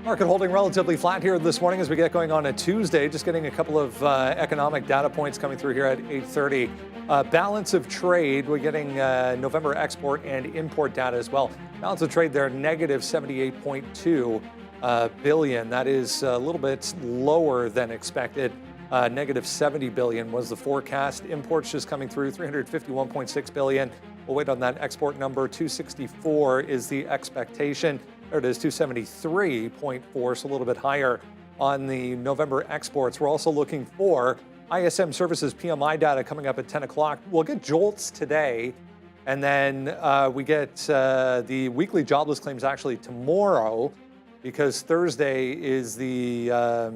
Market holding relatively flat here this morning as we get going on a Tuesday. Just getting a couple of economic data points coming through here at 8:30. Balance of trade, we're getting November export and import data as well. Balance of trade there, negative 78.2 billion. That is a little bit lower than expected. Negative 70 billion was the forecast. Imports just coming through, 351.6 billion. We'll wait on that export number. 264 is the expectation. There it is, 273.4, so a little bit higher on the November exports. We're also looking for ISM Services PMI data coming up at 10 o'clock. We'll get JOLTS today, and then we get the weekly jobless claims actually tomorrow, because Thursday is the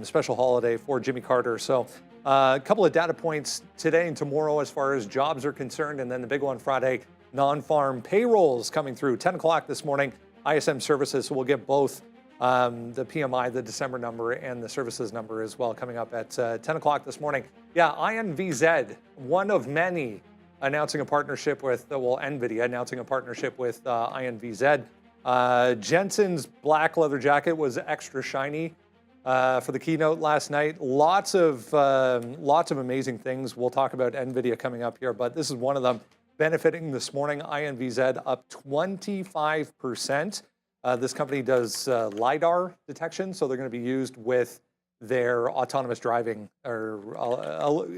special holiday for Jimmy Carter. So a couple of data points today and tomorrow as far as jobs are concerned, and then the big one Friday, non-farm payrolls coming through. 10 o'clock this morning, ISM Services, so we'll get both the PMI, the December number, and the services number as well coming up at 10 o'clock this morning. Yeah, INVZ, one of many, announcing a partnership with, NVIDIA announcing a partnership with INVZ. Jensen's black leather jacket was extra shiny for the keynote last night. Lots of amazing things. We'll talk about NVIDIA coming up here, but this is one of them. Benefiting this morning, INVZ up 25%. This company does LiDAR detection, so they're going to be used with their autonomous driving, or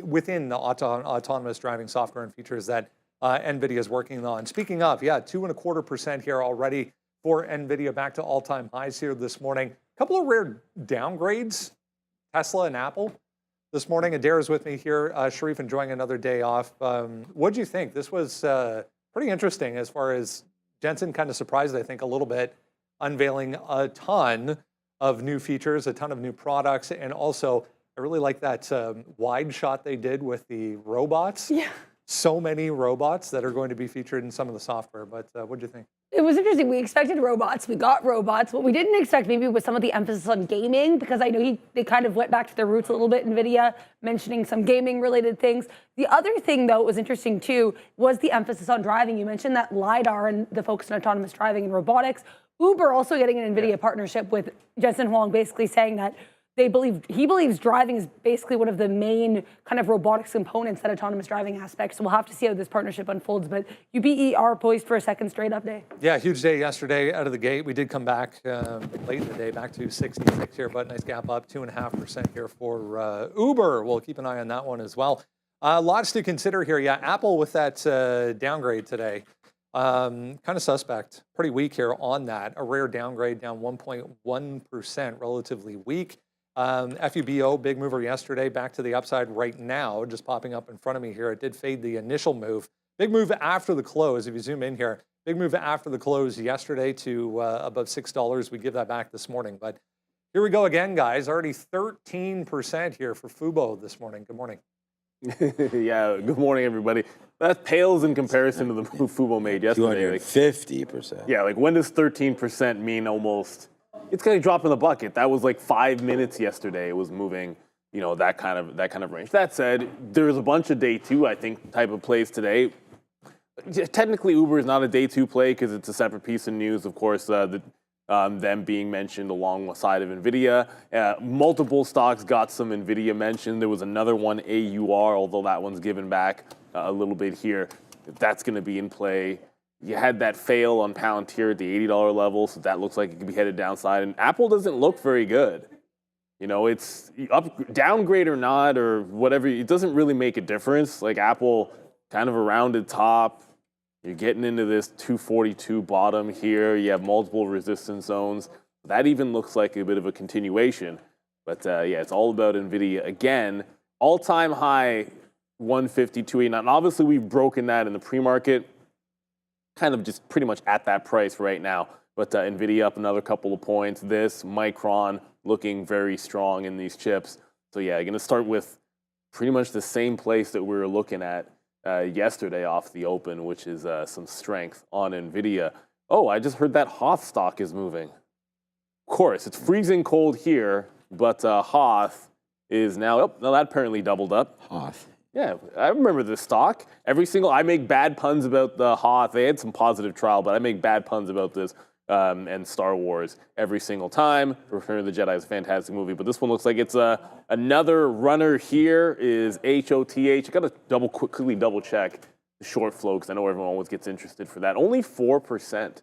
within the autonomous driving software and features that NVIDIA is working on. Speaking of, 2.25% here already for NVIDIA, back to all-time highs here this morning. A couple of rare downgrades, Tesla and Apple. This morning, Adair is with me here. Sharif enjoying another day off. What do you think? This was pretty interesting as far as Jensen kind of surprised, I think, a little bit, unveiling a ton of new features, a ton of new products, and also I really like that wide shot they did with the robots. Yeah. So many robots that are going to be featured in some of the software, but what do you think? It was interesting. We expected robots. We got robots. What we didn't expect maybe was some of the emphasis on gaming, because I know they kind of went back to their roots a little bit, NVIDIA, mentioning some gaming-related things. The other thing, though, was interesting, too, was the emphasis on driving. You mentioned that LiDAR and the focus on autonomous driving and robotics. Uber also getting an NVIDIA partnership with Jensen Huang, basically saying that he believes driving is basically one of the main kind of robotics components, that autonomous driving aspect. So we'll have to see how this partnership unfolds. But UBE are poised for a second straight up day. Yeah, huge day yesterday out of the gate. We did come back late in the day, back to 66 here, but nice gap up, 2.5% here for Uber. We'll keep an eye on that one as well. Lots to consider here. Yeah, Apple with that downgrade today. Kind of suspect, pretty weak here on that. A rare downgrade, down 1.1%, relatively weak. FUBO, big mover yesterday, back to the upside right now, just popping up in front of me here. It did fade the initial move. Big move after the close, if you zoom in here. Big move after the close yesterday to above $6. We give that back this morning. But here we go again, guys. Already 13% here for Fubo this morning. Good morning. Yeah, good morning, everybody. That pales in comparison to the move Fubo made yesterday. 250%. Yeah, like when does 13% mean almost? It's going to drop in the bucket. That was like 5 minutes yesterday. It was moving, that kind of range. That said, there's a bunch of day two, I think, type of plays today. Technically, Uber is not a day two play because it's a separate piece of news. Of course, them being mentioned alongside of NVIDIA. Multiple stocks got some NVIDIA mentioned. There was another one, AUR, although that one's given back a little bit here. That's going to be in play. You had that fail on Palantir at the $80 level, so that looks like it could be headed downside. And Apple doesn't look very good. It's downgrade or not or whatever. It doesn't really make a difference. Like Apple, kind of a rounded top. You're getting into this 242 bottom here. You have multiple resistance zones. That even looks like a bit of a continuation. But it's all about NVIDIA. Again, all-time high, 150, and obviously we've broken that in the pre-market. Kind of just pretty much at that price right now. But NVIDIA up another couple of points. This, Micron, looking very strong in these chips. So yeah, going to start with pretty much the same place that we were looking at yesterday off the open, which is some strength on NVIDIA. Oh, I just heard that Hoth stock is moving. Of course, it's freezing cold here, but Hoth is now, that apparently doubled up. Hoth. Yeah, I remember this stock. I make bad puns about the Hoth. They had some positive trial, but I make bad puns about this. and Star Wars every single time. Return of the Jedi is a fantastic movie, but this one looks like it's another runner here is HOTH. I got to quickly double check the short flow because I know everyone always gets interested for that. Only 4%.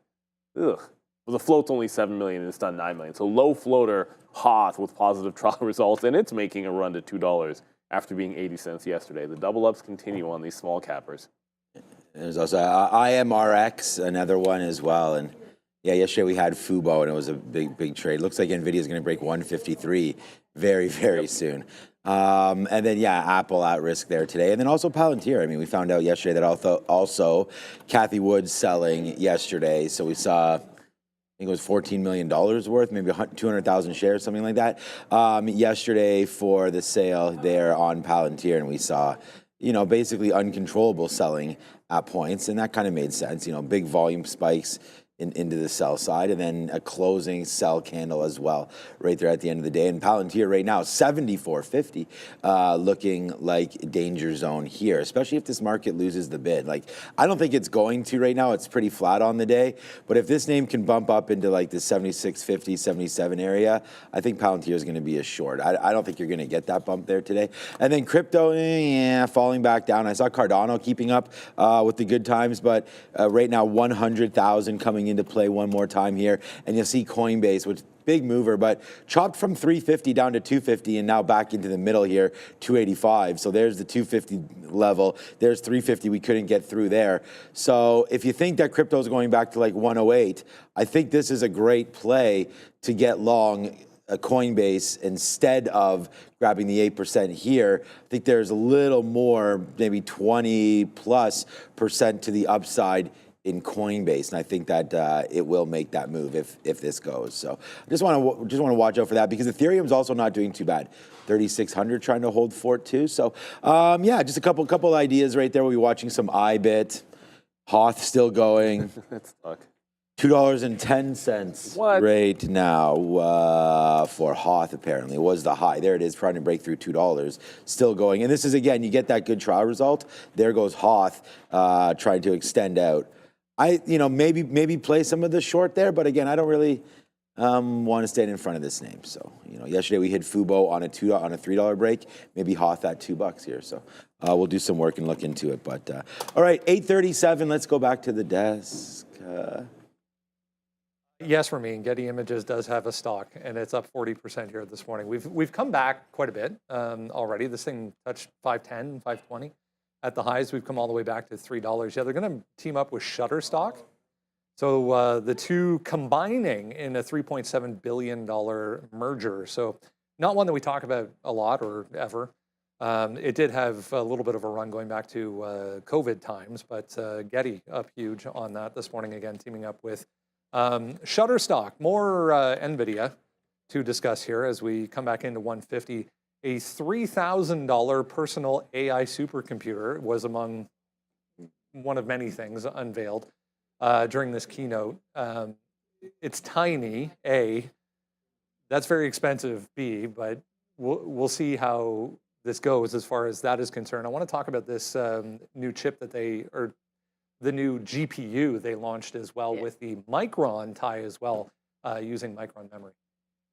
Ugh. Well, the float's only 7 million and it's done 9 million. So low floater, Hoth with positive trial results, and it's making a run to $2 after being 80 cents yesterday. The double ups continue on these small cappers. There's also IMRX, another one as well. And yeah, yesterday we had Fubo, and it was a big trade. Looks like Nvidia is going to break 153 very soon. And then, yeah, Apple at risk there today. And then also Palantir. I mean, we found out yesterday that also Kathy Wood's selling yesterday. So we saw, I think it was $14 million worth, maybe 200,000 shares, something like that, yesterday for the sale there on Palantir. And we saw, basically uncontrollable selling at points. And that kind of made sense, big volume spikes into the sell side, and then a closing sell candle as well right there at the end of the day. And Palantir right now, 74.50, looking like danger zone here, especially if this market loses the bid. Like, I don't think it's going to right now. It's pretty flat on the day. But if this name can bump up into like the 76.50, 77 area, I think Palantir is going to be a short. I don't think you're going to get that bump there today. And then crypto, falling back down. I saw Cardano keeping up with the good times, but right now 100,000 coming into play one more time here, and you'll see Coinbase, which big mover, but chopped from 350 down to 250 and now back into the middle here, 285. So there's the 250 level. There's 350 we couldn't get through there. So if you think that crypto is going back to like 108, I think this is a great play to get long a Coinbase instead of grabbing the 8% here. I think there's a little more, maybe 20+% to the upside in Coinbase, and I think that it will make that move if this goes. So I just want to watch out for that, because Ethereum's also not doing too bad. 3,600 trying to hold fort too. So yeah, just a couple ideas right there. We'll be watching some IBIT. Hoth still going. That's stuck. $2.10 right now for Hoth, apparently. Was the high. There it is, trying to break through $2. Still going. And this is, again, you get that good trial result. There goes Hoth trying to extend out. Maybe play some of the short there, but again, I don't really want to stand in front of this name. So, yesterday we hit Fubo on a $3 break, maybe Hoth at $2 here. So we'll do some work and look into it. But all right, 8:37. Let's go back to the desk. Yes, for me, Getty Images does have a stock, and it's up 40% here this morning. We've come back quite a bit already. This thing touched 510, 520. At the highs, we've come all the way back to $3. Yeah, they're going to team up with Shutterstock. So the two combining in a $3.7 billion merger. So not one that we talk about a lot or ever. It did have a little bit of a run going back to COVID times, but Getty up huge on that this morning, again, teaming up with Shutterstock. More Nvidia to discuss here as we come back into 150. A $3,000 personal AI supercomputer was among one of many things unveiled during this keynote. It's tiny, A. That's very expensive, B. But we'll see how this goes as far as that is concerned. I want to talk about this new chip that the new GPU they launched as well, with the Micron tie as well, using Micron memory.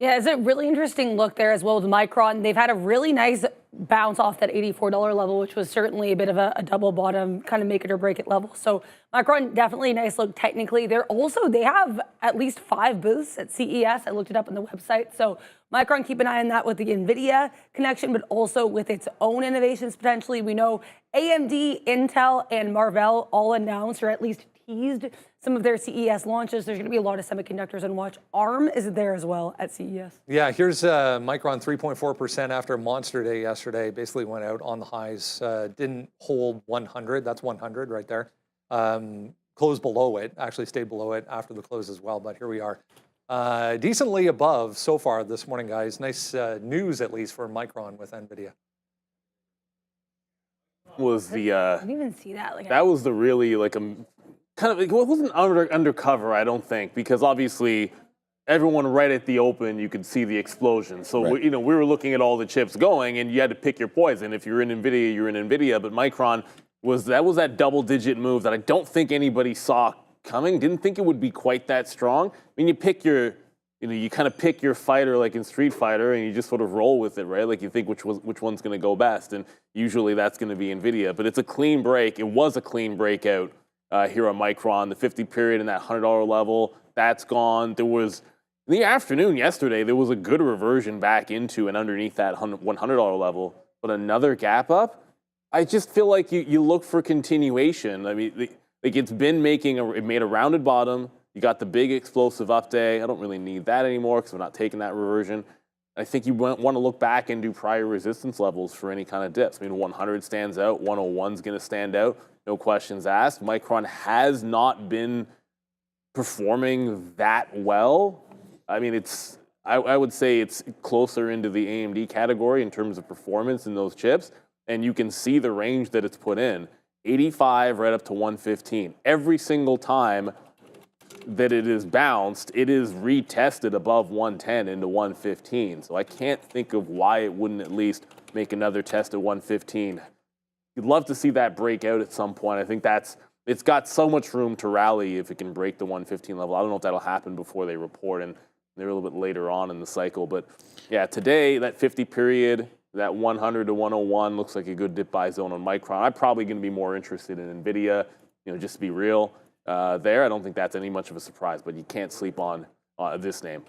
Yeah, it's a really interesting look there as well with Micron. They've had a really nice bounce off that $84 level, which was certainly a bit of a double bottom, kind of make it or break it level. So Micron, definitely a nice look technically. They have at least 5 booths at CES. I looked it up on the website. So Micron, keep an eye on that with the NVIDIA connection, but also with its own innovations potentially. We know AMD, Intel, and Marvell all announced, or at least teased, some of their CES launches. There's going to be a lot of semiconductors on watch. ARM is there as well at CES. Yeah, here's Micron 3.4% after a monster day yesterday. Basically went out on the highs. Didn't hold 100. That's 100 right there. Closed below it. Actually stayed below it after the close as well. But here we are. Decently above so far this morning, guys. Nice news, at least, for Micron with NVIDIA. Was the I didn't even see that. that was the really kind of, it wasn't undercover, I don't think, because obviously everyone right at the open, you could see the explosion. So, right. we were looking at all the chips going, and you had to pick your poison. If you're in NVIDIA, you're in NVIDIA. But Micron was that double-digit move that I don't think anybody saw coming. Didn't think it would be quite that strong. I mean, you kind of pick your fighter like in Street Fighter, and you just sort of roll with it, right? Like you think which one's going to go best, and usually that's going to be Nvidia. But it's a clean break. It was a clean breakout here on Micron. The 50 period and that $100 level, that's gone. There was in the afternoon yesterday, there was a good reversion back into and underneath that $100 level, but another gap up. I just feel like you look for continuation. I mean, like it's been it made a rounded bottom. You got the big explosive up day. I don't really need that anymore because we're not taking that reversion. I think you want to look back and do prior resistance levels for any kind of dips. I mean, 100 stands out. 101 is going to stand out. No questions asked. Micron has not been performing that well. I mean, I would say it's closer into the AMD category in terms of performance in those chips. And you can see the range that it's put in. 85 right up to 115. Every single time that it is bounced, it is retested above 110 into 115. So I can't think of why it wouldn't at least make another test at 115. You'd love to see that break out at some point. I think it's got so much room to rally if it can break the 115 level. I don't know if that'll happen before they report, and they're a little bit later on in the cycle. But yeah, today, that 50 period, that 100 to 101 looks like a good dip buy zone on Micron. I'm probably going to be more interested in Nvidia, just to be real. There, I don't think that's any much of a surprise, but you can't sleep on this name.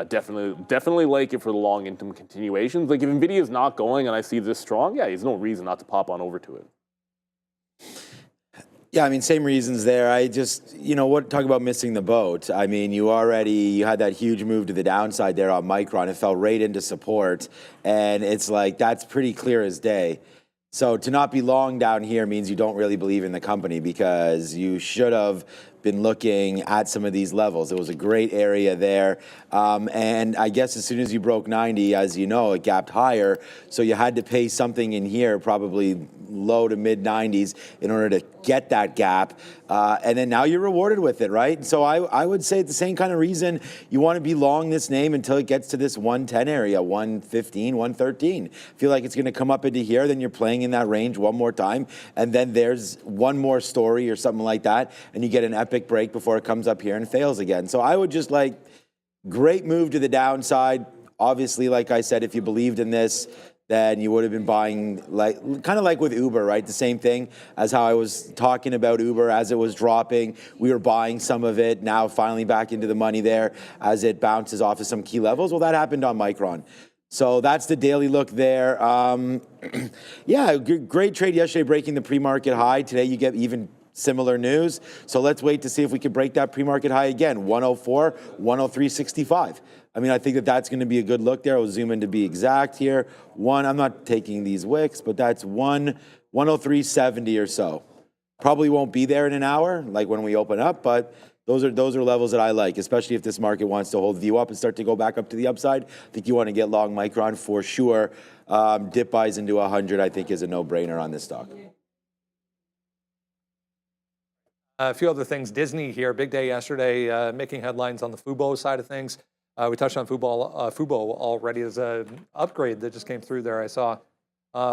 Definitely like it for the long income continuations. Like if Nvidia is not going and I see this strong, yeah, there's no reason not to pop on over to it. Yeah, I mean, same reasons there. I just, talk about missing the boat. I mean, you had that huge move to the downside there on Micron. It fell right into support, and it's like that's pretty clear as day. So to not be long down here means you don't really believe in the company because you should have been looking at some of these levels. It was a great area there. And I guess as soon as you broke 90, as you know, it gapped higher. So you had to pay something in here, probably low to mid 90s in order to get that gap. And then now you're rewarded with it, right? So I would say it's the same kind of reason you want to be long this name until it gets to this 110 area, 115, 113. Feel like it's going to come up into here, then you're playing in that range one more time. And then there's one more story or something like that. And you get an epic break before it comes up here and fails again. So I would just great move to the downside. Obviously, like I said, if you believed in this, then you would have been buying kind of like with Uber, right? The same thing as how I was talking about Uber as it was dropping. We were buying some of it, now finally back into the money there as it bounces off of some key levels. Well, that happened on Micron. So that's the daily look there. Yeah, great trade yesterday, breaking the pre-market high. Today you get even similar news. So let's wait to see if we can break that pre-market high again, 104, 103.65. I mean, I think that's going to be a good look there. I'll zoom in to be exact here. I'm not taking these wicks, but that's 103.70 or so. Probably won't be there in an hour, like when we open up, but those are levels that I like, especially if this market wants to hold view up and start to go back up to the upside. I think you want to get long Micron for sure. Dip buys into 100, I think, is a no-brainer on this stock. A few other things. Disney here, big day yesterday, making headlines on the Fubo side of things. We touched on Fubo already as an upgrade that just came through there. I saw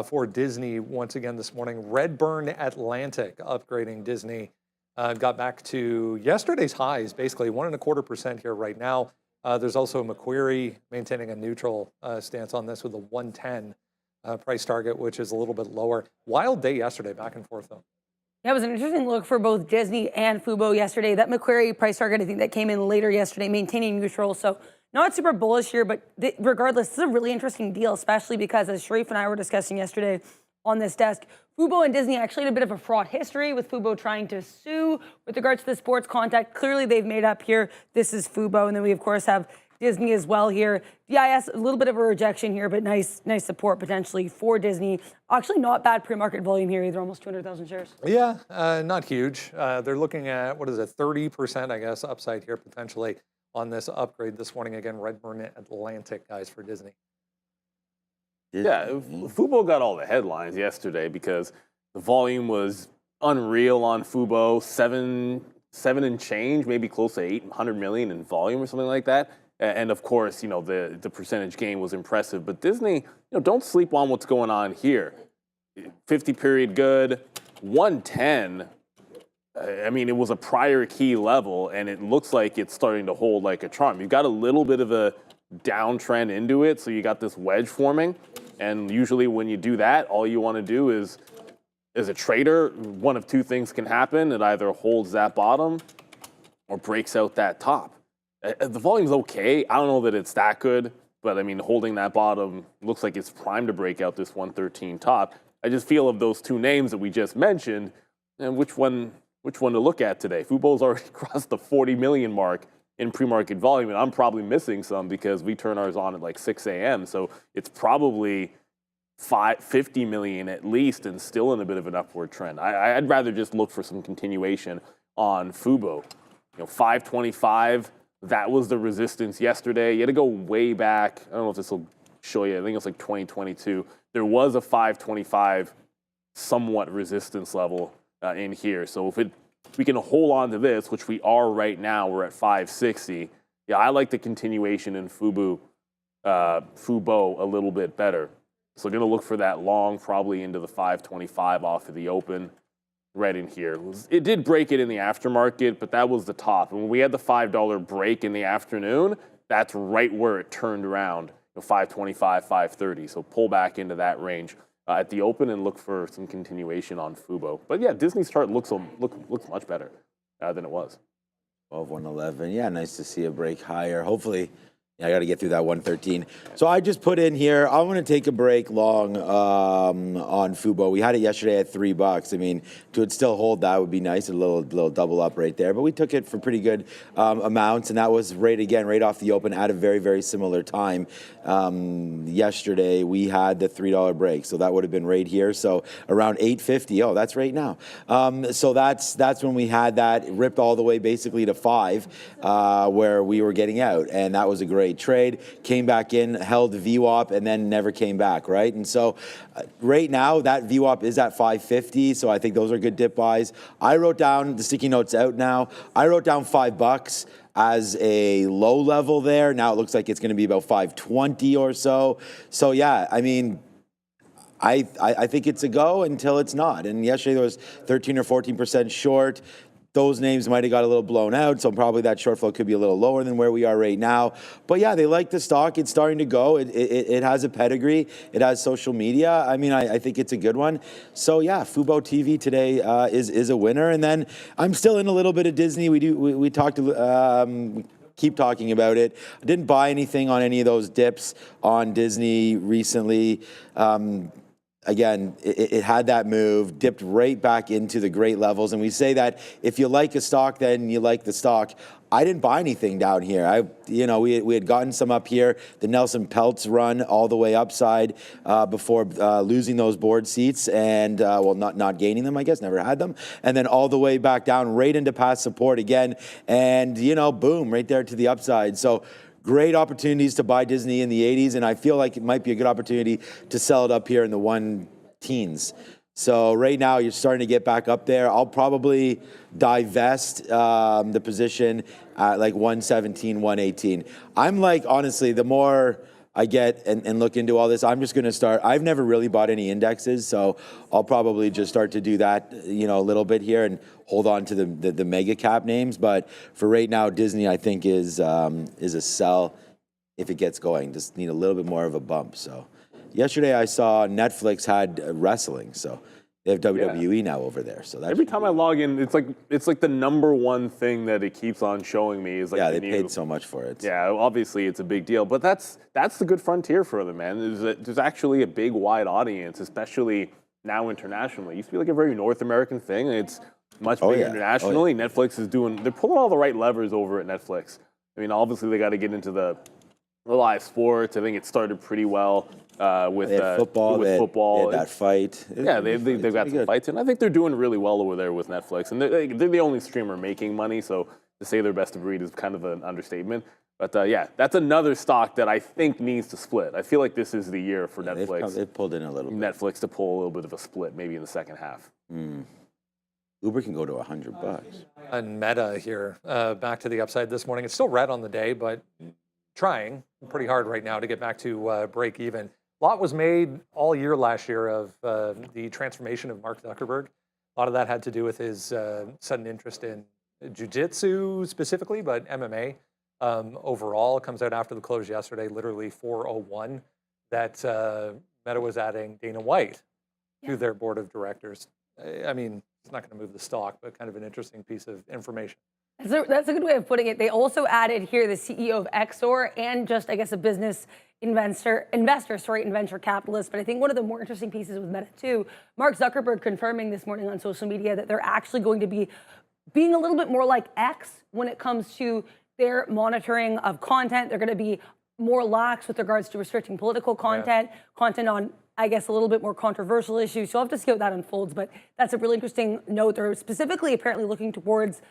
for Disney once again this morning. Redburn Atlantic upgrading Disney. Got back to yesterday's highs, basically 1.25% here right now. There's also Macquarie maintaining a neutral stance on this with a 110 price target, which is a little bit lower. Wild day yesterday, back and forth though. Yeah, it was an interesting look for both Disney and Fubo yesterday. That Macquarie price target, I think that came in later yesterday, maintaining neutral. So not super bullish here, but regardless, this is a really interesting deal, especially because as Sharif and I were discussing yesterday on this desk, Fubo and Disney actually had a bit of a fraught history with Fubo trying to sue with regards to the sports contact. Clearly they've made up here. This is Fubo. And then we, of course, have Disney as well here. DIS, a little bit of a rejection here, but nice support potentially for Disney. Actually not bad pre-market volume here either, almost 200,000 shares. Yeah, not huge. They're looking at, 30%, I guess, upside here potentially on this upgrade this morning. Again, Redburn Atlantic, guys, for Disney. Yeah, Fubo got all the headlines yesterday because the volume was unreal on Fubo, seven and change, maybe close to 800 million in volume or something like that. And of course, the percentage gain was impressive. But Disney, don't sleep on what's going on here. 50 period good, 110 I mean, it was a prior key level, and it looks like it's starting to hold like a charm. You've got a little bit of a downtrend into it, so you got this wedge forming. And usually when you do that, all you want to do is, as a trader, one of two things can happen. It either holds that bottom or breaks out that top. The volume's okay. I don't know that it's that good, but I mean, holding that bottom looks like it's primed to break out this 113 top. I just feel of those two names that we just mentioned, and which one to look at today. Fubo's already crossed the 40 million mark in pre-market volume, and I'm probably missing some because we turn ours on at like 6 a.m. So it's probably 50 million at least, and still in a bit of an upward trend. I'd rather just look for some continuation on Fubo. 525. That was the resistance yesterday. You had to go way back. I don't know if this will show you. I think it's like 2022. There was a 525 somewhat resistance level in here. So if we can hold on to this, which we are right now, we're at 560. Yeah, I like the continuation in Fubo a little bit better. So going to look for that long, probably into the 525 off of the open. Right in here. It did break it in the aftermarket, but that was the top. And when we had the $5 break in the afternoon, that's right where it turned around, 525, 530. So pull back into that range at the open and look for some continuation on Fubo. But yeah, Disney's chart looks much better than it was. 12, 111. Yeah, nice to see a break higher. Hopefully, I got to get through that 113. So I just put in here, I'm going to take a break long on Fubo. We had it yesterday at $3. I mean, to it still hold, that would be nice. A little double up right there. But we took it for pretty good amounts, and that was right off the open at a very, very similar time. Yesterday, we had the $3 break. So that would have been right here. So around 850. Oh, that's right now. So that's when we had that. It ripped all the way basically to 5 where we were getting out. And that was a great trade, came back in, held VWAP, and then never came back, right? And so right now, that VWAP is at 550, so I think those are good dip buys. I wrote down, the sticky note's out now, I wrote down $5 as a low level there. Now it looks like it's going to be about 520 or so. So yeah, I mean, I think it's a go until it's not. And yesterday there was 13 or 14% short. Those names might have got a little blown out, so probably that short flow could be a little lower than where we are right now. But yeah, they like the stock. It's starting to go. It has a pedigree. It has social media. I mean, I think it's a good one. So yeah, FuboTV today is a winner. And then I'm still in a little bit of Disney. We talked keep talking about it. I didn't buy anything on any of those dips on Disney recently. Again, it had that move, dipped right back into the great levels. And we say that if you like a stock, then you like the stock. I didn't buy anything down here. We had gotten some up here. The Nelson Peltz run all the way upside before losing those board seats and, not gaining them, I guess, never had them. And then all the way back down, right into past support again. And, boom, right there to the upside. So great opportunities to buy Disney in the 80s, and I feel like it might be a good opportunity to sell it up here in the 1-teens. So right now, you're starting to get back up there. I'll probably divest the position at like 117, 118. I'm like, honestly, the more I get and look into all this, I'm just going to start. I've never really bought any indexes, so I'll probably just start to do that, a little bit here and hold on to the mega cap names. But for right now, Disney, I think, is a sell if it gets going. Just need a little bit more of a bump. So yesterday I saw Netflix had wrestling, so they have WWE now over there. So every time I log in, it's like the number one thing that it keeps on showing me is like they paid so much for it. Yeah, obviously it's a big deal, but that's the good frontier for them, man. There's actually a big wide audience, especially now internationally. It used to be like a very North American thing. It's much bigger internationally. Netflix they're pulling all the right levers over at Netflix. I mean, obviously they got to get into the live sports. I think it started pretty well with football. With football, that fight. Yeah, they've got some fights, and I think they're doing really well over there with Netflix. And they're the only streamer making money, so to say they're best of breed is kind of an understatement. But yeah, that's another stock that I think needs to split. I feel like this is the year for Netflix. They've pulled in a little bit. Netflix to pull a little bit of a split, maybe in the second half. Uber can go to $100. And Meta here, back to the upside this morning. It's still red on the day, but trying pretty hard right now to get back to break even. A lot was made all year last year of the transformation of Mark Zuckerberg. A lot of that had to do with his sudden interest in jiu-jitsu specifically, but MMA overall. Comes out after the close yesterday, literally 4:01, that Meta was adding Dana White to their board of directors. I mean, it's not going to move the stock, but kind of an interesting piece of information. That's a good way of putting it. They also added here the CEO of Exor and just, I guess, a business investor, and venture capitalist. But I think one of the more interesting pieces with Meta too, Mark Zuckerberg confirming this morning on social media that they're actually going to be being a little bit more like X when it comes to their monitoring of content. They're going to be more lax with regards to restricting political content, content on, I guess, a little bit more controversial issues. So we'll have to see how that unfolds. But that's a really interesting note. They're specifically apparently looking towards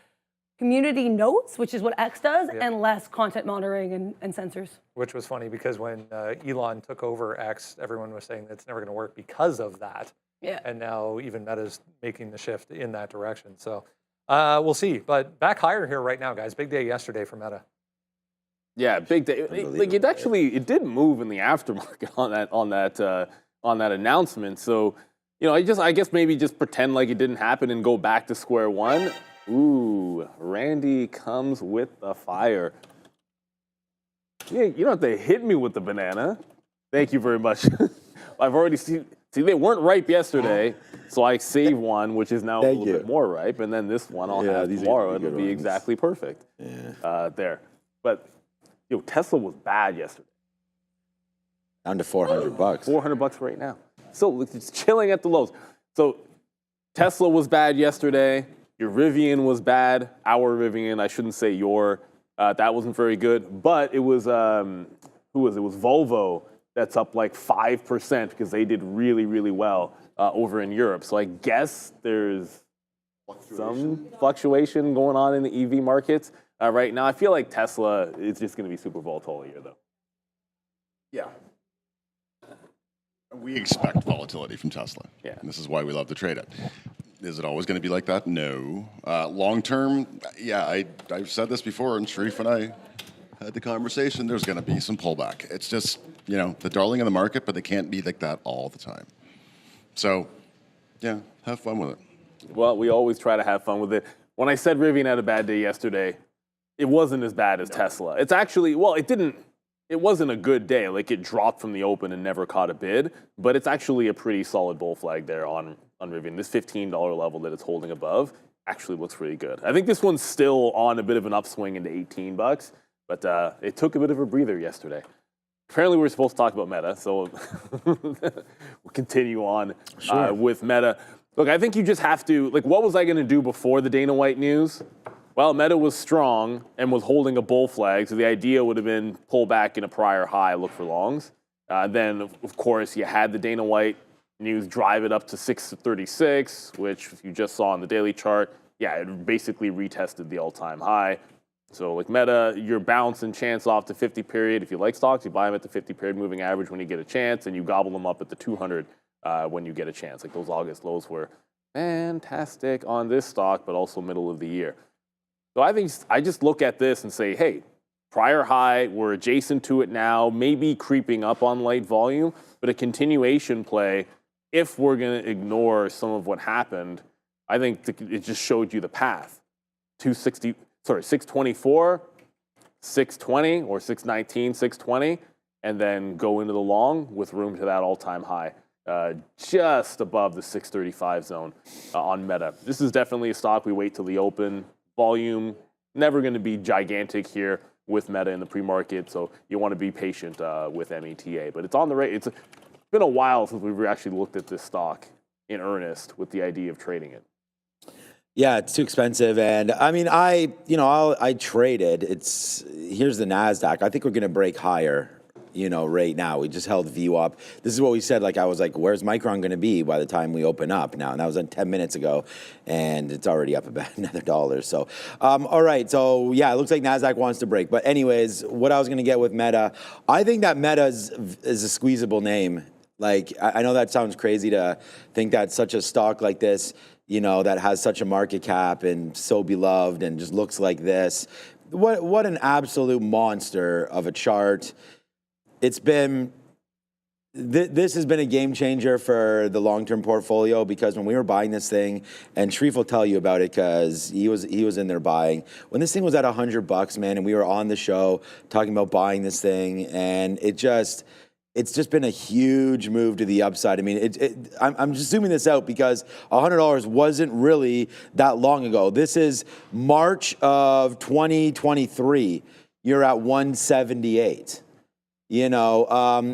community notes, which is what X does, and less content monitoring and censors. Which was funny because when Elon took over X, everyone was saying that's never going to work because of that. Yeah. And now even Meta's making the shift in that direction. So we'll see. But back higher here right now, guys. Big day yesterday for Meta. Yeah, big day. Like it did move in the aftermarket on that announcement. So, I guess maybe just pretend like it didn't happen and go back to square one. Ooh, Randy comes with the fire. Yeah, you don't have to hit me with the banana. Thank you very much. I've already seen, they weren't ripe yesterday, so I saved one, which is now a little bit more ripe, and then this one I'll have tomorrow. It'll be exactly perfect. There. But, Tesla was bad yesterday. Down to $400. $400 right now. So it's chilling at the lows. So Tesla was bad yesterday. Your Rivian was bad. Our Rivian, I shouldn't say your. That wasn't very good. But it was, who was it? It was Volvo that's up like 5% because they did really, really well over in Europe. So I guess there's some fluctuation going on in the EV markets right now. I feel like Tesla is just going to be super volatile here, though. Yeah. We expect volatility from Tesla. Yeah. And this is why we love to trade it. Is it always going to be like that? No. Long term, yeah, I've said this before, and Sharif and I had the conversation. There's going to be some pullback. It's just, the darling of the market, but they can't be like that all the time. So, yeah, have fun with it. Well, we always try to have fun with it. When I said Rivian had a bad day yesterday, it wasn't as bad as Tesla. It's actually, it wasn't a good day. Like, it dropped from the open and never caught a bid, but it's actually a pretty solid bull flag there on Rivian. This $15 level that it's holding above actually looks really good. I think this one's still on a bit of an upswing into $18, but it took a bit of a breather yesterday. Apparently, we were supposed to talk about Meta, so we'll continue on with Meta. Look, I think you just have to, what was I going to do before the Dana White news? Well, Meta was strong and was holding a bull flag, so the idea would have been pull back in a prior high, look for longs. Then, of course, you had the Dana White news drive it up to 636, which if you just saw on the daily chart, it basically retested the all-time high. So like Meta, you're bouncing chance off the 50 period. If you like stocks, you buy them at the 50 period moving average when you get a chance, and you gobble them up at the 200 when you get a chance. Like those August lows were fantastic on this stock, but also middle of the year. So I just look at this and say, hey, prior high, we're adjacent to it now, maybe creeping up on light volume, but a continuation play. If we're going to ignore some of what happened, I think it just showed you the path. 624, 620, or 619, 620, and then go into the long with room to that all-time high, just above the 635 zone on Meta. This is definitely a stock we wait till the open. Volume, never going to be gigantic here with Meta in the pre-market, so you want to be patient with META. But it's on the rate. It's been a while since we've actually looked at this stock in earnest with the idea of trading it. Yeah, it's too expensive, and I mean, I traded. Here's the Nasdaq. I think we're going to break higher. Right now we just held view up. This is what we said. I was like, where's Micron going to be by the time we open up now? And that was 10 minutes ago, and it's already up about another $1. So, all right. So yeah, it looks like Nasdaq wants to break. But anyways, what I was going to get with Meta, I think that Meta is a squeezable name. I know that sounds crazy to think that such a stock like this, that has such a market cap and so beloved and just looks like this. What an absolute monster of a chart. It's been this has been a game changer for the long-term portfolio, because when we were buying this thing, and Sharif will tell you about it because he was in there buying, when this thing was at $100, man, and we were on the show talking about buying this thing, and it's just been a huge move to the upside. I mean, I'm just zooming this out because $100 wasn't really that long ago. This is March of 2023. You're at 178. You know,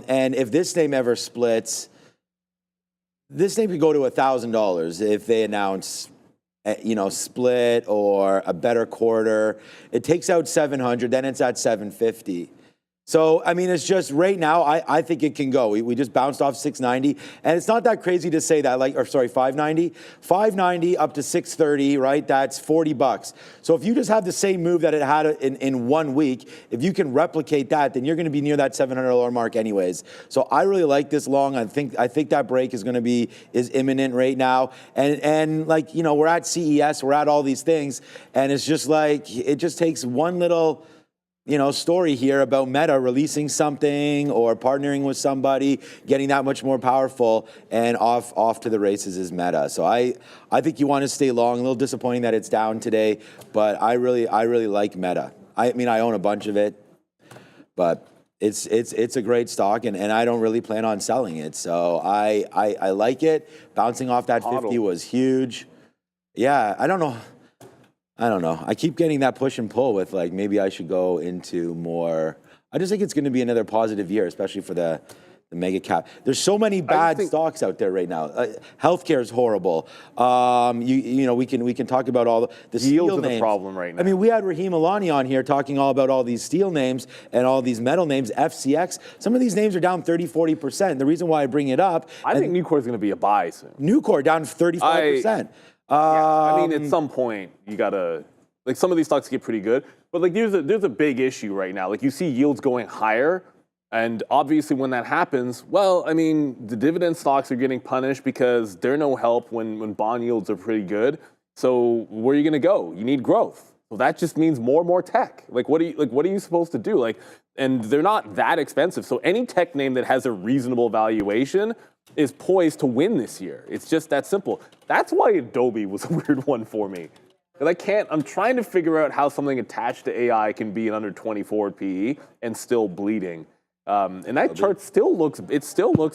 and if this name ever splits, this name could go to $1,000 if they announce, you know, split or a better quarter. It takes out 700, then it's at 750. So, I mean, it's just right now, I think it can go. We just bounced off 690, and it's not that crazy to say that, 590. 590 up to 630, right? That's $40. So if you just have the same move that it had in 1 week, if you can replicate that, then you're going to be near that $700 mark anyways. So I really like this long. I think that break is imminent right now. And like, you know, we're at CES, we're at all these things, and it's just like, it just takes one little, you know, story here about Meta releasing something or partnering with somebody, getting that much more powerful, and off to the races is Meta. So I think you want to stay long. A little disappointing that it's down today, but I really like Meta. I mean, I own a bunch of it, but it's a great stock, and I don't really plan on selling it. So I like it. Bouncing off that 50 was huge. Yeah, I don't know. I keep getting that push and pull with, like, maybe I should go into more. I just think it's going to be another positive year, especially for the mega cap. There's so many bad stocks out there right now. Healthcare is horrible. You know, we can talk about all the steel yields names. Are the problem right now. I mean, we had Raheem Alani on here talking all about all these steel names and all these metal names, FCX. Some of these names are down 30, 40%. The reason why I bring it up, I think Nucor is going to be a buy soon. Nucor down 35%. Yeah, I mean, at some point, you gotta, like, some of these stocks get pretty good, but like there's a big issue right now. Like, you see yields going higher, and obviously when that happens, well, I mean, the dividend stocks are getting punished because they're no help when bond yields are pretty good. So where are you gonna go? You need growth. Well, that just means more and more tech. Like, what are you supposed to do? Like, and they're not that expensive. So any tech name that has a reasonable valuation is poised to win this year. It's just that simple. That's why Adobe was a weird one for me. I'm trying to figure out how something attached to AI can be an under 24 PE and still bleeding. And that chart still looks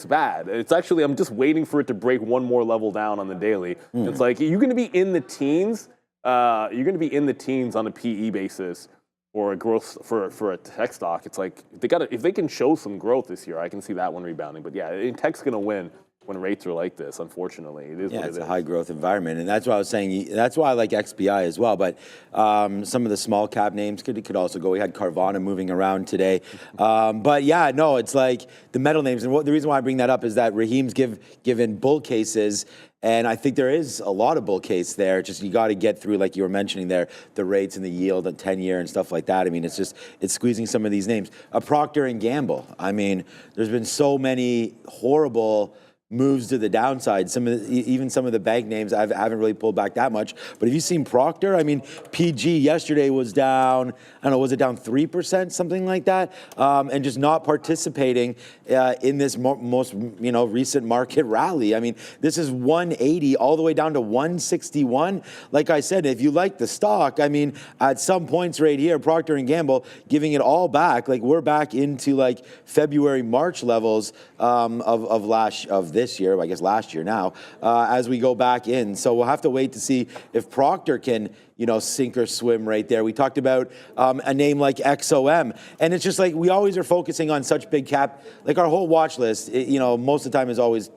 bad. It's actually, I'm just waiting for it to break one more level down on the daily. It's like, you're going to be in the teens. You're going to be in the teens on a PE basis for a growth for a tech stock. It's like, if they can show some growth this year, I can see that one rebounding. But yeah, tech's going to win when rates are like this. Unfortunately, it is. Yeah, it's a high growth environment, and that's why I was saying. That's why I like XBI as well. But some of the small cap names could also go. We had Carvana moving around today, but yeah, no, it's like the metal names. And the reason why I bring that up is that Raheem's given bull cases. And I think there is a lot of bull case there. Just you got to get through, like you were mentioning there, the rates and the yield at 10-year and stuff like that. I mean, it's squeezing some of these names. A Procter and Gamble. I mean, there's been so many horrible moves to the downside. Even some of the bank names I haven't really pulled back that much. But have you seen Procter? I mean, PG yesterday was down, I don't know, was it down 3%, something like that? And just not participating in this most recent market rally. I mean, this is 180 all the way down to 161. Like I said, if you like the stock, I mean, at some points right here, Procter and Gamble giving it all back. Like, we're back into like February, March levels of this year, I guess last year now, as we go back in. So we'll have to wait to see if Procter can, sink or swim right there. We talked about a name like XOM, and it's just like we always are focusing on such big cap, like our whole watch list, most of the time is always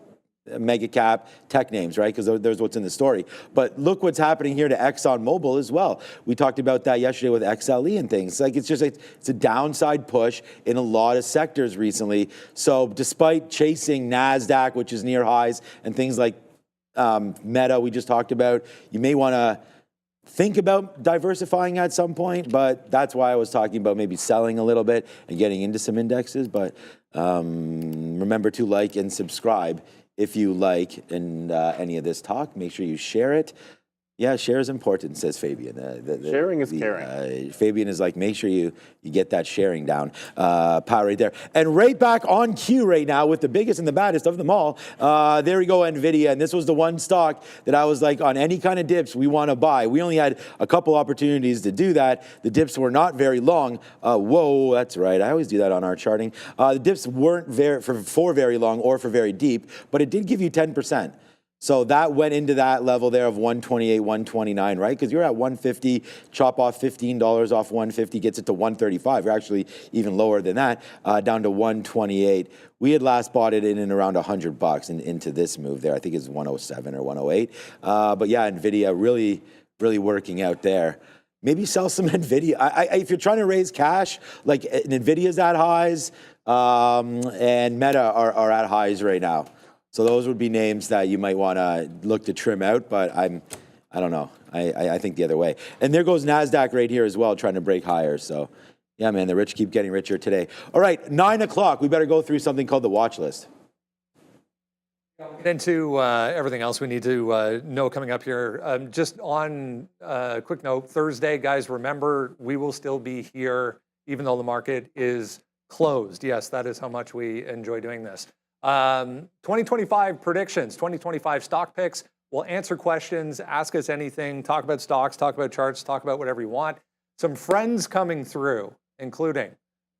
mega cap tech names, right? Because there's what's in the story. But look what's happening here to ExxonMobil as well. We talked about that yesterday with XLE and things. Like, it's a downside push in a lot of sectors recently. So despite chasing NASDAQ, which is near highs, and things like Meta we just talked about, you may want to think about diversifying at some point, but that's why I was talking about maybe selling a little bit and getting into some indexes. But remember to like and subscribe if you like any of this talk. Make sure you share it. Yeah, share is important, says Fabian. Sharing is caring. Fabian is like, make sure you get that sharing down. Power right there. And right back on cue right now with the biggest and the baddest of them all. There we go, NVIDIA. And this was the one stock that I was like, on any kind of dips we want to buy. We only had a couple opportunities to do that. The dips were not very long. Whoa, that's right. I always do that on our charting. The dips weren't for very long or for very deep, but it did give you 10%. So that went into that level there of 128, 129, right? Because you're at 150, chop off $15 off 150, gets it to 135. You're actually even lower than that, down to 128. We had last bought it in and around $100 into this move there. I think it's 107 or 108. But yeah, NVIDIA really, really working out there. Maybe sell some NVIDIA. If you're trying to raise cash, like NVIDIA's at highs and Meta are at highs right now. So those would be names that you might want to look to trim out, but I don't know. I think the other way. And there goes NASDAQ right here as well, trying to break higher. So yeah, man, the rich keep getting richer today. All right, 9 o'clock. We better go through something called the watch list. Get into everything else we need to know coming up here. Just on a quick note, Thursday, guys, remember, we will still be here even though the market is closed. Yes, that is how much we enjoy doing this. 2025 predictions, 2025 stock picks. We'll answer questions, ask us anything, talk about stocks, talk about charts, talk about whatever you want. Some friends coming through, including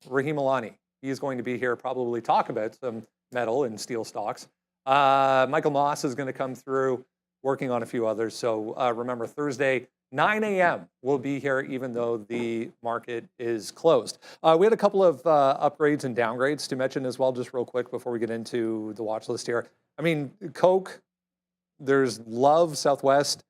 Rahim Alani. He's going to be here, probably talk about some metal and steel stocks. Michael Moss is going to come through, working on a few others. So remember, Thursday, 9 a.m. we'll be here even though the market is closed. We had a couple of upgrades and downgrades to mention as well, just real quick before we get into the watch list here. I mean, Coke, there's Love, Southwest,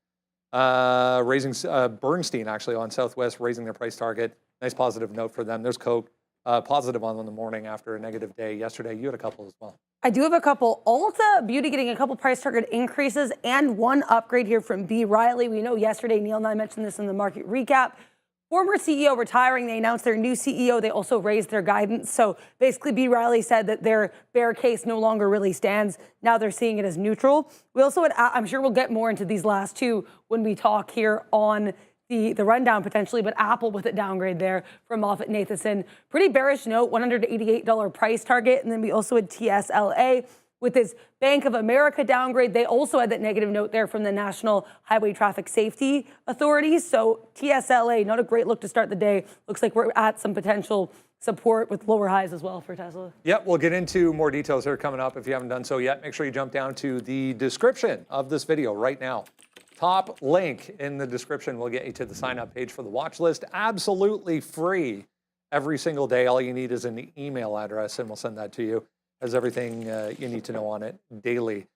raising, Bernstein actually on Southwest raising their price target. Nice positive note for them. There's Coke, positive on the morning after a negative day yesterday. You had a couple as well. I do have a couple. Ulta Beauty getting a couple price target increases and one upgrade here from B. Riley. We know yesterday, Neil and I mentioned this in the market recap. Former CEO retiring, they announced their new CEO. They also raised their guidance. So basically, B. Riley said that their bear case no longer really stands. Now they're seeing it as neutral. We also had, I'm sure we'll get more into these last two when we talk here on the rundown potentially, but Apple with a downgrade there from MoffettNathanson. Pretty bearish note, $188 price target. And then we also had TSLA with this Bank of America downgrade. They also had that negative note there from the National Highway Traffic Safety Authority. So TSLA, not a great look to start the day. Looks like we're at some potential support with lower highs as well for Tesla. Yep, we'll get into more details here coming up. If you haven't done so yet, make sure you jump down to the description of this video right now. Top link in the description will get you to the sign-up page for the watch list. Absolutely free every single day. All you need is an email address, and we'll send that to you. Has everything you need to know on it daily.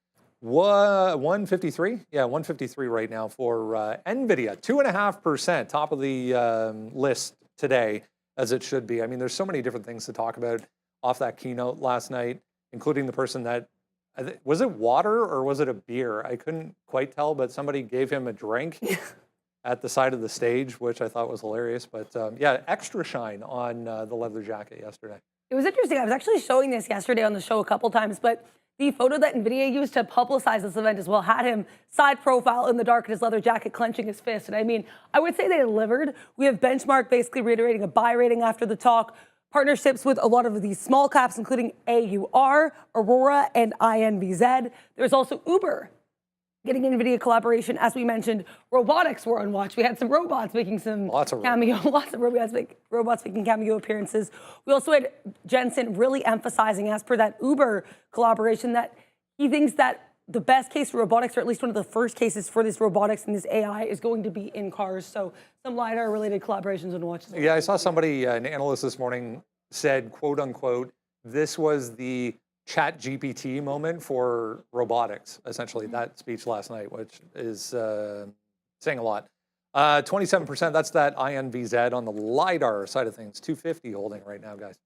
153? Yeah, 153 right now for NVIDIA. 2.5%, top of the list today, as it should be. I mean, there's so many different things to talk about off that keynote last night, including the person that, was it water or was it a beer? I couldn't quite tell, but somebody gave him a drink at the side of the stage, which I thought was hilarious. But yeah, extra shine on the leather jacket yesterday. It was interesting. I was actually showing this yesterday on the show a couple times, but the photo that NVIDIA used to publicize this event as well had him side profile in the dark in his leather jacket, clenching his fist. And I mean, I would say they delivered. We have Benchmark basically reiterating a buy rating after the talk. Partnerships with a lot of these small caps, including AUR, Aurora, and INVZ. There's also Uber getting NVIDIA collaboration. As we mentioned, robotics were on watch. We had some robots making some lots of robots making cameo appearances. We also had Jensen really emphasizing, as per that Uber collaboration, that he thinks that the best case for robotics, or at least one of the first cases for this robotics and this AI, is going to be in cars. So some LiDAR-related collaborations on watch. Yeah, I saw somebody, an analyst this morning, said, quote unquote, this was the ChatGPT moment for robotics, essentially, that speech last night, which is saying a lot. 27%, that's that INVZ on the LiDAR side of things, 250 holding right now, guys.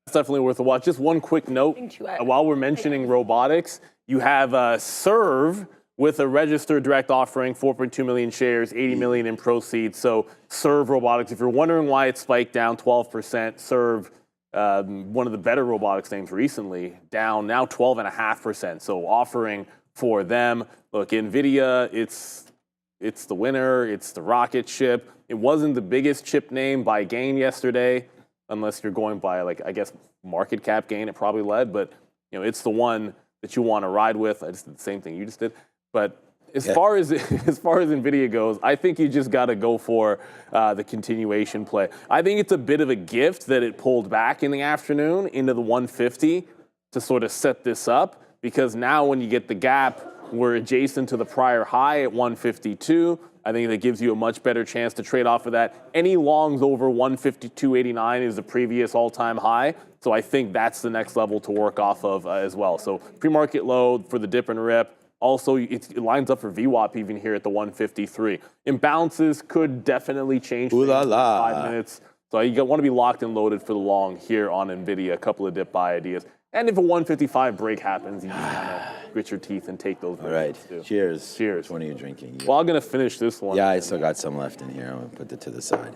That's definitely worth a watch. Just one quick note, while we're mentioning robotics, you have Serve with a registered direct offering, 4.2 million shares, 80 million in proceeds. So Serve Robotics, if you're wondering why it spiked down 12%, Serve, one of the better robotics names recently, down now 12.5%. So offering for them. Look, Nvidia, it's the winner. It's the rocket chip. It wasn't the biggest chip name by gain yesterday, unless you're going by, like, I guess, market cap gain. It probably led, but it's the one that you want to ride with. I just did the same thing you just did. But as far as Nvidia goes, I think you just got to go for the continuation play. I think it's a bit of a gift that it pulled back in the afternoon into the 150 to sort of set this up, because now when you get the gap, we're adjacent to the prior high at 152. I think that gives you a much better chance to trade off of that. Any longs over 152.89 is the previous all-time high. So I think that's the next level to work off of as well. So pre-market low for the dip and rip. Also, it lines up for VWAP even here at the 153. Imbalances could definitely change in 5 minutes. So you want to be locked and loaded for the long here on Nvidia. A couple of dip buy ideas. And if a 155 break happens, you just kind of grit your teeth and take those. All right. Too. Cheers. Cheers. Which one are you drinking? Well, I'm going to finish this one. Yeah, I still got some left in here. I'm going to put it to the side.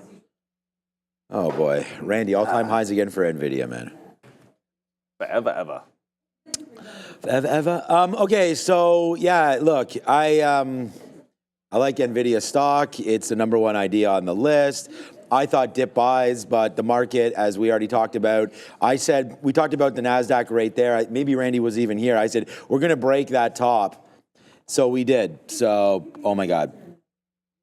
Oh, boy. Randy, all-time highs again for Nvidia, man. Forever, ever. Forever. Okay, so, yeah, look, I like Nvidia stock. It's the #1 idea on the list. I thought dip buys, but the market, as we already talked about, we talked about the NASDAQ right there. Maybe Randy was even here. I said, we're going to break that top. So we did. So, oh my God.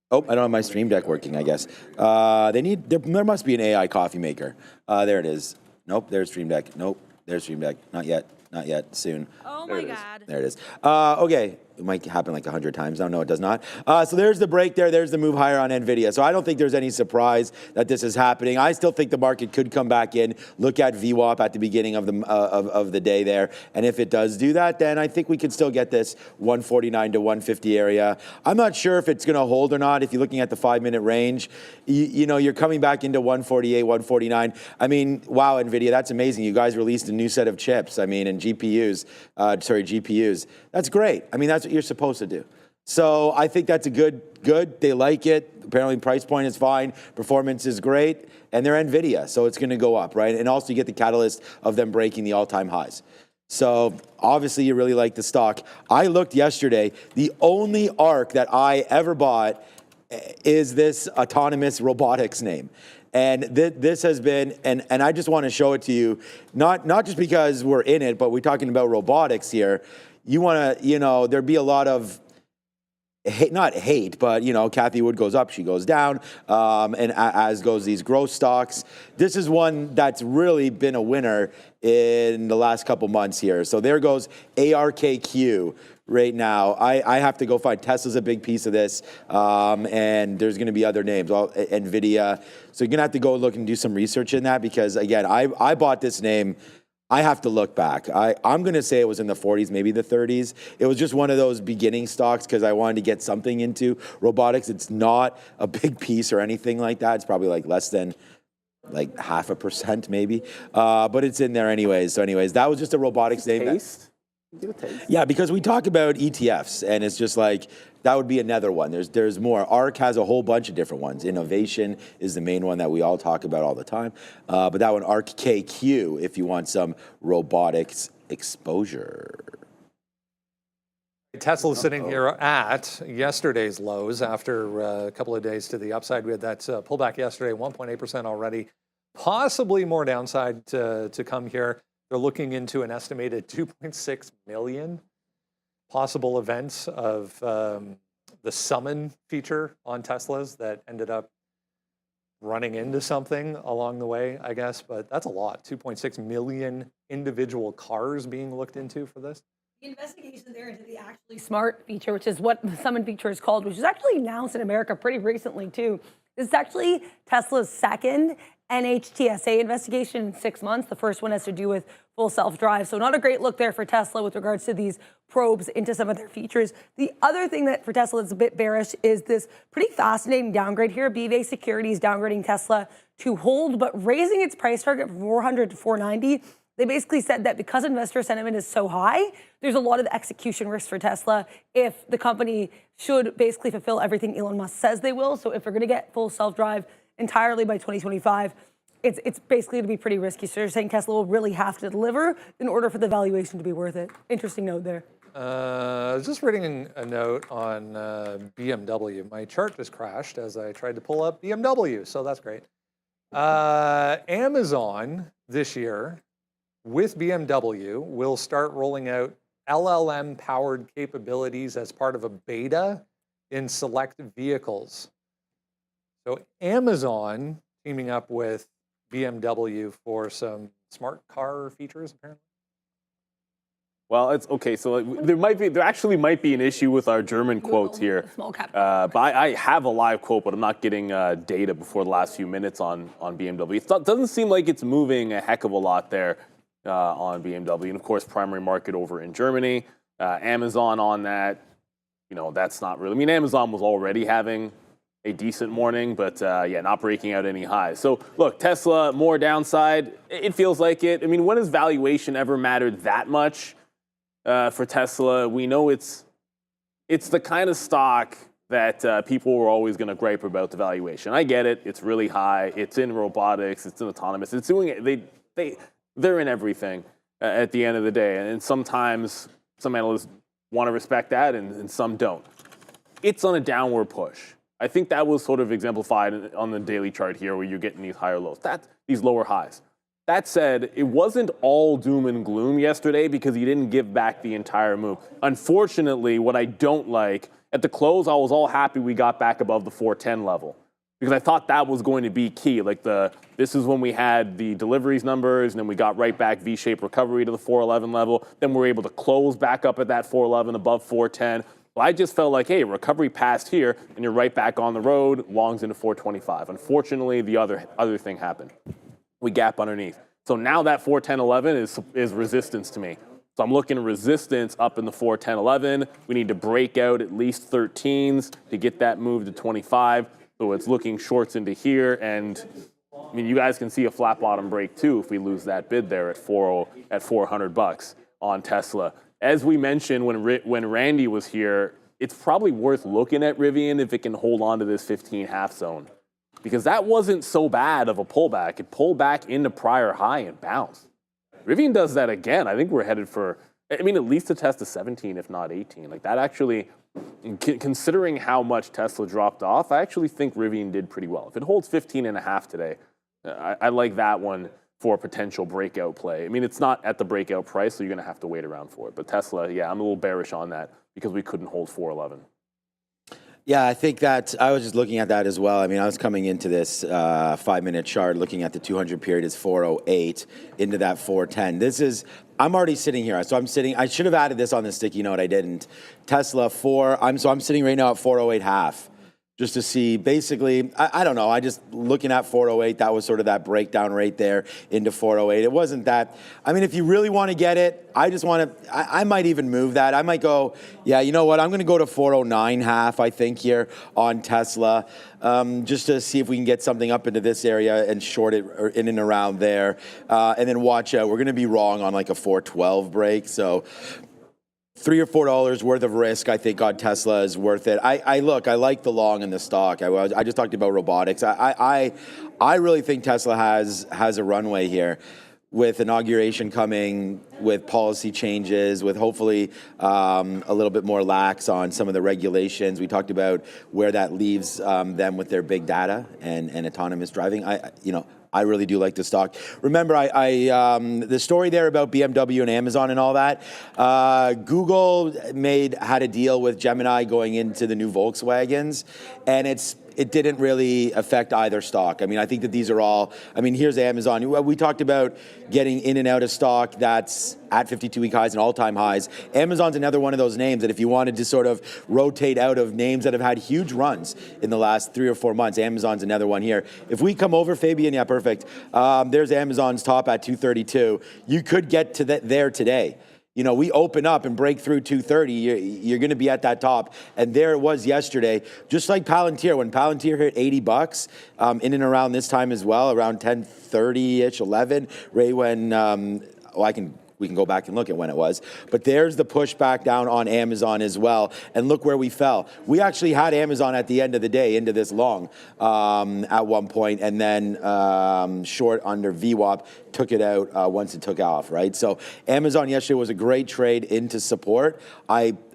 Oh, I don't have my Stream Deck working, I guess. There must be an AI coffee maker. There it is. Nope, there's Stream Deck. Nope, there's Stream Deck. Not yet. Not yet. Soon. Oh my God. There it is. Okay. It might happen like 100 times now. No, it does not. So there's the break there. There's the move higher on Nvidia. So I don't think there's any surprise that this is happening. I still think the market could come back in, look at VWAP at the beginning of the day there. And if it does do that, then I think we could still get this 149 to 150 area. I'm not sure if it's going to hold or not. If you're looking at the 5-minute range, you're coming back into 148, 149. I mean, wow, Nvidia, that's amazing. You guys released a new set of chips. I mean, and GPUs. That's great. I mean, that's what you're supposed to do. So I think that's a good. They like it. Apparently price point is fine. Performance is great. And they're Nvidia, so it's going to go up, right? And also you get the catalyst of them breaking the all-time highs. So obviously you really like the stock. I looked yesterday. The only ARC that I ever bought is this autonomous robotics name. And this has been, and I just want to show it to you, not just because we're in it, but we're talking about robotics here. You want to, there'd be a lot of, not hate, but, Cathie Wood goes up, she goes down, and as goes these growth stocks. This is one that's really been a winner in the last couple months here. So there goes ARKQ. Right now, I have to go find Tesla's a big piece of this, and there's going to be other names, Nvidia. So you're going to have to go look and do some research in that because, again, I bought this name. I have to look back. I'm going to say it was in the 40s, maybe the 30s. It was just one of those beginning stocks because I wanted to get something into robotics. It's not a big piece or anything like that. It's probably like less than like 0.5% maybe, but it's in there anyways. So anyways, that was just a robotics name. Yeah, because we talk about ETFs, and it's just like that would be another one. There's more. ARK has a whole bunch of different ones. Innovation is the main one that we all talk about all the time. But that one, ARKQ, if you want some robotics exposure. Tesla sitting here at yesterday's lows after a couple of days to the upside. We had that pullback yesterday, 1.8% already. Possibly more downside to come here. They're looking into an estimated 2.6 million possible events of the summon feature on Teslas that ended up running into something along the way, I guess. But that's a lot, 2.6 million individual cars being looked into for this. The investigation there into the actually smart feature, which is what the summon feature is called, which is actually announced in America pretty recently too. This is actually Tesla's second NHTSA investigation in 6 months. The first one has to do with full self-drive. So not a great look there for Tesla with regards to these probes into some of their features. The other thing that for Tesla is a bit bearish is this pretty fascinating downgrade here. BofA Securities downgrading Tesla to hold, but raising its price target from 400 to 490. They basically said that because investor sentiment is so high, there's a lot of execution risk for Tesla if the company should basically fulfill everything Elon Musk says they will. So if they're going to get full self-drive entirely by 2025, it's basically going to be pretty risky. So they're saying Tesla will really have to deliver in order for the valuation to be worth it. Interesting note there. I was just reading a note on BMW. My chart just crashed as I tried to pull up BMW, so that's great. Amazon this year with BMW will start rolling out LLM-powered capabilities as part of a beta in select vehicles. So Amazon teaming up with BMW for some smart car features, apparently. Well, it's okay. So there actually might be an issue with our German quotes here. Small cap. But I have a live quote, but I'm not getting data before the last few minutes on BMW. It doesn't seem like it's moving a heck of a lot there on BMW, and of course, primary market over in Germany. Amazon on that, that's not really. I mean, Amazon was already having a decent morning, but yeah, not breaking out any highs. So look, Tesla more downside. It feels like it. I mean, when has valuation ever mattered that much? For Tesla, we know it's the kind of stock that people were always going to gripe about the valuation. I get it; it's really high. It's in robotics. It's in autonomous. It's doing it. They're in everything at the end of the day. And sometimes some analysts want to respect that, and some don't. It's on a downward push. I think that was sort of exemplified on the daily chart here, where you're getting these higher lows, these lower highs. That said, it wasn't all doom and gloom yesterday because he didn't give back the entire move. Unfortunately, what I don't like, at the close, I was all happy we got back above the 410 level because I thought that was going to be key. This is when we had the deliveries numbers, and then we got right back V-shaped recovery to the 411 level. Then we were able to close back up at that 411 above 410. Well, I just felt like, hey, recovery passed here, and you're right back on the road, longs into 425. Unfortunately, the other thing happened. We gap underneath. So now that 410.11 is resistance to me. So I'm looking at resistance up in the 410.11. We need to break out at least 13s to get that move to 25. So it's looking shorts into here. And I mean, you guys can see a flat bottom break too if we lose that bid there at $400 on Tesla. As we mentioned when Randy was here, it's probably worth looking at Rivian if it can hold on to this 15.5 zone. Because that wasn't so bad of a pullback. It pulled back into prior high and bounced. Rivian does that again. I think we're headed for, at least to test a 17, if not 18. Like that actually, considering how much Tesla dropped off, I actually think Rivian did pretty well. If it holds 15.5 today, I like that one for a potential breakout play. I mean, it's not at the breakout price, so you're going to have to wait around for it. But Tesla, yeah, I'm a little bearish on that because we couldn't hold 411. Yeah, I think that I was just looking at that as well. I mean, I was coming into this 5-minute chart, looking at the 200 period is 408 into that 410. I'm already sitting here. So I should have added this on the sticky note. I didn't. Tesla 4. I'm sitting right now at 408.5. Just to see, basically, I don't know. I just looking at 408, that was sort of that breakdown right there into 408. It wasn't that. I mean, if you really want to get it, I might even move that. I might go, yeah, you know what? I'm going to go to 409.5, I think, here on Tesla, just to see if we can get something up into this area and short it in and around there. And then watch out. We're going to be wrong on like a 412 break. So $3 or $4 worth of risk, I think, on Tesla is worth it. I like the long in the stock. I just talked about robotics. I really think Tesla has a runway here with inauguration coming, with policy changes, with hopefully a little bit more lax on some of the regulations. We talked about where that leaves them with their big data and autonomous driving. I really do like the stock. Remember, the story there about BMW and Amazon and all that. Google had a deal with Gemini going into the new Volkswagens, and it didn't really affect either stock. I mean, I think that these are all. I mean, here's Amazon. We talked about getting in and out of stock that's at 52-week highs and all-time highs. Amazon's another one of those names that if you wanted to sort of rotate out of names that have had huge runs in the last 3 or 4 months, Amazon's another one here. If we come over, Fabian, yeah, perfect. There's Amazon's top at 232. You could get to there today. We open up and break through 230, you're going to be at that top. And there it was yesterday, just like Palantir. When Palantir hit $80, in and around this time as well, around 10:30-ish, 11, right when, I can we can go back and look at when it was. But there's the pushback down on Amazon as well. And look where we fell. We actually had Amazon at the end of the day into this long at one point, and then short under VWAP, took it out once it took off, right? So Amazon yesterday was a great trade into support.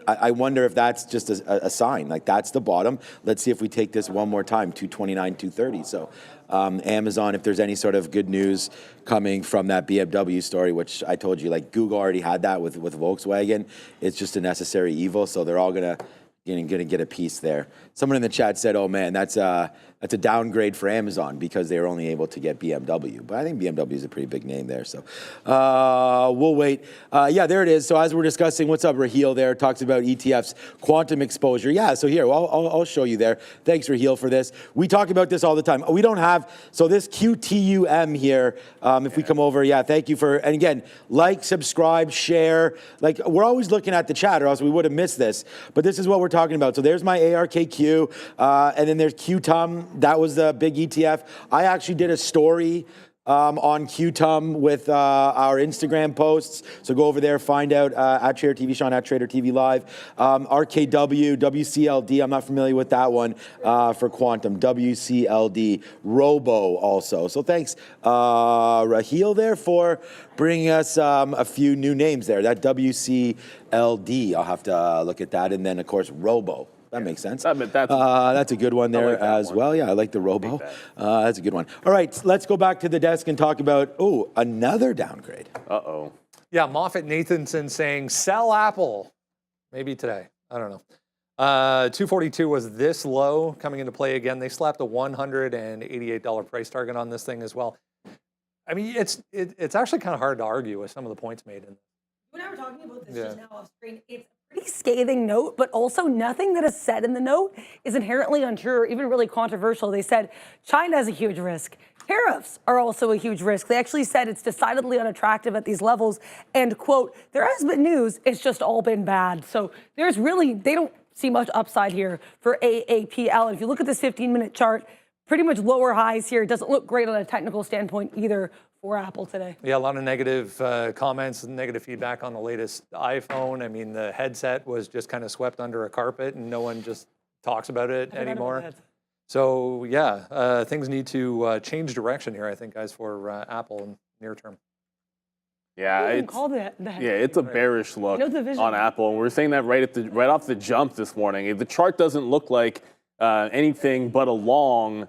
I wonder if that's just a sign, like that's the bottom. Let's see if we take this one more time, 229, 230. So Amazon, if there's any sort of good news coming from that BMW story, which I told you, like Google already had that with Volkswagen. It's just a necessary evil, so they're all gonna get a piece there. Someone in the chat said, "Oh man, that's a downgrade for Amazon because they were only able to get BMW." But I think BMW is a pretty big name there, so we'll wait. Yeah, there it is. So as we're discussing, what's up, Raheel there talks about ETFs quantum exposure. Yeah, so here I'll show you there. Thanks, Raheel, for this. We talk about this all the time. We don't have so this QTUM here. If we come over, yeah, thank you for. And again, like, subscribe, share. Like we're always looking at the chat, or else we would have missed this. But this is what we're talking about. So there's my ARKQ, and then there's QTUM. That was the big ETF. I actually did a story on QTUM with our Instagram posts. So go over there, find out at TraderTV, Sean at Tradertv.live. RKW, WCLD, I'm not familiar with that one for quantum. WCLD, Robo also. So thanks, Raheel, there for bringing us a few new names there. That WCLD, I'll have to look at that. And then, of course, Robo. That makes sense. That's a good one there as well. Yeah, I like the Robo. That's a good one. All right, let's go back to the desk and talk about, another downgrade. Uh-oh. Yeah, Moffett Nathanson saying, sell Apple. Maybe today. I don't know. 242 was this low coming into play again. They slapped a $188 price target on this thing as well. I mean, it's actually kind of hard to argue with some of the points made in this. When I were talking about this just now off screen, it's a pretty scathing note, but also nothing that is said in the note is inherently untrue or even really controversial. They said China is a huge risk. Tariffs are also a huge risk. They actually said it's decidedly unattractive at these levels. And, quote, there has been news, it's just all been bad. So there's really, they don't see much upside here for AAPL. And if you look at this 15-minute chart, pretty much lower highs here. It doesn't look great on a technical standpoint either for Apple today. Yeah, a lot of negative comments and negative feedback on the latest iPhone. I mean, the headset was just kind of swept under a carpet and no one just talks about it anymore. So yeah, things need to change direction here, I think, guys, for Apple in near term. Yeah, it's a bearish look on Apple. And we're saying that right off the jump this morning. The chart doesn't look like anything but a long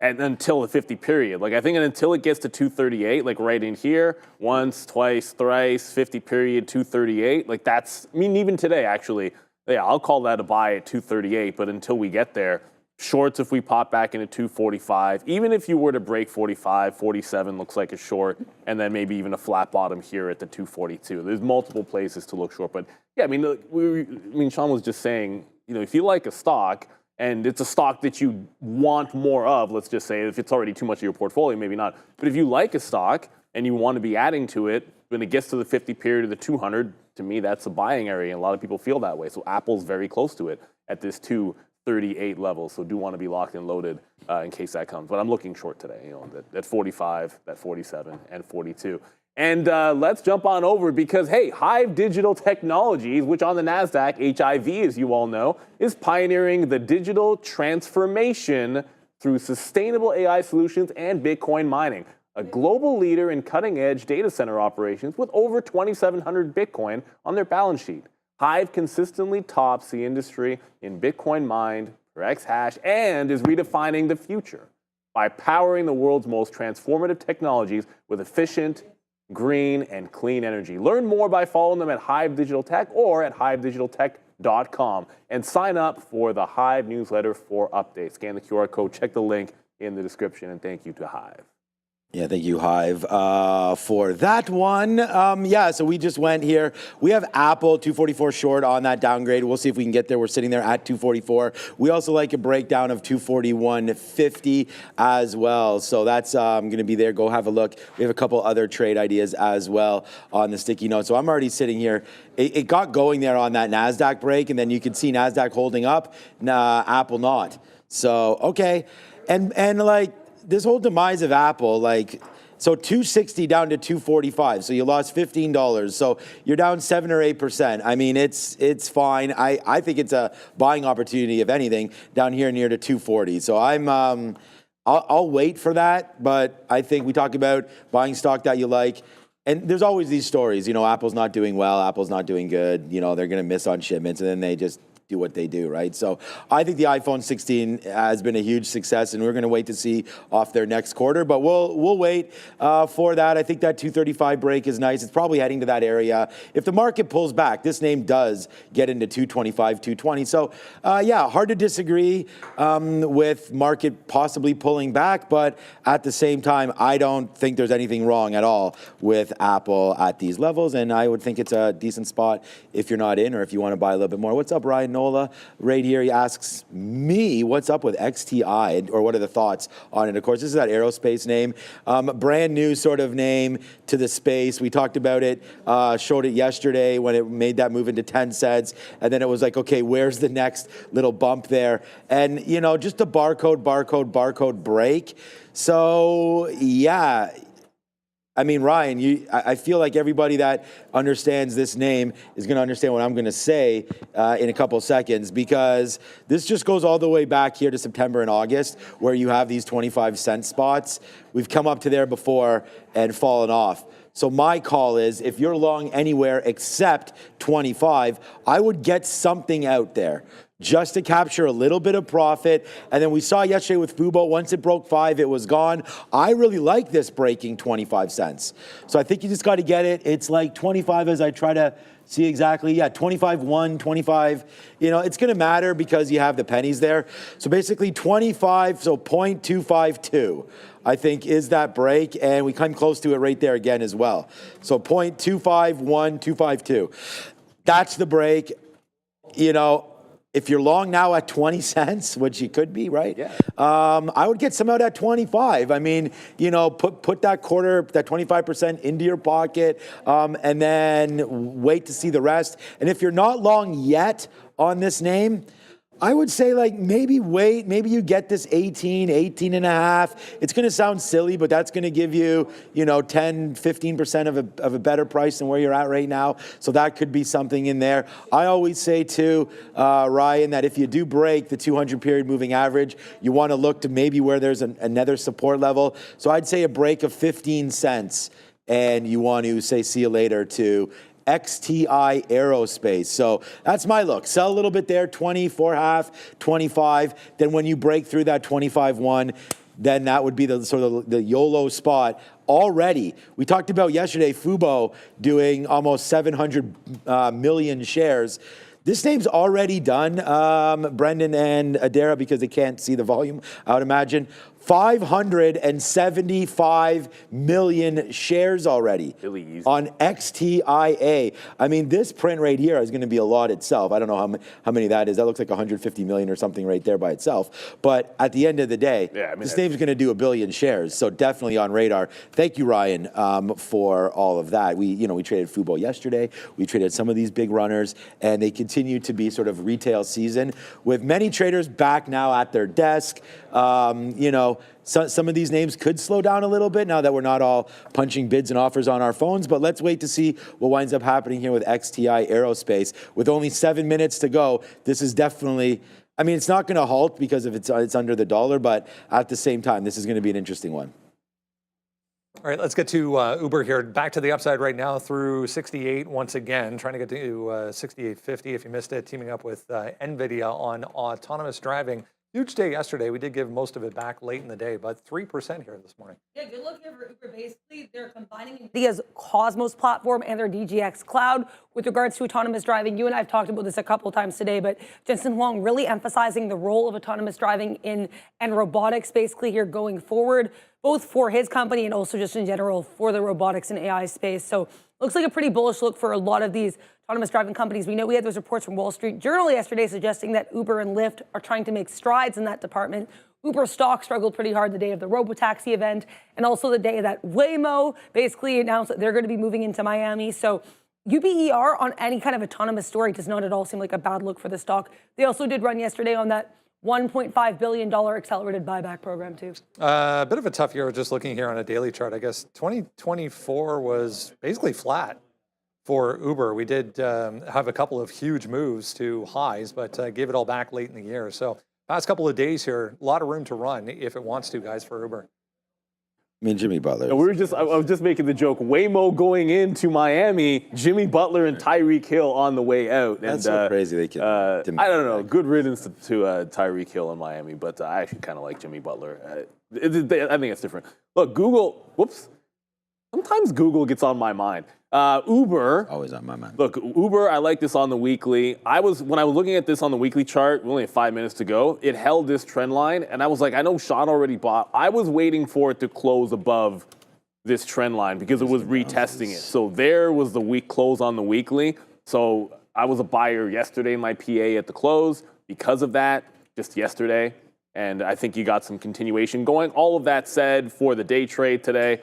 until the 50 period. Like I think until it gets to 238, like right in here, once, twice, thrice, 50 period, 238. Like that's, I mean, even today actually, yeah, I'll call that a buy at 238. But until we get there, shorts if we pop back into 245. Even if you were to break 45, 47 looks like a short, and then maybe even a flat bottom here at the 242. There's multiple places to look short. But yeah, I mean, Sean was just saying, you know, if you like a stock, and it's a stock that you want more of, let's just say, if it's already too much of your portfolio, maybe not. But if you like a stock and you want to be adding to it, when it gets to the 50 period or the 200, to me, that's a buying area. And a lot of people feel that way. So Apple's very close to it at this 238 level. So do want to be locked and loaded in case that comes. But I'm looking short today, you know, that 45, that 47, and 42. And let's jump on over because, hey, Hive Digital Technologies, which on the NASDAQ, HIV, as you all know, is pioneering the digital transformation through sustainable AI solutions and Bitcoin mining. A global leader in cutting-edge data center operations with over 2,700 Bitcoin on their balance sheet. Hive consistently tops the industry in Bitcoin mined per exahash and is redefining the future by powering the world's most transformative technologies with efficient, green, and clean energy. Learn more by following them at Hive Digital Tech or at hivedigitaltech.com and sign up for the Hive newsletter for updates. Scan the QR code, check the link in the description, and thank you to Hive. Yeah, thank you, Hive, for that one. Yeah, so we just went here. We have Apple 244 short on that downgrade. We'll see if we can get there. We're sitting there at 244. We also like a breakdown of 241.50 as well. So that's going to be there. Go have a look. We have a couple other trade ideas as well on the sticky note. So I'm already sitting here. It got going there on that NASDAQ break, and then you can see NASDAQ holding up, Apple not. So, okay. And like, this whole demise of Apple, like, So 260 down to 245. So you lost $15. So you're down 7 or 8%. I mean, it's fine. I think it's a buying opportunity, if anything, down here near to 240. So I'll wait for that. But I think we talk about buying stock that you like. And there's always these stories, you know, Apple's not doing well, Apple's not doing good, you know, they're going to miss on shipments, and then they just do what they do, right? So I think the iPhone 16 has been a huge success, and we're going to wait to see off their next quarter, but we'll wait for that. I think that 235 break is nice. It's probably heading to that area. If the market pulls back, this name does get into 225, 220. So yeah, hard to disagree with market possibly pulling back, but at the same time, I don't think there's anything wrong at all with Apple at these levels, and I would think it's a decent spot if you're not in, or if you want to buy a little bit more. What's up, Ryan Nola? Right here, he asks me, what's up with XTI, or what are the thoughts on it? Of course, this is that aerospace name, brand new sort of name to the space. We talked about it, showed it yesterday when it made that move into 10 cents, and then it was like, okay, where's the next little bump there? And, you know, just a barcode break. So, yeah. I mean, Ryan, I feel like everybody that understands this name is going to understand what I'm going to say in a couple seconds, because this just goes all the way back here to September and August, where you have these 25-cent spots. We've come up to there before and fallen off. So my call is, if you're long anywhere except 25, I would get something out there just to capture a little bit of profit. And then we saw yesterday with Fubo, once it broke 5, it was gone. I really like this breaking 25 cents. So I think you just got to get it. It's like 25 as I try to see exactly. Yeah, 25.1, 25. You know, it's going to matter because you have the pennies there. So basically 25, so 0.252. I think is that break, and we come close to it right there again as well. So 0.251252. That's the break. You know, if you're long now at 20 cents, which you could be, right? Yeah. I would get some out at 25. I mean, you know, put that quarter, that 25% into your pocket, and then wait to see the rest. And if you're not long yet on this name, I would say, like, maybe wait. Maybe you get this 18 and a half. It's going to sound silly, but that's going to give you, you know, 10, 15% of a better price than where you're at right now. So that could be something in there. I always say, too, Ryan, that if you do break the 200 period moving average, you want to look to maybe where there's another support level. So I'd say a break of 15 cents, and you want to say see you later to XTI Aerospace. So that's my look. Sell a little bit there, 24 half, 25. Then when you break through that 25.1, then that would be the sort of the YOLO spot. Already, we talked about yesterday, Fubo doing almost 700 million shares. This name's already done, Brendan and Adara, because they can't see the volume, I would imagine. 575 million shares already on XTIA. I mean, this print right here is going to be a lot itself. I don't know how many that is. That looks like 150 million or something right there by itself. But at the end of the day, yeah, I mean, this name's going to do 1 billion shares. So definitely on radar. Thank you, Ryan, for all of that. We traded Fubo yesterday. We traded some of these big runners, and they continue to be sort of retail season with many traders back now at their desk. Some of these names could slow down a little bit now that we're not all punching bids and offers on our phones, but let's wait to see what winds up happening here with XTI Aerospace. With only 7 minutes to go, this is definitely, I mean, it's not going to halt because of it's under the dollar, but at the same time, this is going to be an interesting one. All right, let's get to Uber here. Back to the upside right now through 68 once again, trying to get to 68.50 if you missed it, teaming up with Nvidia on autonomous driving. Huge day yesterday. We did give most of it back late in the day, but 3% here this morning. Yeah, good look here for Uber. Basically, they're combining NVIDIA's Cosmos platform and their DGX cloud with regards to autonomous driving. You and I have talked about this a couple of times today, but Jensen Huang really emphasizing the role of autonomous driving and robotics basically here going forward, both for his company and also just in general for the robotics and AI space. So looks like a pretty bullish look for a lot of these autonomous driving companies. We know we had those reports from Wall Street Journal yesterday suggesting that Uber and Lyft are trying to make strides in that department. Uber stock struggled pretty hard the day of the Robotaxi event and also the day that Waymo basically announced that they're going to be moving into Miami. So UBER on any kind of autonomous story does not at all seem like a bad look for the stock. They also did run yesterday on that $1.5 billion accelerated buyback program too. A bit of a tough year just looking here on a daily chart. I guess 2024 was basically flat for Uber. We did have a couple of huge moves to highs, but gave it all back late in the year. So past couple of days here, a lot of room to run if it wants to, guys, for Uber. I mean, Jimmy Butler. I was just making the joke. Waymo going into Miami, Jimmy Butler and Tyreek Hill on the way out. That's so crazy. They can. I don't know. Good riddance to Tyreek Hill in Miami, but I actually kind of like Jimmy Butler. I think it's different. Look, Google. Whoops. Sometimes Google gets on my mind. Uber. Always on my mind. Look, Uber, I like this on the weekly. When I was looking at this on the weekly chart, we only have 5 minutes to go, it held this trend line, and I was like, I know Sean already bought. I was waiting for it to close above this trend line because it was retesting it. So there was the week close on the weekly. So I was a buyer yesterday in my PA at the close because of that, just yesterday. And I think you got some continuation going. All of that said, for the day trade today,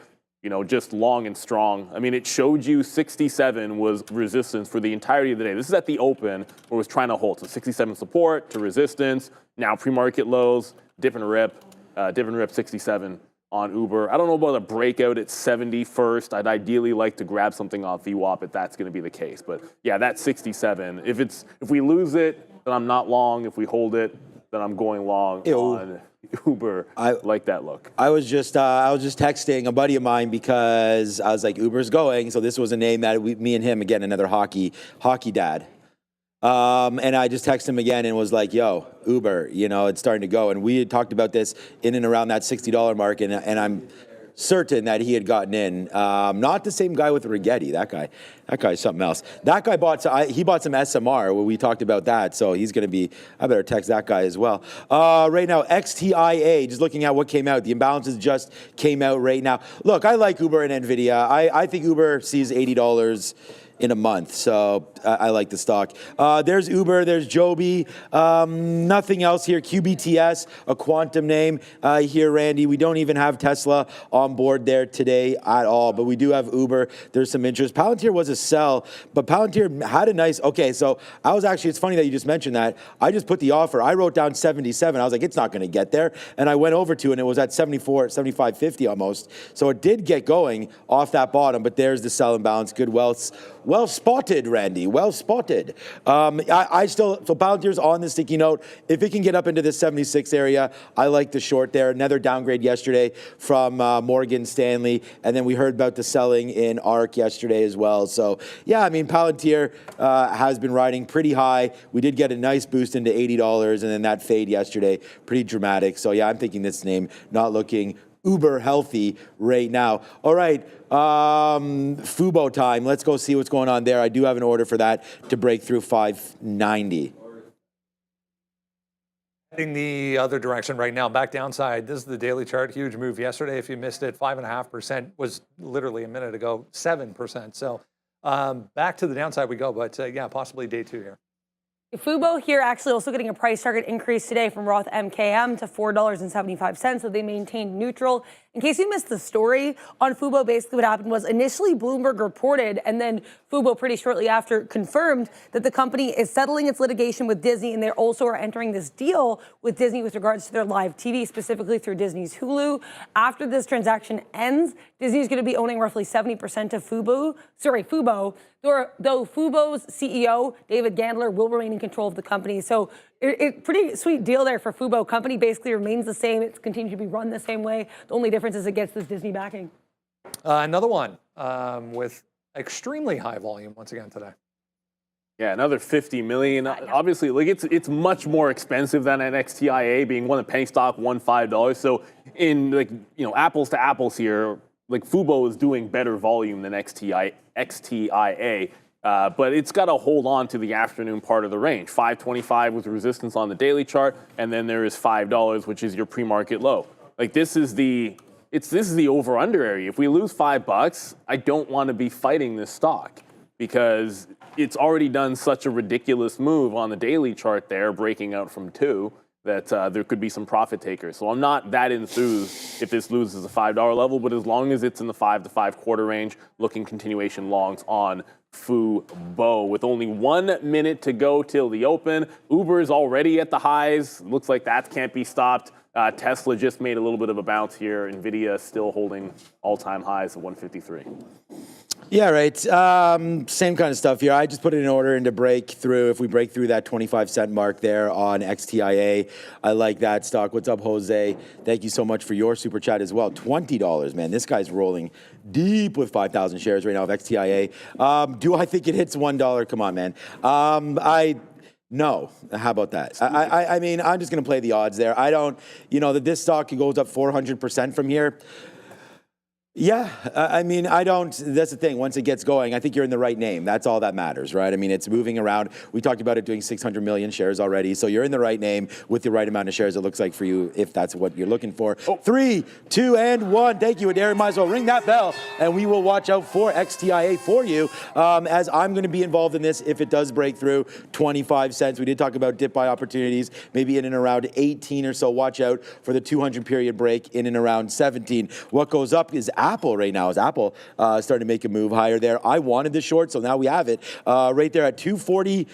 just long and strong. I mean, it showed you 67 was resistance for the entirety of the day. This is at the open where it was trying to hold. So 67 support to resistance. Now pre-market lows, dip and rip 67 on Uber. I don't know about a breakout at 70 first. I'd ideally like to grab something off VWAP if that's going to be the case. But yeah, that's 67. If we lose it, then I'm not long. If we hold it, then I'm going long on Uber. I like that look. I was just texting a buddy of mine because I was like, Uber's going. So this was a name that me and him, again, another hockey dad. And I just texted him again and was like, yo, Uber, it's starting to go. And we had talked about this in and around that $60 mark. And I'm certain that he had gotten in. Not the same guy with Rigetti. That guy's something else. That guy bought some SMR where we talked about that. So he's going to be, I better text that guy as well. Right now, XTIA, just looking at what came out. The imbalances just came out right now. Look, I like Uber and Nvidia. I think Uber sees $80 in a month. So I like the stock. There's Uber, there's Joby, nothing else here. QBTS, a quantum name here, Randy. We don't even have Tesla on board there today at all, but we do have Uber. There's some interest. Palantir was a sell, but Palantir had a nice, so it's funny that you just mentioned that. I just put the offer. I wrote down 77. I was like, it's not going to get there. And I went over to it and it was at 74, 75.50 almost. So it did get going off that bottom, but there's the sell imbalance. Good wealth. Well spotted, Randy. Well spotted. So Palantir's on the sticky note. If it can get up into the 76 area, I like the short there. Another downgrade yesterday from Morgan Stanley. And then we heard about the selling in ARC yesterday as well. So, yeah, I mean, Palantir has been riding pretty high. We did get a nice boost into $80, and then that fade yesterday, pretty dramatic. So, yeah, I'm thinking this name not looking uber healthy right now. All right, Fubo time. Let's go see what's going on there. I do have an order for that to break through 590. Heading the other direction right now, back downside. This is the daily chart. Huge move yesterday. If you missed it, 5.5% was literally a minute ago, 7%. So back to the downside we go, but yeah, possibly day two here. Fubo here actually also getting a price target increase today from Roth MKM to $4.75, so they maintained neutral. In case you missed the story on Fubo, basically what happened was initially Bloomberg reported, and then Fubo pretty shortly after confirmed that the company is settling its litigation with Disney, and they also are entering this deal with Disney with regards to their live TV, specifically through Disney's Hulu. After this transaction ends, Disney is going to be owning roughly 70% of Fubo, though Fubo's CEO, David Gandler, will remain in control of the company. So pretty sweet deal there for Fubo. Company basically remains the same. It's continued to be run the same way. The only difference is it gets this Disney backing. Another one with extremely high volume once again today. Yeah, another 50 million. Obviously, like it's much more expensive than an XTIA, being one of penny stock, $5. So in apples to apples here, like Fubo is doing better volume than XTIA, but it's got to hold on to the afternoon part of the range. 525 was resistance on the daily chart, and then there is $5, which is your pre-market low. Like this is the over-under area. If we lose $5, I don't want to be fighting this stock because it's already done such a ridiculous move on the daily chart there, breaking out from 2. that there could be some profit takers. So I'm not that enthused if this loses a $5 level, but as long as it's in the 5 to 5.25 range, looking continuation longs on Fubo. With only 1 minute to go till the open, Uber is already at the highs. Looks like that can't be stopped. Tesla just made a little bit of a bounce here. Nvidia still holding all-time highs at 153. Yeah, right. Same kind of stuff here. I just put it in order into breakthrough. If we break through that 25-cent mark there on XTIA, I like that stock. What's up, Jose? Thank you so much for your super chat as well. $20, man. This guy's rolling deep with 5,000 shares right now of XTIA. Do I think it hits $1? Come on, man. No. How about that? I mean, I'm just going to play the odds there. I don't, that this stock goes up 400% from here. Yeah, I mean, I don't, that's the thing. Once it gets going, I think you're in the right name. That's all that matters, right? I mean, it's moving around. We talked about it doing 600 million shares already. So you're in the right name with the right amount of shares, it looks like, for you, if that's what you're looking for. 3, 2, and 1. Thank you, Adair. Might as well ring that bell, and we will watch out for XTIA for you, as I'm going to be involved in this if it does break through 25 cents. We did talk about dip buy opportunities, maybe in and around 18 or so. Watch out for the 200 period break in and around 17. What goes up is Apple right now. Is Apple starting to make a move higher there? I wanted the short, so now we have it right there at 240.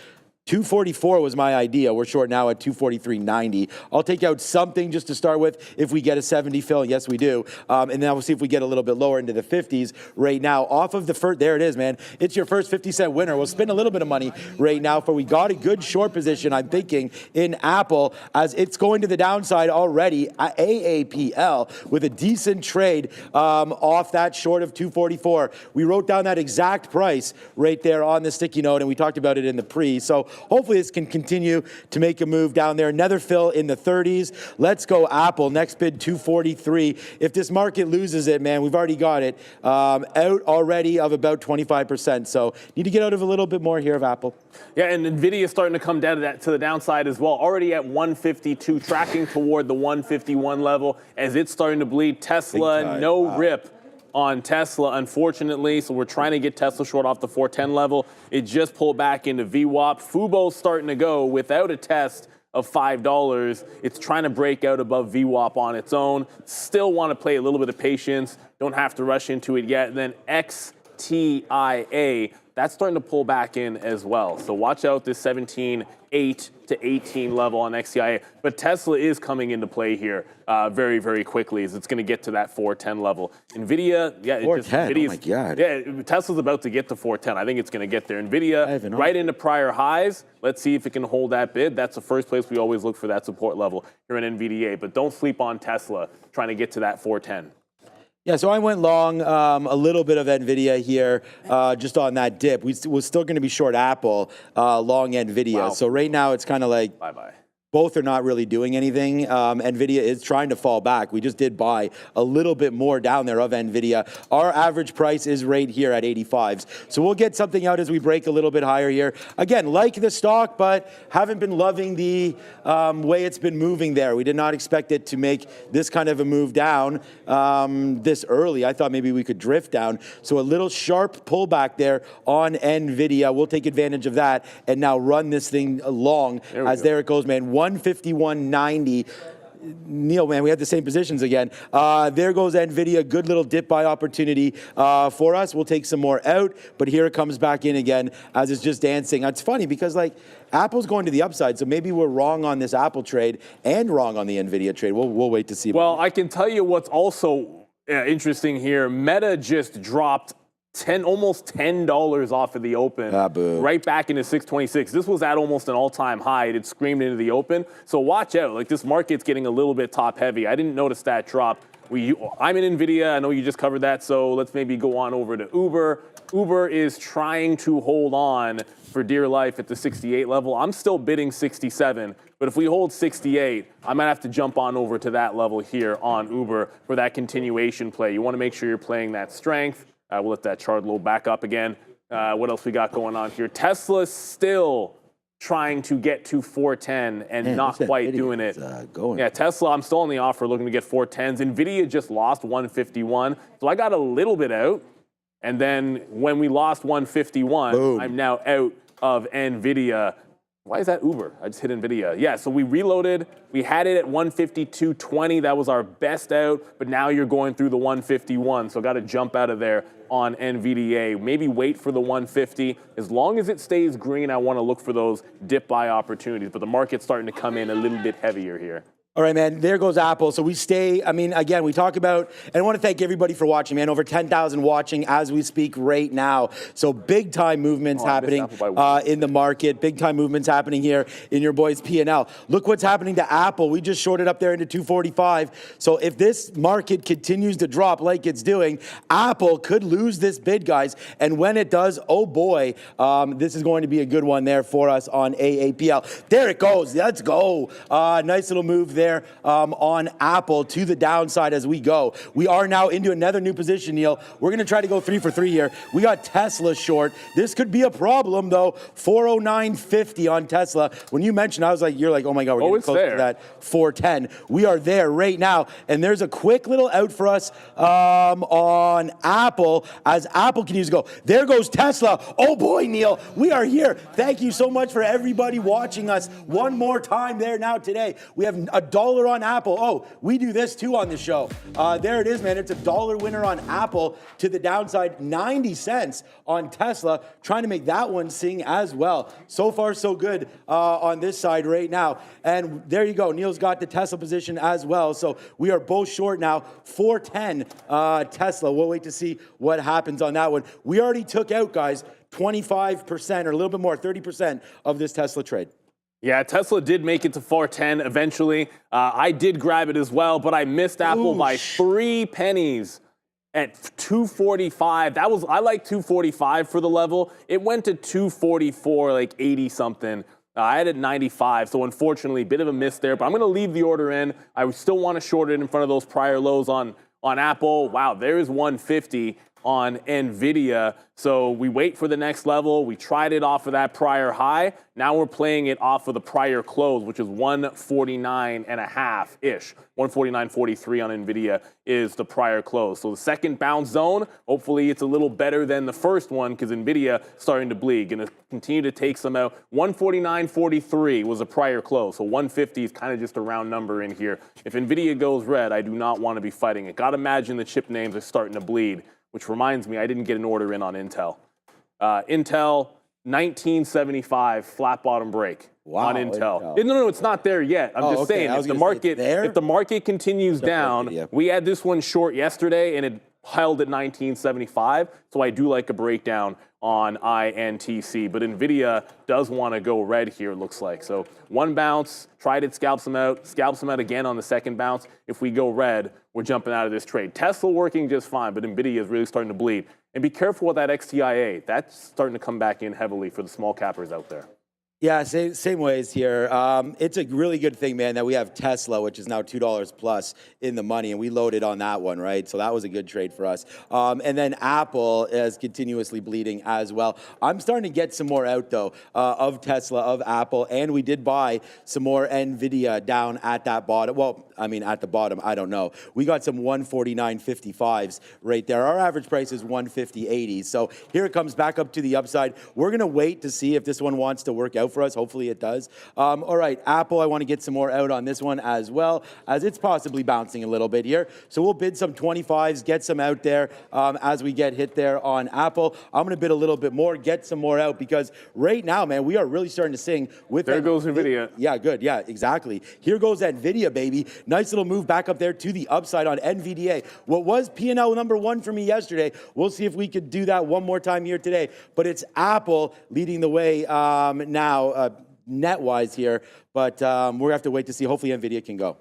244 was my idea. We're short now at 243.90. I'll take out something just to start with if we get a 70 fill. Yes, we do. And then we'll see if we get a little bit lower into the 50s right now. Off of the first, there it is, man. It's your first 50-cent winner. We'll spend a little bit of money right now, for we got a good short position, I'm thinking, in Apple, as it's going to the downside already at AAPL with a decent trade off that short of 244. We wrote down that exact price right there on the sticky note, and we talked about it in the pre. So hopefully this can continue to make a move down there. Another fill in the 30s. Let's go Apple. Next bid 243. If this market loses it, man, we've already got it out already of about 25%. So need to get out of a little bit more here of Apple. Yeah, and Nvidia is starting to come down to the downside as well. Already at 152, tracking toward the 151 level as it's starting to bleed. Tesla, no rip on Tesla, unfortunately, so we're trying to get Tesla short off the 410 level. It just pulled back into VWAP. Fubo's starting to go without a test of $5. It's trying to break out above VWAP on its own. Still want to play a little bit of patience. Don't have to rush into it yet. And then XTIA, that's starting to pull back in as well. So watch out this 17.8 to 18 level on XTIA. But Tesla is coming into play here very, very quickly as it's going to get to that 410 level. Nvidia, yeah, 410, oh my God. Yeah, Tesla's about to get to 410. I think it's going to get there. Nvidia right into prior highs. Let's see if it can hold that bid. That's the first place we always look for that support level here in NVDA. But don't sleep on Tesla trying to get to that 410. Yeah, so I went long a little bit of NVIDIA here just on that dip. We're still going to be short Apple, long NVIDIA. Wow. So right now it's kind of like bye-bye. Both are not really doing anything. NVIDIA is trying to fall back. We just did buy a little bit more down there of NVIDIA. Our average price is right here at 85s. So we'll get something out as we break a little bit higher here. Again, like the stock, but haven't been loving the way it's been moving there. We did not expect it to make this kind of a move down this early. I thought maybe we could drift down. So a little sharp pullback there on NVIDIA. We'll take advantage of that and now run this thing long there it goes, man. 151.90. Neil, man, we have the same positions again. There goes NVIDIA. Good little dip buy opportunity for us. We'll take some more out, but here it comes back in again as it's just dancing. It's funny because, like, Apple's going to the upside, so maybe we're wrong on this Apple trade and wrong on the NVIDIA trade. We'll wait to see. Well, I can tell you what's also interesting here. Meta just dropped almost $10 off of the open, right back into 626. This was at almost an all-time high. It had screamed into the open. So watch out. Like, this market's getting a little bit top heavy. I didn't notice that drop. I'm in NVIDIA. I know you just covered that. So let's maybe go on over to Uber. Uber is trying to hold on for dear life at the 68 level. I'm still bidding 67. But if we hold 68, I might have to jump on over to that level here on Uber for that continuation play. You want to make sure you're playing that strength. We'll let that chart load back up again. What else we got going on here? Tesla's still trying to get to 410 and not quite doing it. Yeah, Tesla, I'm still on the offer looking to get 410s. NVIDIA just lost 151. So I got a little bit out. And then when we lost 151, I'm now out of NVIDIA. Why is that Uber? I just hit NVIDIA. Yeah, so we reloaded. We had it at 152.20. That was our best out, but now you're going through the 151. So got to jump out of there on NVDA. Maybe wait for the 150. As long as it stays green, I want to look for those dip buy opportunities, but the market's starting to come in a little bit heavier here. All right, man, there goes Apple. So we stay, I mean, again, we talk about, and I want to thank everybody for watching, man. Over 10,000 watching as we speak right now. So big time movements happening in the market. Big time movements happening here in your boys' P&L. Look what's happening to Apple. We just shorted up there into 245. So if this market continues to drop like it's doing, Apple could lose this bid, guys. And when it does, oh boy, this is going to be a good one there for us on AAPL. There it goes. Let's go. Nice little move there on Apple to the downside as we go. We are now into another new position, Neil. We're going to try to go 3 for 3 here. We got Tesla short. This could be a problem, though. 409.50 on Tesla. When you mentioned, I was like, you're like, oh my God, we're getting close to that 410. We are there right now. And there's a quick little out for us on Apple as Apple continues to go. There goes Tesla. Oh boy, Neil, we are here. Thank you so much for everybody watching us one more time there now today. We have $1 on Apple. Oh, we do this too on the show. There it is, man. It's $1 winner on Apple to the downside. 90 cents on Tesla. Trying to make that one sing as well. So far, so good on this side right now. And there you go. Neil's got the Tesla position as well. So we are both short now. 410 Tesla. We'll wait to see what happens on that one. We already took out, guys, 25% or a little bit more, 30% of this Tesla trade. Yeah, Tesla did make it to 410 eventually. I did grab it as well, but I missed Apple by 3 pennies at 245. That was, I like 245 for the level. It went to 244, like 80 something. I had it 95, so unfortunately, bit of a miss there, but I'm going to leave the order in. I still want to short it in front of those prior lows on Apple. Wow, there is 150 on NVIDIA. So we wait for the next level. We tried it off of that prior high. Now we're playing it off of the prior close, which is 149.5-ish. 149.43 on NVIDIA is the prior close. So the second bounce zone, hopefully it's a little better than the first one because NVIDIA starting to bleed. Going to continue to take some out. 149.43 was a prior close. So 150 is kind of just a round number in here. If NVIDIA goes red, I do not want to be fighting it. Got to imagine the chip names are starting to bleed. Which reminds me, I didn't get an order in on Intel. Intel, 1975, flat bottom break on Intel. No, it's not there yet. I'm just saying, if the market continues down, we had this one short yesterday, and it held at 1975, so I do like a breakdown on INTC, but NVIDIA does want to go red here, it looks like. So one bounce, tried it, scalps them out again on the second bounce. If we go red, we're jumping out of this trade. Tesla working just fine, but NVIDIA is really starting to bleed. And be careful with that XTIA. That's starting to come back in heavily for the small cappers out there. Yeah, same ways here. It's a really good thing, man, that we have Tesla, which is now $2 plus in the money, and we loaded on that one, right? So that was a good trade for us. And then Apple is continuously bleeding as well. I'm starting to get some more out, though, of Tesla, of Apple, and we did buy some more NVIDIA down at that bottom. Well, I mean, at the bottom, I don't know. We got some 149.55s right there. Our average price is 150.80. So here it comes back up to the upside. We're going to wait to see if this one wants to work out for us. Hopefully it does. All right, Apple, I want to get some more out on this one as well, as it's possibly bouncing a little bit here. So we'll bid some 25s, get some out there as we get hit there on Apple. I'm going to bid a little bit more, get some more out, because right now, man, we are really starting to sing with there goes NVIDIA. Yeah, good. Yeah, exactly. Here goes NVIDIA, baby. Nice little move back up there to the upside on NVDA. What was P&L number one for me yesterday, we'll see if we could do that one more time here today. But it's Apple leading the way now. Net-wise here, but we're going to have to wait to see. Hopefully NVIDIA can go.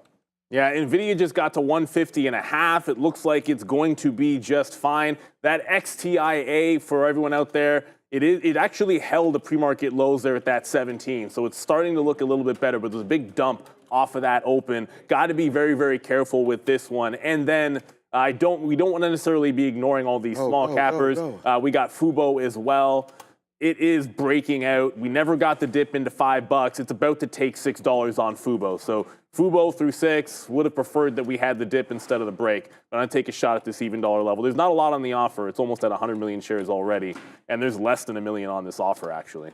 Yeah, NVIDIA just got to 150.5. It looks like it's going to be just fine. That XTIA, for everyone out there, it actually held the pre-market lows there at that 17, so it's starting to look a little bit better, but there's a big dump off of that open. Got to be very, very careful with this one. And then we don't want to necessarily be ignoring all these small cappers. We got Fubo as well. It is breaking out. We never got the dip into $5. It's about to take $6 on Fubo. So Fubo through 6, would have preferred that we had the dip instead of the break. But I'm going to take a shot at this even dollar level. There's not a lot on the offer. It's almost at 100 million shares already. And there's less than 1 million on this offer, actually.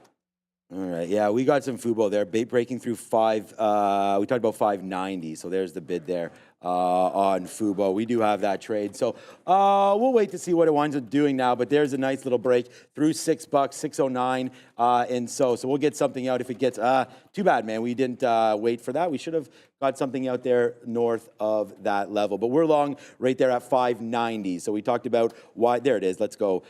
All right, yeah, we got some Fubo there, breaking through 5, we talked about 590, so there's the bid there on Fubo. We do have that trade, so we'll wait to see what it winds up doing now, but there's a nice little break through $6, 609, and so we'll get something out if it gets, too bad, man, we didn't wait for that. We should have got something out there north of that level, but we're long right there at 590, so we talked about why, there it is, let's go.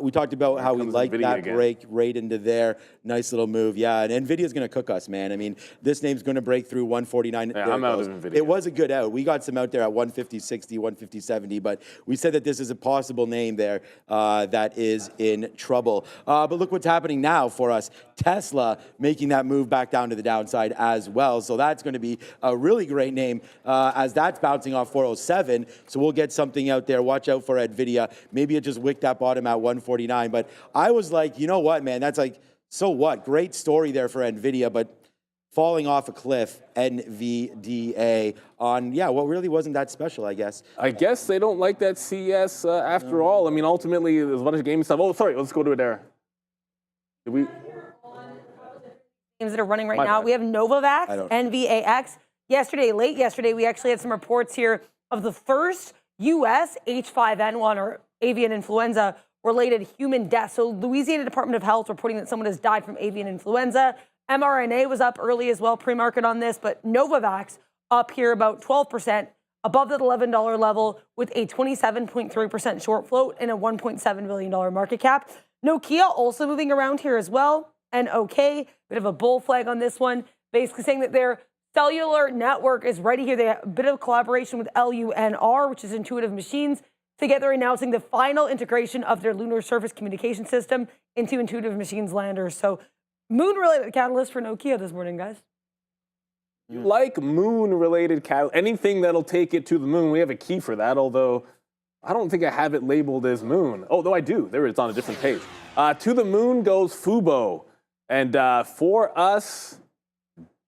We talked about how we like that break right into there. Nice little move, yeah. And Nvidia's going to cook us, man. I mean, this name's going to break through 149. Yeah, I'm out of Nvidia. It was a good out. We got some out there at 150, 60, 150, 70, but we said that this is a possible name there that is in trouble. But look what's happening now for us. Tesla making that move back down to the downside as well. So that's going to be a really great name as that's bouncing off 407. So we'll get something out there. Watch out for Nvidia. Maybe it just wicked that bottom at 149. But I was like, you know what, man? That's like, so what? Great story there for Nvidia, but falling off a cliff, NVDA on, yeah, what really wasn't that special, I guess. I guess they don't like that CES after all. I mean, ultimately, there's a bunch of gaming stuff. Oh, sorry, let's go to it there. Did we? Games that are running right now. We have Novavax, NVAX. Late yesterday, we actually had some reports here of the first U.S. H5N1 or avian influenza related human death. So Louisiana Department of Health reporting that someone has died from avian influenza. mRNA was up early as well, pre-market on this, but Novavax up here about 12%, above that $11 level with a 27.3% short float and a $1.7 billion market cap. Nokia also moving around here as well. And okay, bit of a bull flag on this one, basically saying that their cellular network is ready here. They have a bit of collaboration with LUNR, which is Intuitive Machines, together announcing the final integration of their lunar surface communication system into Intuitive Machines landers. So moon-related catalyst for Nokia this morning, guys. You like moon-related catalyst, anything that'll take it to the moon. We have a key for that, although I don't think I have it labeled as moon. Oh, no, I do. There it is on a different page. To the moon goes Fubo. And for us,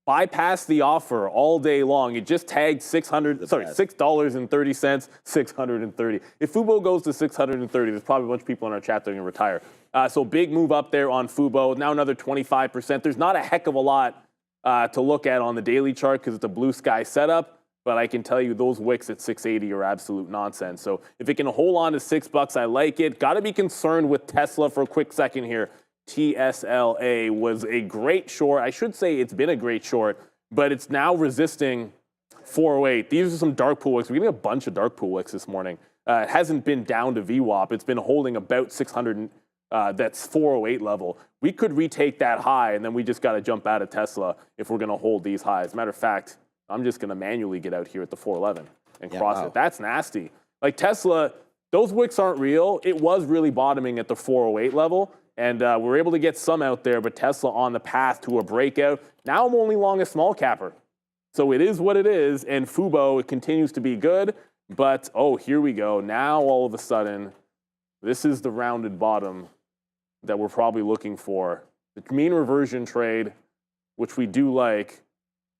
bypass the offer all day long. It just tagged $6.30, 630. If Fubo goes to 630, there's probably a bunch of people in our chat that are going to retire. So big move up there on Fubo. Now another 25%. There's not a heck of a lot to look at on the daily chart because it's a blue sky setup. But I can tell you those wicks at 680 are absolute nonsense. So if it can hold on to $6, I like it. Got to be concerned with Tesla for a quick second here. TSLA was a great short. I should say it's been a great short, but it's now resisting 408. These are some dark pool wicks. We're getting a bunch of dark pool wicks this morning. It hasn't been down to VWAP. It's been holding about 600. That's 408 level. We could retake that high, and then we just got to jump out of Tesla if we're going to hold these highs. As a matter of fact, I'm just going to manually get out here at the 411 and cross it. That's nasty. Like Tesla, those wicks aren't real. It was really bottoming at the 408 level. And we're able to get some out there, but Tesla on the path to a breakout. Now I'm only long a small capper. So it is what it is, and Fubo, it continues to be good. But, oh, here we go. Now all of a sudden, this is the rounded bottom that we're probably looking for. The mean reversion trade, which we do like.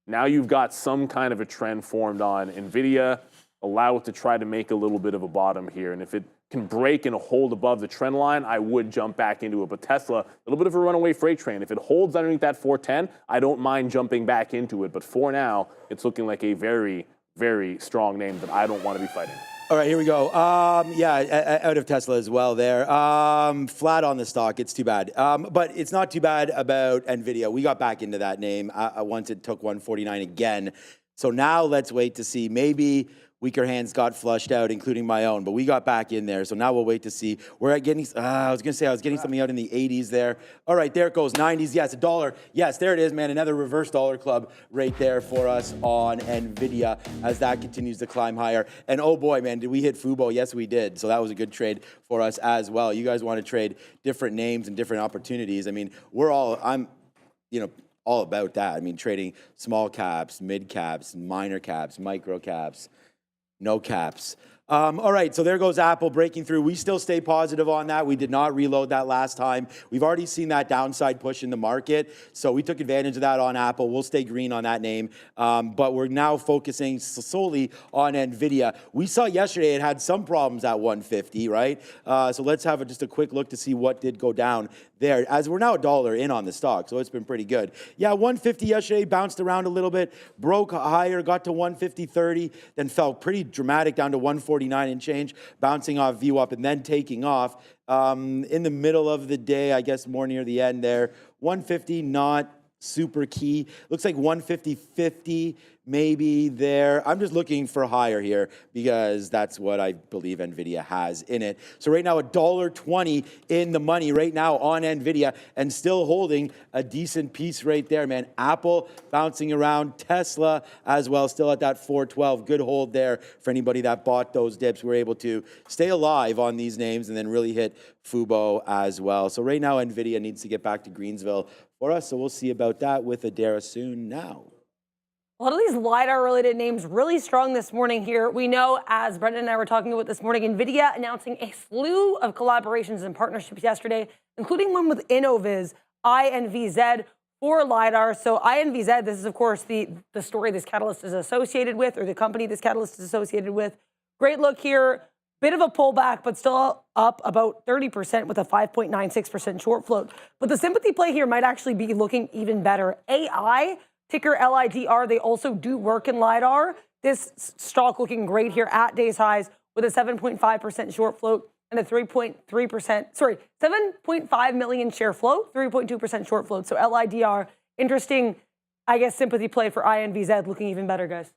Now you've got some kind of a trend formed on NVIDIA. Allow it to try to make a little bit of a bottom here. And if it can break and hold above the trend line, I would jump back into it. But Tesla, a little bit of a runaway freight train. If it holds underneath that 410, I don't mind jumping back into it. But for now, it's looking like a very, very strong name that I don't want to be fighting. All right, here we go. Out of Tesla as well there. Flat on the stock, it's too bad. But it's not too bad about NVIDIA. We got back into that name once it took 149 again. So now let's wait to see. Maybe weaker hands got flushed out, including my own, but we got back in there. So now we'll wait to see. We're at getting, I was getting something out in the 80s there. All right, there it goes, 90s. Yes, $1. Yes, there it is, man. Another reverse dollar club right there for us on NVIDIA as that continues to climb higher. And oh boy, man, did we hit Fubo? Yes, we did. So that was a good trade for us as well. You guys want to trade different names and different opportunities. I mean, I'm all about that. I mean, trading small caps, mid caps, minor caps, micro caps, no caps. All right, so there goes Apple breaking through. We still stay positive on that. We did not reload that last time. We've already seen that downside push in the market, so we took advantage of that on Apple. We'll stay green on that name, but we're now focusing solely on Nvidia. We saw yesterday it had some problems at 150, right? So let's have just a quick look to see what did go down there, as we're now $1 in on the stock, so it's been pretty good. Yeah, 150 yesterday, bounced around a little bit, broke higher, got to 150.30, then fell pretty dramatic down to 149 and change, bouncing off VWAP and then taking off. In the middle of the day, I guess more near the end there, 150 not super key. Looks like 150.50 maybe there. I'm just looking for higher here because that's what I believe Nvidia has in it. So right now $1.20 in the money right now on Nvidia and still holding a decent piece right there, man. Apple bouncing around, Tesla as well, still at that 412. Good hold there for anybody that bought those dips. We're able to stay alive on these names and then really hit Fubo as well. So right now Nvidia needs to get back to Greensville for us, so we'll see about that with Adara soon now. A lot of these LiDAR-related names really strong this morning here. We know, as Brendan and I were talking about this morning, NVIDIA announcing a slew of collaborations and partnerships yesterday, including one with Innoviz, INVZ, for LiDAR. So INVZ, this is, of course, the story this catalyst is associated with, or the company this catalyst is associated with. Great look here. Bit of a pullback, but still up about 30% with a 5.96% short float. But the sympathy play here might actually be looking even better. AI, ticker LIDR, they also do work in LiDAR. This stock looking great here at day's highs with a 7.5% short float and a 7.5 million share float, 3.2% short float. So LIDR, interesting, I guess, sympathy play for INVZ, looking even better, guys.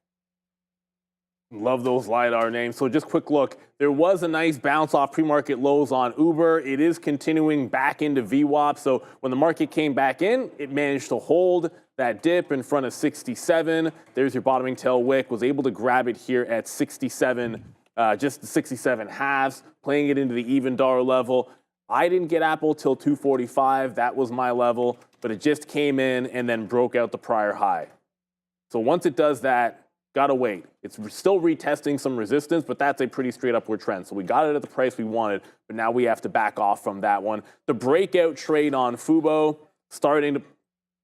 Love those LiDAR names. So just quick look. There was a nice bounce off pre-market lows on Uber. It is continuing back into VWAP. So when the market came back in, it managed to hold that dip in front of 67. There's your bottoming tail wick. Was able to grab it here at 67, just the 67 halves, playing it into the even dollar level. I didn't get Apple till 245. That was my level, but it just came in and then broke out the prior high. So once it does that, gotta wait. It's still retesting some resistance, but that's a pretty straight upward trend. So we got it at the price we wanted, but now we have to back off from that one. The breakout trade on Fubo,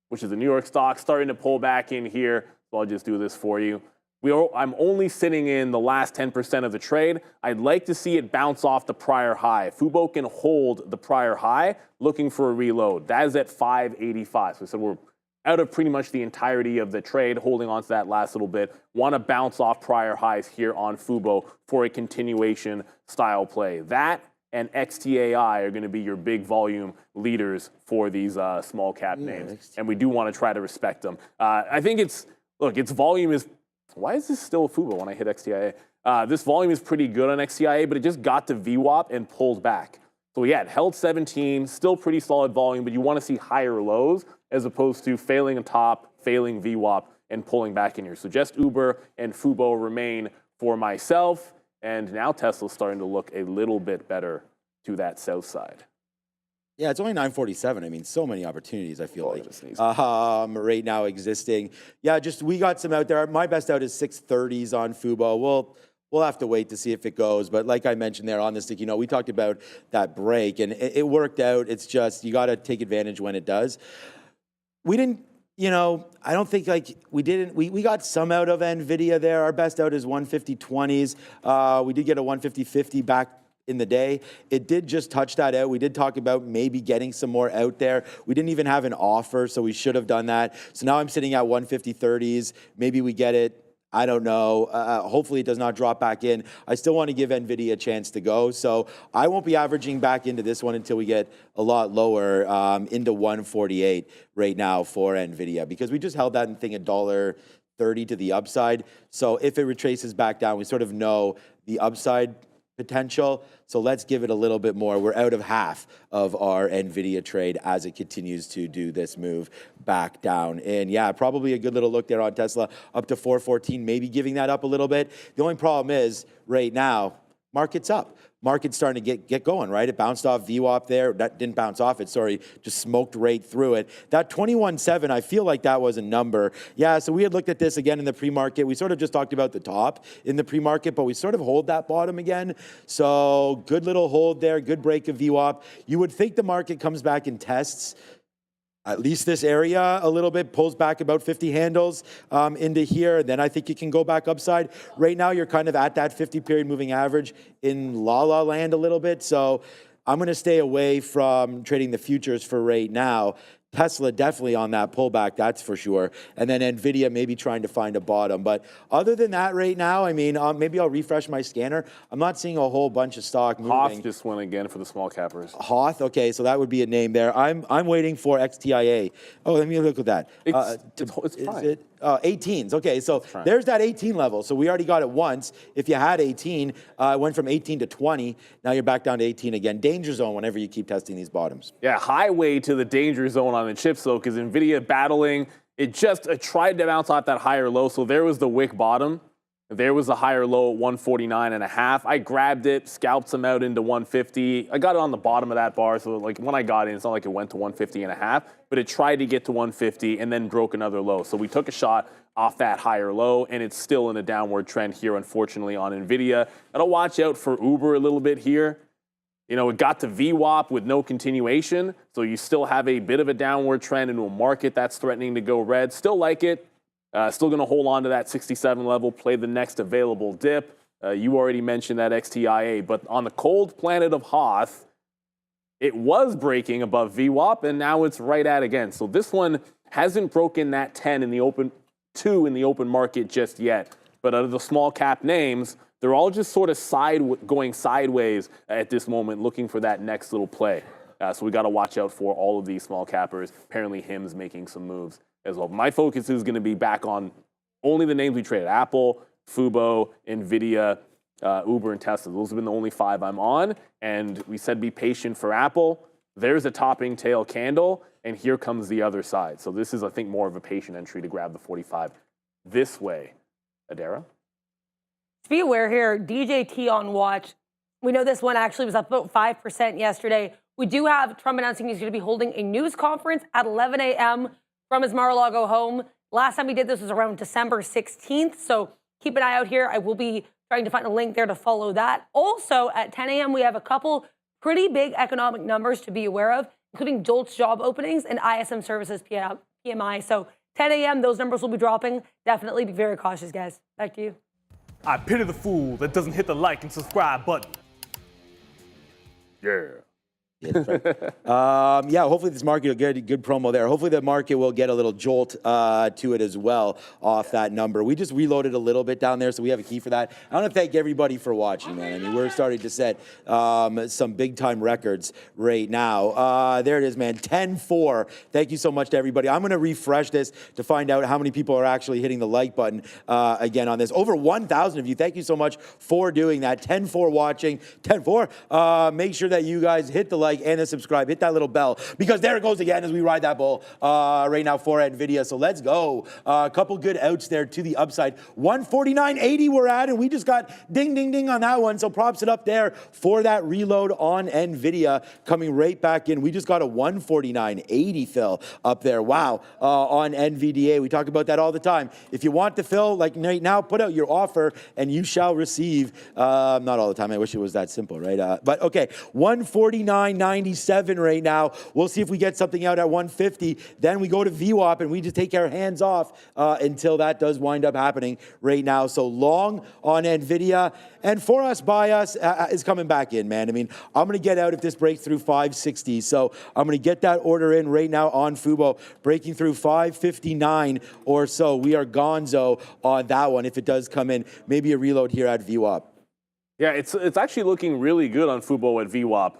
which is a New York stock, starting to pull back in here. So I'll just do this for you. I'm only sitting in the last 10% of the trade. I'd like to see it bounce off the prior high. Fubo can hold the prior high, looking for a reload. That is at 585. So we're out of pretty much the entirety of the trade, holding on to that last little bit. Want to bounce off prior highs here on Fubo for a continuation style play. That and XTAI are going to be your big volume leaders for these small cap names. And we do want to try to respect them. I think its volume is, why is this still Fubo when I hit XTIA? This volume is pretty good on XTIA, but it just got to VWAP and pulled back. So yeah, it held 17, still pretty solid volume, but you want to see higher lows as opposed to failing a top, failing VWAP, and pulling back in here. So just Uber and Fubo remain for myself, and now Tesla's starting to look a little bit better to that south side. Yeah, it's only 947. I mean, so many opportunities, I feel like, right now existing. Yeah, we got some out there. My best out is 630s on Fubo. We'll have to wait to see if it goes. But like I mentioned there on the stick, we talked about that break, and it worked out. It's just you got to take advantage when it does. We didn't, I don't think we got some out of NVIDIA there. Our best out is 150.20s. We did get a 150.50 back in the day. It did just touch that out. We did talk about maybe getting some more out there. We didn't even have an offer, so we should have done that. So now I'm sitting at 150.30s. Maybe we get it. I don't know. Hopefully it does not drop back in. I still want to give NVIDIA a chance to go. So I won't be averaging back into this one until we get a lot lower, into 148 right now for NVIDIA, because we just held that thing $1.30 to the upside. So if it retraces back down, we sort of know the upside potential. So let's give it a little bit more. We're out of half of our NVIDIA trade as it continues to do this move back down. And yeah, probably a good little look there on Tesla, up to 414, maybe giving that up a little bit. The only problem is right now, market's up. market's starting to get going, right? It bounced off VWAP there. That didn't bounce off it, sorry, just smoked right through it. That 21.7, I feel like that was a number. Yeah, so we had looked at this again in the pre-market. We sort of just talked about the top in the pre-market, but we sort of hold that bottom again. So good little hold there, good break of VWAP. You would think the market comes back and tests at least this area a little bit, pulls back about 50 handles into here. Then I think you can go back upside. Right now, you're kind of at that 50-period moving average in la-la land a little bit. So I'm going to stay away from trading the futures for right now. Tesla definitely on that pullback, that's for sure. And then Nvidia maybe trying to find a bottom. But other than that right now, I mean, maybe I'll refresh my scanner. I'm not seeing a whole bunch of stock moving. Hoth just went again for the small cappers. Hoth, okay, so that would be a name there. I'm waiting for XTIA. Oh, let me look at that. It's fine. 18s. Okay, so there's that 18 level. So we already got it once. If you had 18, it went from 18 to 20. Now you're back down to 18 again. Danger zone whenever you keep testing these bottoms. Yeah, highway to the danger zone on the chips, though, because NVIDIA battling, it just tried to bounce off that higher low. So there was the wick bottom. There was a higher low at 149.5. I grabbed it, scalped some out into 150. I got it on the bottom of that bar, so like when I got in, it's not like it went to 150.5, but it tried to get to 150 and then broke another low. So we took a shot off that higher low, and it's still in a downward trend here, unfortunately, on NVIDIA. Gotta watch out for Uber a little bit here. You know, it got to VWAP with no continuation, so you still have a bit of a downward trend into a market that's threatening to go red. Still like it. Still going to hold on to that 67 level, play the next available dip. You already mentioned that XTIA, but on the cold planet of Hoth, it was breaking above VWAP, and now it's right at again. So this one hasn't broken that 10 in the open, 2 in the open market just yet. But out of the small cap names, they're all just sort of going sideways at this moment, looking for that next little play. So we got to watch out for all of these small cappers. Apparently, HIM's making some moves as well. My focus is going to be back on only the names we traded: Apple, Fubo, Nvidia, Uber, and Tesla. Those have been the only 5 I'm on. And we said be patient for Apple. There's a topping tail candle, and here comes the other side. So this is, I think, more of a patient entry to grab the 45 this way. Adara? Just be aware here, DJT on watch. We know this one actually was up about 5% yesterday. We do have Trump announcing he's going to be holding a news conference at 11 a.m. from his Mar-a-Lago home. Last time we did this was around December 16th, so keep an eye out here. I will be trying to find a link there to follow that. Also, at 10 a.m., we have a couple pretty big economic numbers to be aware of, including JOLTS job openings and ISM services PMI. So 10 a.m., those numbers will be dropping. Definitely be very cautious, guys. Back to you. I pity the fool that doesn't hit the like and subscribe button. Yeah. Yeah, that's right. Yeah, hopefully this market will get good promo there. Hopefully the market will get a little jolt to it as well off that number. We just reloaded a little bit down there, so we have a key for that. I want to thank everybody for watching, man. I mean, we're starting to set some big-time records right now. There it is, man, 10-4. Thank you so much to everybody. I'm going to refresh this to find out how many people are actually hitting the like button again on this. Over 1,000 of you. Thank you so much for doing that. 10-4 watching. 10-4. Make sure that you guys hit the like and the subscribe, hit that little bell, because there it goes again as we ride that bull right now for NVIDIA. So let's go. A couple good outs there to the upside. 149.80 we're at, and we just got ding, ding, ding on that one. So props it up there for that reload on NVIDIA coming right back in. We just got a 149.80 fill up there. Wow. On NVDA. We talk about that all the time. If you want to fill, like right now, put out your offer and you shall receive. Not all the time. I wish it was that simple, right? But okay, 149.97 right now. We'll see if we get something out at 150. Then we go to VWAP and we just take our hands off until that does wind up happening right now. So long on NVIDIA. And for us, by us, is coming back in, man. I mean, I'm going to get out if this breaks through 560. So I'm going to get that order in right now on Fubo, breaking through 559 or so. We are gonzo on that one if it does come in. Maybe a reload here at VWAP. Yeah, it's actually looking really good on Fubo at VWAP.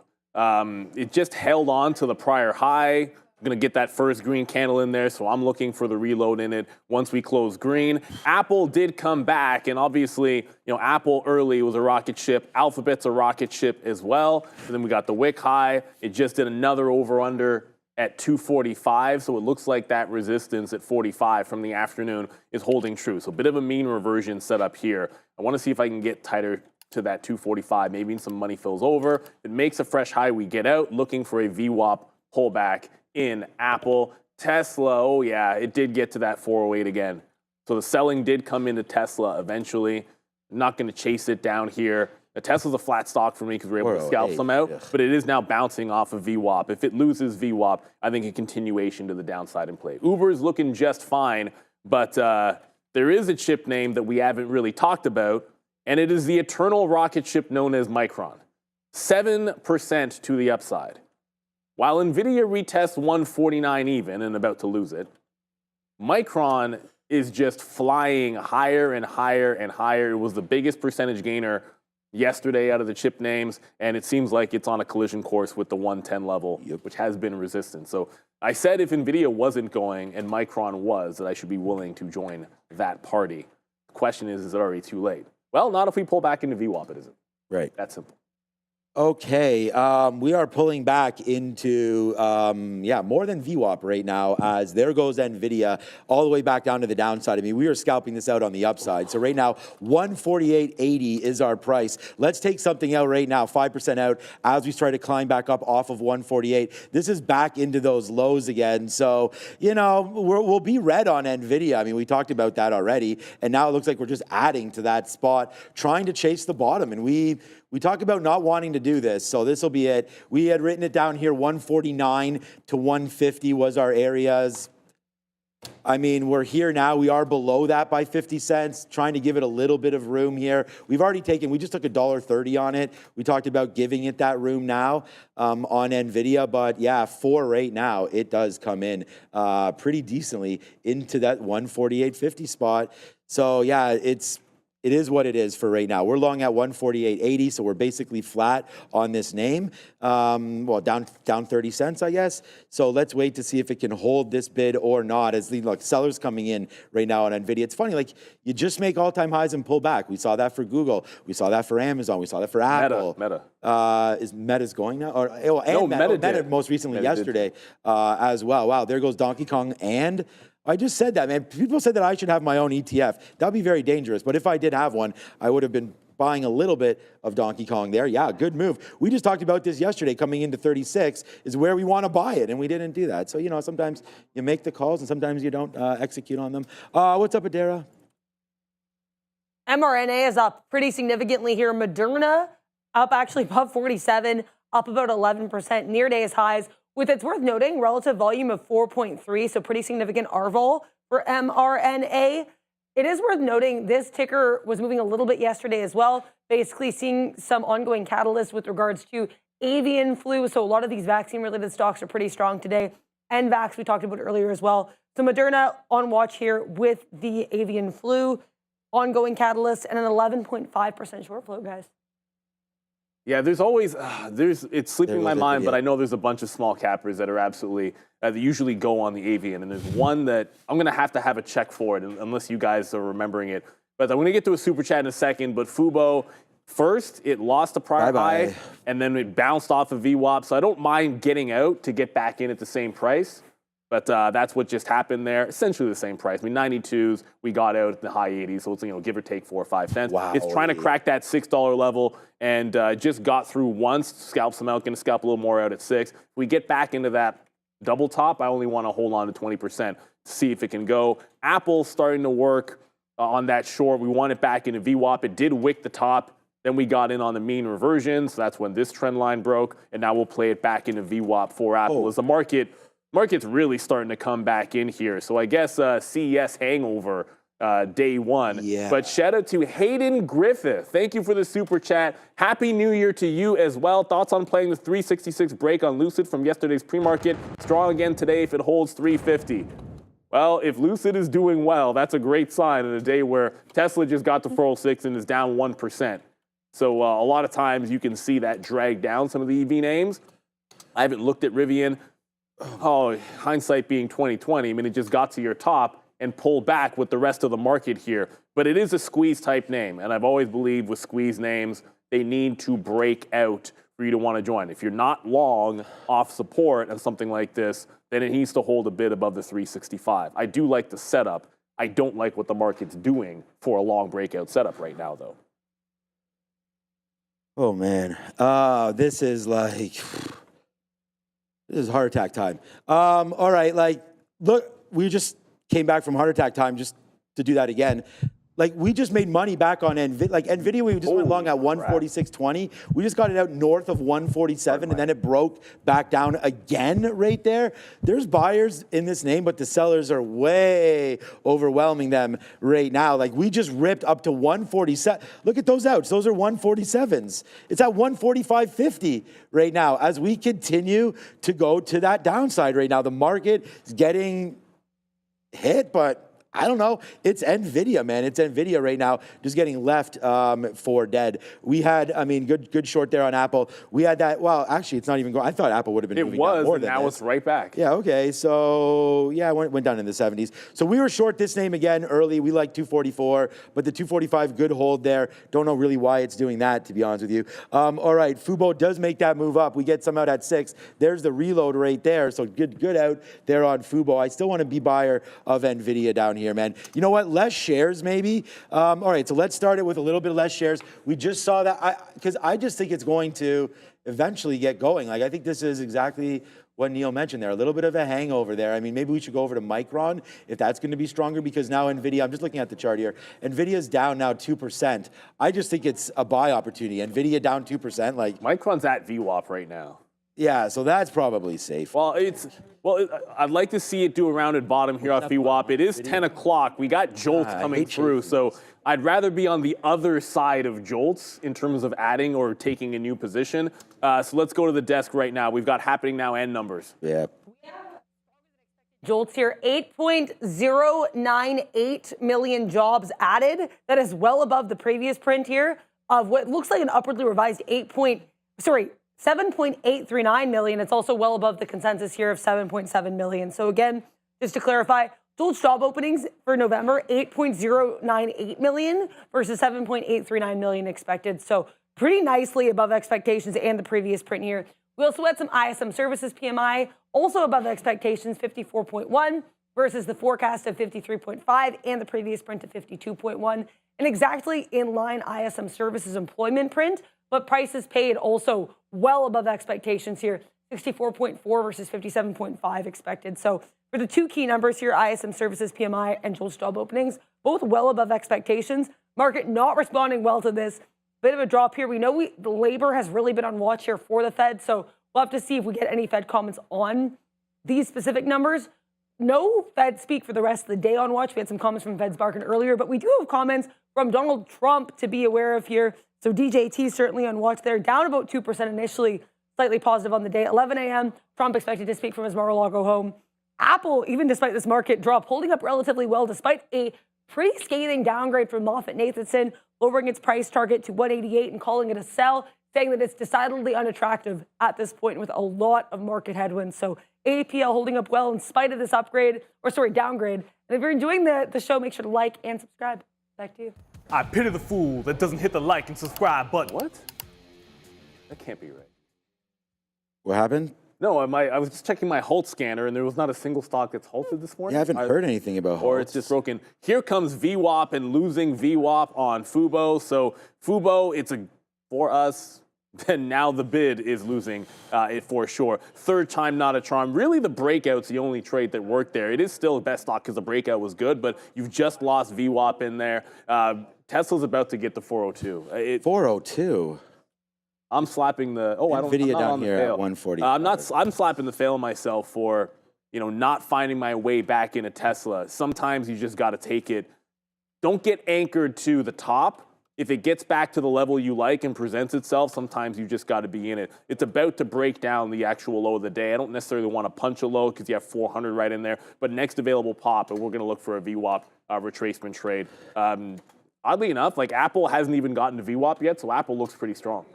It just held on to the prior high. I'm going to get that first green candle in there, so I'm looking for the reload in it once we close green. Apple did come back, and obviously, you know, Apple early was a rocket ship. Alphabet's a rocket ship as well. And then we got the wick high. It just did another over-under at 245, so it looks like that resistance at 45 from the afternoon is holding true. So a bit of a mean reversion set up here. I want to see if I can get tighter to that 245. Maybe some money fills over. It makes a fresh high. We get out looking for a VWAP pullback in Apple. Tesla, oh yeah, it did get to that 408 again. So the selling did come into Tesla eventually. Not going to chase it down here. Tesla's a flat stock for me because we're able to scalp some out, but it is now bouncing off of VWAP. If it loses VWAP, I think a continuation to the downside in play. Uber is looking just fine, but there is a chip name that we haven't really talked about, and it is the eternal rocket ship known as Micron. 7% to the upside. While Nvidia retests 149 even and about to lose it, Micron is just flying higher and higher and higher. It was the biggest percentage gainer yesterday out of the chip names, and it seems like it's on a collision course with the 110 level, which has been resistant. So I said if Nvidia wasn't going and Micron was, that I should be willing to join that party. The question is it already too late? Well, not if we pull back into VWAP, it isn't. Right. That's simple. Okay, we are pulling back into, more than VWAP right now, as there goes NVIDIA all the way back down to the downside. I mean, we are scalping this out on the upside. So right now, 148.80 is our price. Let's take something out right now, 5% out, as we try to climb back up off of 148. This is back into those lows again. So, we'll be red on NVIDIA. I mean, we talked about that already. And now it looks like we're just adding to that spot, trying to chase the bottom. And we talk about not wanting to do this, so this will be it. We had written it down here, 149 to 150 was our areas. I mean, we're here now. We are below that by 50 cents, trying to give it a little bit of room here. We just took $1.30 on it. We talked about giving it that room now on NVIDIA, but yeah, for right now, it does come in pretty decently into that 148.50 spot. So yeah, it is what it is for right now. We're long at 148.80, so we're basically flat on this name. Down 30 cents, I guess. So let's wait to see if it can hold this bid or not. As the sellers coming in right now on NVIDIA. It's funny, you just make all-time highs and pull back. We saw that for Google. We saw that for Amazon. We saw that for Apple. Meta. Is Meta's going now? Meta most recently yesterday as well. Wow, there goes Donkey Kong and. I just said that, man. People said that I should have my own ETF. That would be very dangerous. But if I did have one, I would have been buying a little bit of Donkey Kong there. Yeah, good move. We just talked about this yesterday. Coming into 36 is where we want to buy it, and we didn't do that. So, sometimes you make the calls, and sometimes you don't execute on them. What's up, Adara? mRNA is up pretty significantly here. Moderna up actually above 47, up about 11%, near day's highs. With it's worth noting, relative volume of 4.3, so pretty significant RVOL for mRNA. It is worth noting this ticker was moving a little bit yesterday as well, basically seeing some ongoing catalysts with regards to avian flu. So a lot of these vaccine-related stocks are pretty strong today. NVAX we talked about earlier as well. So Moderna on watch here with the avian flu, ongoing catalysts, and an 11.5% short flow, guys. Yeah, there's always, it's sleeping my mind, but I know there's a bunch of small cappers that are absolutely, that usually go on the avian. And there's one that I'm going to have a check for it, unless you guys are remembering it. But I'm going to get to a super chat in a second. But Fubo, first, it lost a prior high, and then it bounced off of VWAP. So I don't mind getting out to get back in at the same price. But that's what just happened there. Essentially the same price. I mean, 92s, we got out at the high 80s, so it's give or take 4 or 5 cents. Wow. It's trying to crack that $6 level, and just got through once. Scalp some out, going to scalp a little more out at 6. If we get back into that double top, I only want to hold on to 20% to see if it can go. Apple's starting to work on that short. We want it back into VWAP. It did wick the top. Then we got in on the mean reversion, so that's when this trend line broke, and now we'll play it back into VWAP for Apple as the market's really starting to come back in here. So I guess CES hangover day one. Yeah. But shout out to Hayden Griffith. Thank you for the super chat. Happy New Year to you as well. Thoughts on playing the 366 break on Lucid from yesterday's pre-market? Strong again today if it holds 350. Well, if Lucid is doing well, that's a great sign in a day where Tesla just got to 406 and is down 1%. So a lot of times you can see that drag down some of the EV names. I haven't looked at Rivian. Oh, hindsight being 20/20. I mean, it just got to your top and pulled back with the rest of the market here. But it is a squeeze type name. And I've always believed with squeeze names, they need to break out for you to want to join. If you're not long off support on something like this, then it needs to hold a bit above the 365. I do like the setup. I don't like what the market's doing for a long breakout setup right now, though. Oh man, this is heart attack time. All right, like, look, we just came back from heart attack time just to do that again. Like, we just made money back on Nvidia. Like, Nvidia, we just went long at 146.20. We just got it out north of 147, and then it broke back down again right there. There's buyers in this name, but the sellers are way overwhelming them right now. Like, we just ripped up to 147. Look at those outs. Those are 147s. It's at 145.50 right now as we continue to go to that downside right now. The market is getting hit, but I don't know. It's Nvidia, man. It's Nvidia right now, just getting left for dead. We had, I mean, good short there on Apple. We had that. Well, actually, it's not even going. I thought Apple would have been. It moving was, down more and than now this. it's right back. Yeah. Okay. So yeah, went down in the 70s. So we were short this name again early. We like 244, but the 245 good hold there. Don't know really why it's doing that, to be honest with you. All right, Fubo does make that move up. We get some out at 6. There's the reload right there. So good out there on Fubo. I still want to be buyer of Nvidia down here, man. You know what? Less shares, maybe. All right, so let's start it with a little bit less shares. We just saw that because I just think it's going to eventually get going. Like, I think this is exactly what Neil mentioned there. A little bit of a hangover there. I mean, maybe we should go over to Micron if that's going to be stronger, because now Nvidia, I'm just looking at the chart here. Nvidia's down now 2%. I just think it's a buy opportunity. Nvidia down 2%. Like, Micron's at VWAP right now. yeah, so that's probably safe. Well, I'd like to see it do a rounded bottom here off VWAP. It is 10 o'clock. We got jolts coming through, so I'd rather be on the other side of jolts in terms of adding or taking a new position. So let's go to the desk right now. We've got happening now and numbers. Yeah. Jolts here, 8.098 million jobs added. That is well above the previous print here of what looks like an upwardly revised 7.839 million. It's also well above the consensus here of 7.7 million. So again, just to clarify, Jolts job openings for November, 8.098 million versus 7.839 million expected. So pretty nicely above expectations and the previous print here. We also had some ISM services PMI, also above expectations, 54.1 versus the forecast of 53.5 and the previous print of 52.1. And exactly in line ISM services employment print, but prices paid also well above expectations here, 64.4 versus 57.5 expected. So for the two key numbers here, ISM services PMI and Jolts job openings, both well above expectations. Market not responding well to this. Bit of a drop here. We know the labor has really been on watch here for the Fed, so we'll have to see if we get any Fed comments on these specific numbers. No Fed speak for the rest of the day on watch. We had some comments from Fed's Barkin earlier, but we do have comments from Donald Trump to be aware of here. So DJT certainly on watch there, down about 2% initially, slightly positive on the day. 11 a.m., Trump expected to speak from his Mar-a-Lago home. Apple, even despite this market drop, holding up relatively well despite a pretty scathing downgrade from MoffettNathanson, lowering its price target to 188 and calling it a sell, saying that it's decidedly unattractive at this point with a lot of market headwinds. So AAPL holding up well in spite of this downgrade. And if you're enjoying the show, make sure to like and subscribe. Back to you. I pity the fool that doesn't hit the like and subscribe button. What? That can't be right. What happened? No, I was just checking my Halt scanner, and there was not a single stock that's halted this morning. Yeah, I haven't heard anything about Or halts. it's just broken. Here comes VWAP and losing VWAP on Fubo. So Fubo, for us, then now the bid is losing it for sure. Third time not a charm. Really, the breakout's the only trade that worked there. It is still the best stock because the breakout was good, but you've just lost VWAP in there. Tesla's about to get the 402. 402. I'm slapping the. Oh, I don't. Nvidia I'm not down on the here fail. at 140. I'm slapping the fail myself for, not finding my way back into Tesla. Sometimes you just got to take it. Don't get anchored to the top. If it gets back to the level you like and presents itself, sometimes you just got to be in it. It's about to break down the actual low of the day. I don't necessarily want to punch a low because you have 400 right in there. But next available pop, and we're going to look for a VWAP retracement trade. Oddly enough, like Apple hasn't even gotten to VWAP yet, so Apple looks pretty strong.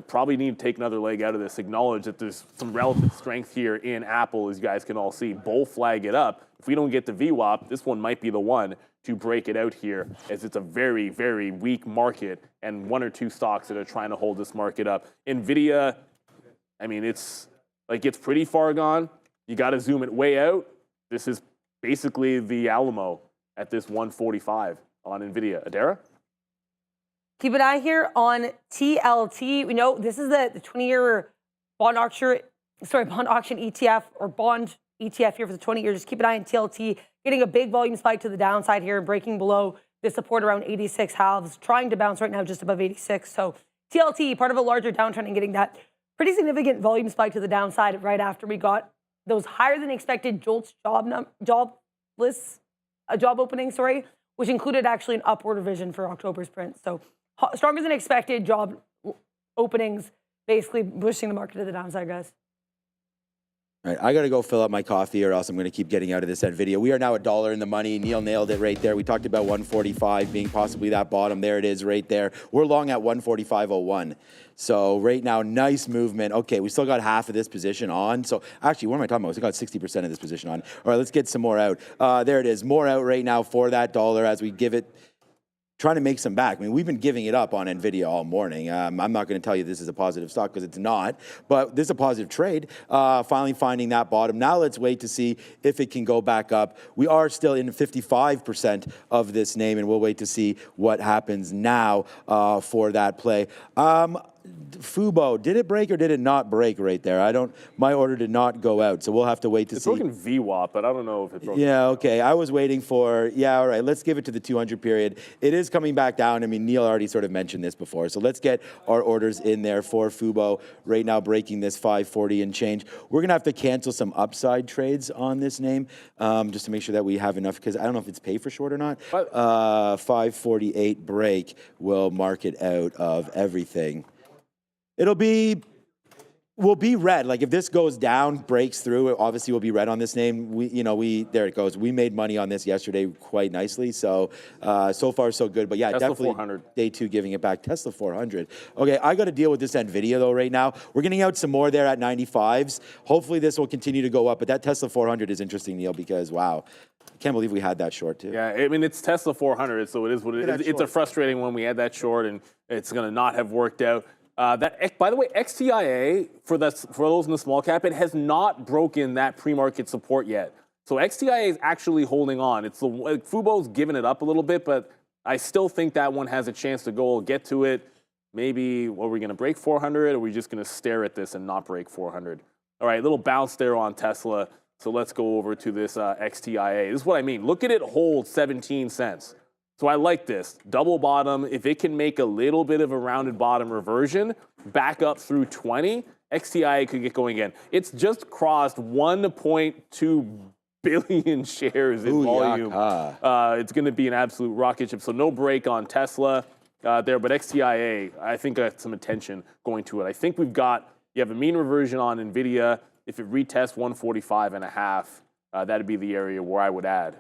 Probably need to take another leg out of this. Acknowledge that there's some relative strength here in Apple, as you guys can all see. Bull flag it up. If we don't get the VWAP, this one might be the one to break it out here, as it's a very, very weak market and one or two stocks that are trying to hold this market up. Nvidia, I mean, it's pretty far gone. You got to zoom it way out. This is basically the Alamo at this 145 on Nvidia. Adara? Keep an eye here on TLT. We know this is the 20-year bond auction ETF or bond ETF here for the 20 years. Just keep an eye on TLT, getting a big volume spike to the downside here, breaking below the support around 86 halves, trying to bounce right now just above 86. So TLT, part of a larger downtrend and getting that pretty significant volume spike to the downside right after we got those higher than expected JOLTS job openings, which included actually an upward revision for October's print. So stronger than expected job openings, basically pushing the market to the downside, guys. All right, I got to go fill up my coffee or else I'm going to keep getting out of this video. We are now $1 in the money. Neil nailed it right there. We talked about 145 being possibly that bottom. There it is right there. We're long at 145.01. So right now, nice movement. Okay, we still got half of this position on. So actually, what am I talking about? We got 60% of this position on. All right, let's get some more out. There it is. More out right now for that dollar as we give it, trying to make some back. I mean, we've been giving it up on Nvidia all morning. I'm not going to tell you this is a positive stock because it's not, but this is a positive trade. Finally finding that bottom. Now let's wait to see if it can go back up. We are still in 55% of this name, and we'll wait to see what happens now for that play. Fubo, did it break or did it not break right there? My order did not go out, so we'll have to wait to see. It's broken VWAP, but I don't know if it broke. Yeah, okay. I was waiting for, all right, let's give it to the 200 period. It is coming back down. I mean, Neil already sort of mentioned this before, so let's get our orders in there for Fubo. Right now, breaking this 540 and change. We're going to have to cancel some upside trades on this name just to make sure that we have enough, because I don't know if it's pay for short or not. 548 break will mark it out of everything. We'll be red. Like if this goes down, breaks through, obviously we'll be red on this name. There it goes. We made money on this yesterday quite nicely. So, so far so good. But yeah, Tesla definitely 400. Day two giving it back. Tesla 400. Okay, I got to deal with this Nvidia though right now. We're getting out some more there at 95s. Hopefully this will continue to go up. But that Tesla 400 is interesting, Neil, because wow. I can't believe we had that short too. Yeah, I mean, it's Tesla 400, so it is what it is. It's a frustrating one. We had that short, and it's going to not have worked out. By the way, XTIA, for those in the small cap, it has not broken that pre-market support yet. So XTIA is actually holding on. Fubo's given it up a little bit, but I still think that one has a chance to go. We'll get to it. Maybe, are we going to break 400, or are we just going to stare at this and not break 400? All right, little bounce there on Tesla. So let's go over to this XTIA. This is what I mean. Look at it hold 17 cents. So I like this. Double bottom. If it can make a little bit of a rounded bottom reversion, back up through 20, XTIA could get going again. It's just crossed 1.2 billion shares in volume. It's going to be an absolute rocket ship. So no break on Tesla there, but XTIA, I think got some attention going to it. I think you have a mean reversion on Nvidia. If it retests 145.5, that'd be the area where I would add.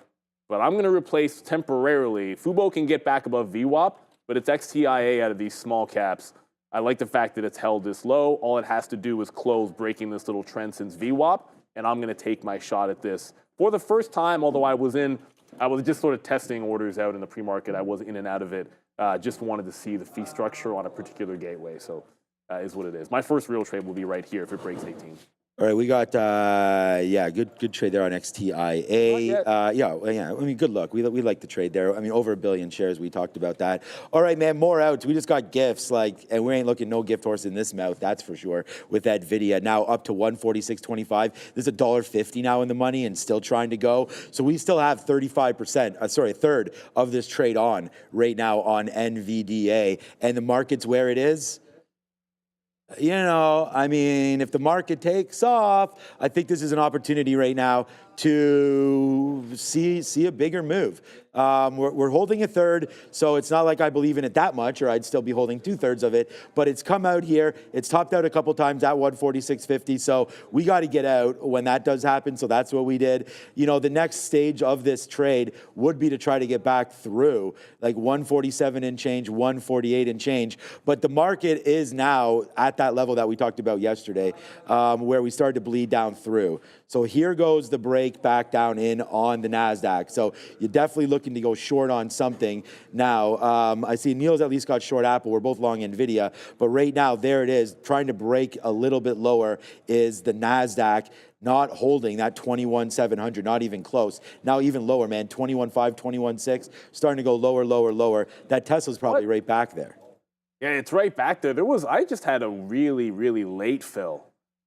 But I'm going to replace temporarily. Fubo can get back above VWAP, but it's XTIA out of these small caps. I like the fact that it's held this low. All it has to do is close, breaking this little trend since VWAP, and I'm going to take my shot at this. For the first time, although I was just sort of testing orders out in the pre-market. I was in and out of it. Just wanted to see the fee structure on a particular gateway. So is what it is. My first real trade will be right here if it breaks 18. All right, we got good trade there on XTIA. I mean, good luck. We like the trade there. I mean, over 1 billion shares. We talked about that. All right, man, more outs. We just got gifts, and we ain't looking no gift horse in this mouth. That's for sure. With that Nvidia now up to 146.25. There's $1.50 now in the money and still trying to go. So we still have 35%. A third of this trade on right now on NVDA, and the market's where it is. I mean, if the market takes off, I think this is an opportunity right now to see a bigger move. We're holding a third, so it's not like I believe in it that much, or I'd still be holding 2/3 of it. But it's come out here. It's topped out a couple times at 146.50. So we got to get out when that does happen. So that's what we did. The next stage of this trade would be to try to get back through like 147 and change, 148 and change. But the market is now at that level that we talked about yesterday, where we started to bleed down through. So here goes the break back down in on the NASDAQ. So you're definitely looking to go short on something now. I see Neil's at least got short Apple. We're both long Nvidia. But right now, there it is. Trying to break a little bit lower is the NASDAQ. Not holding that 21,700, not even close. Now even lower, man. 21,500, 21,600. Starting to go lower, lower, lower. That Tesla's probably right back there. Yeah, it's right back there. I just had a really, really late fill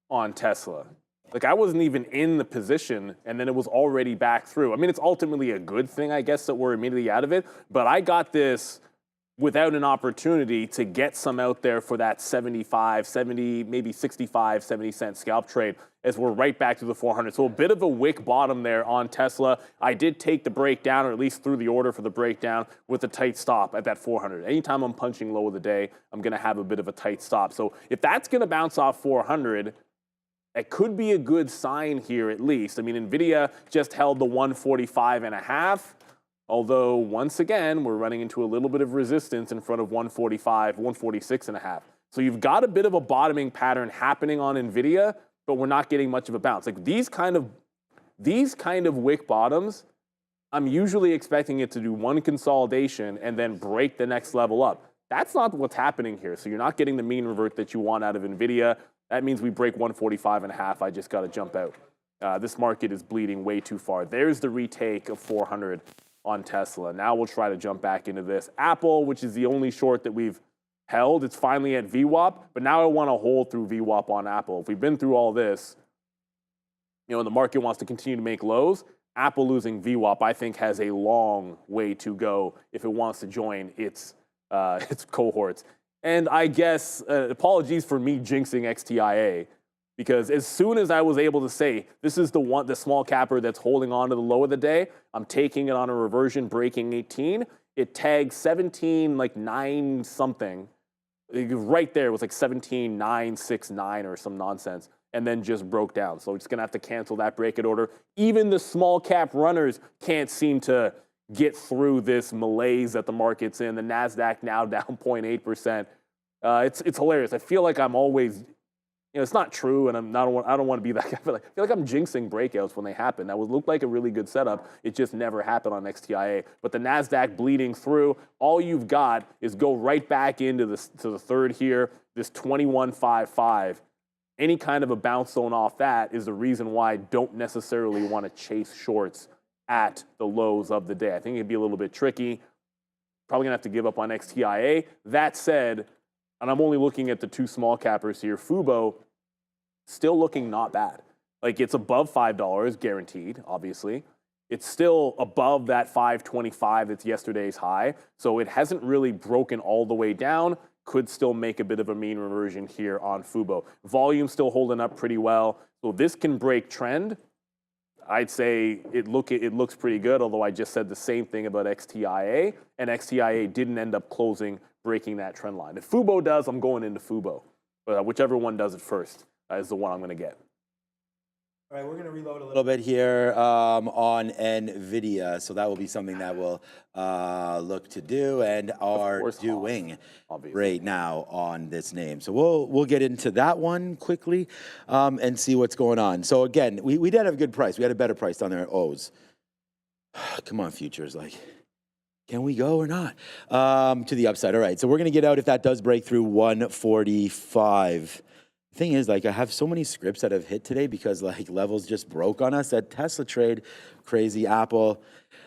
on Tesla. Like, I wasn't even in the position, and then it was already back through. I mean, it's ultimately a good thing, I guess, that we're immediately out of it. But I got this without an opportunity to get some out there for that 75, 70, maybe 65, 70 cent scalp trade as we're right back to the 400. So a bit of a wick bottom there on Tesla. I did take the breakdown, or at least through the order for the breakdown, with a tight stop at that 400. Anytime I'm punching low of the day, I'm going to have a bit of a tight stop. So if that's going to bounce off 400, it could be a good sign here at least. I mean, Nvidia just held the 145.5. Although, once again, we're running into a little bit of resistance in front of 145, 146.5. So you've got a bit of a bottoming pattern happening on Nvidia, but we're not getting much of a bounce. Like these kind of wick bottoms, I'm usually expecting it to do one consolidation and then break the next level up. That's not what's happening here. So you're not getting the mean revert that you want out of Nvidia. That means we break 145.5. I just got to jump out. This market is bleeding way too far. There's the retake of 400 on Tesla. Now we'll try to jump back into this. Apple, which is the only short that we've held, it's finally at VWAP, but now I want to hold through VWAP on Apple. If we've been through all this, the market wants to continue to make lows. Apple losing VWAP, I think, has a long way to go if it wants to join its cohorts. And I guess, apologies for me jinxing XTIA, because as soon as I was able to say, this is the small capper that's holding on to the low of the day, I'm taking it on a reversion, breaking 18. It tagged 17.9 something. Right there, it was like 17.969 or some nonsense, and then just broke down. So we're just going to have to cancel that break-it order. Even the small cap runners can't seem to get through this malaise that the market's in. The NASDAQ now down 0.8%. It's hilarious. I feel like I'm always... it's not true, and I don't want to be that guy. I feel like I'm jinxing breakouts when they happen. That would look like a really good setup. It just never happened on XTIA. But the NASDAQ bleeding through, all you've got is go right back into the third here, this 21.55. Any kind of a bounce zone off that is the reason why I don't necessarily want to chase shorts at the lows of the day. I think it'd be a little bit tricky. Probably going to have to give up on XTIA. That said, and I'm only looking at the two small cappers here, Fubo, still looking not bad. Like, it's above $5 guaranteed, obviously. It's still above that 525 that's yesterday's high. So it hasn't really broken all the way down. Could still make a bit of a mean reversion here on Fubo. Volume still holding up pretty well. So this can break trend. I'd say it looks pretty good, although I just said the same thing about XTIA, and XTIA didn't end up breaking that trend line. If Fubo does, I'm going into Fubo. But whichever one does it first is the one I'm going to get. All right, we're going to reload a little bit here on NVIDIA. So that will be something that we'll look to do and are doing right now on this name. So we'll get into that one quickly and see what's going on. So again, we did have a good price. We had a better price down there at O's. Come on, futures, can we go or not? To the upside. All right, so we're going to get out if that does break through 145. The thing is, I have so many scripts that have hit today because, levels just broke on us. That Tesla trade, crazy. Apple.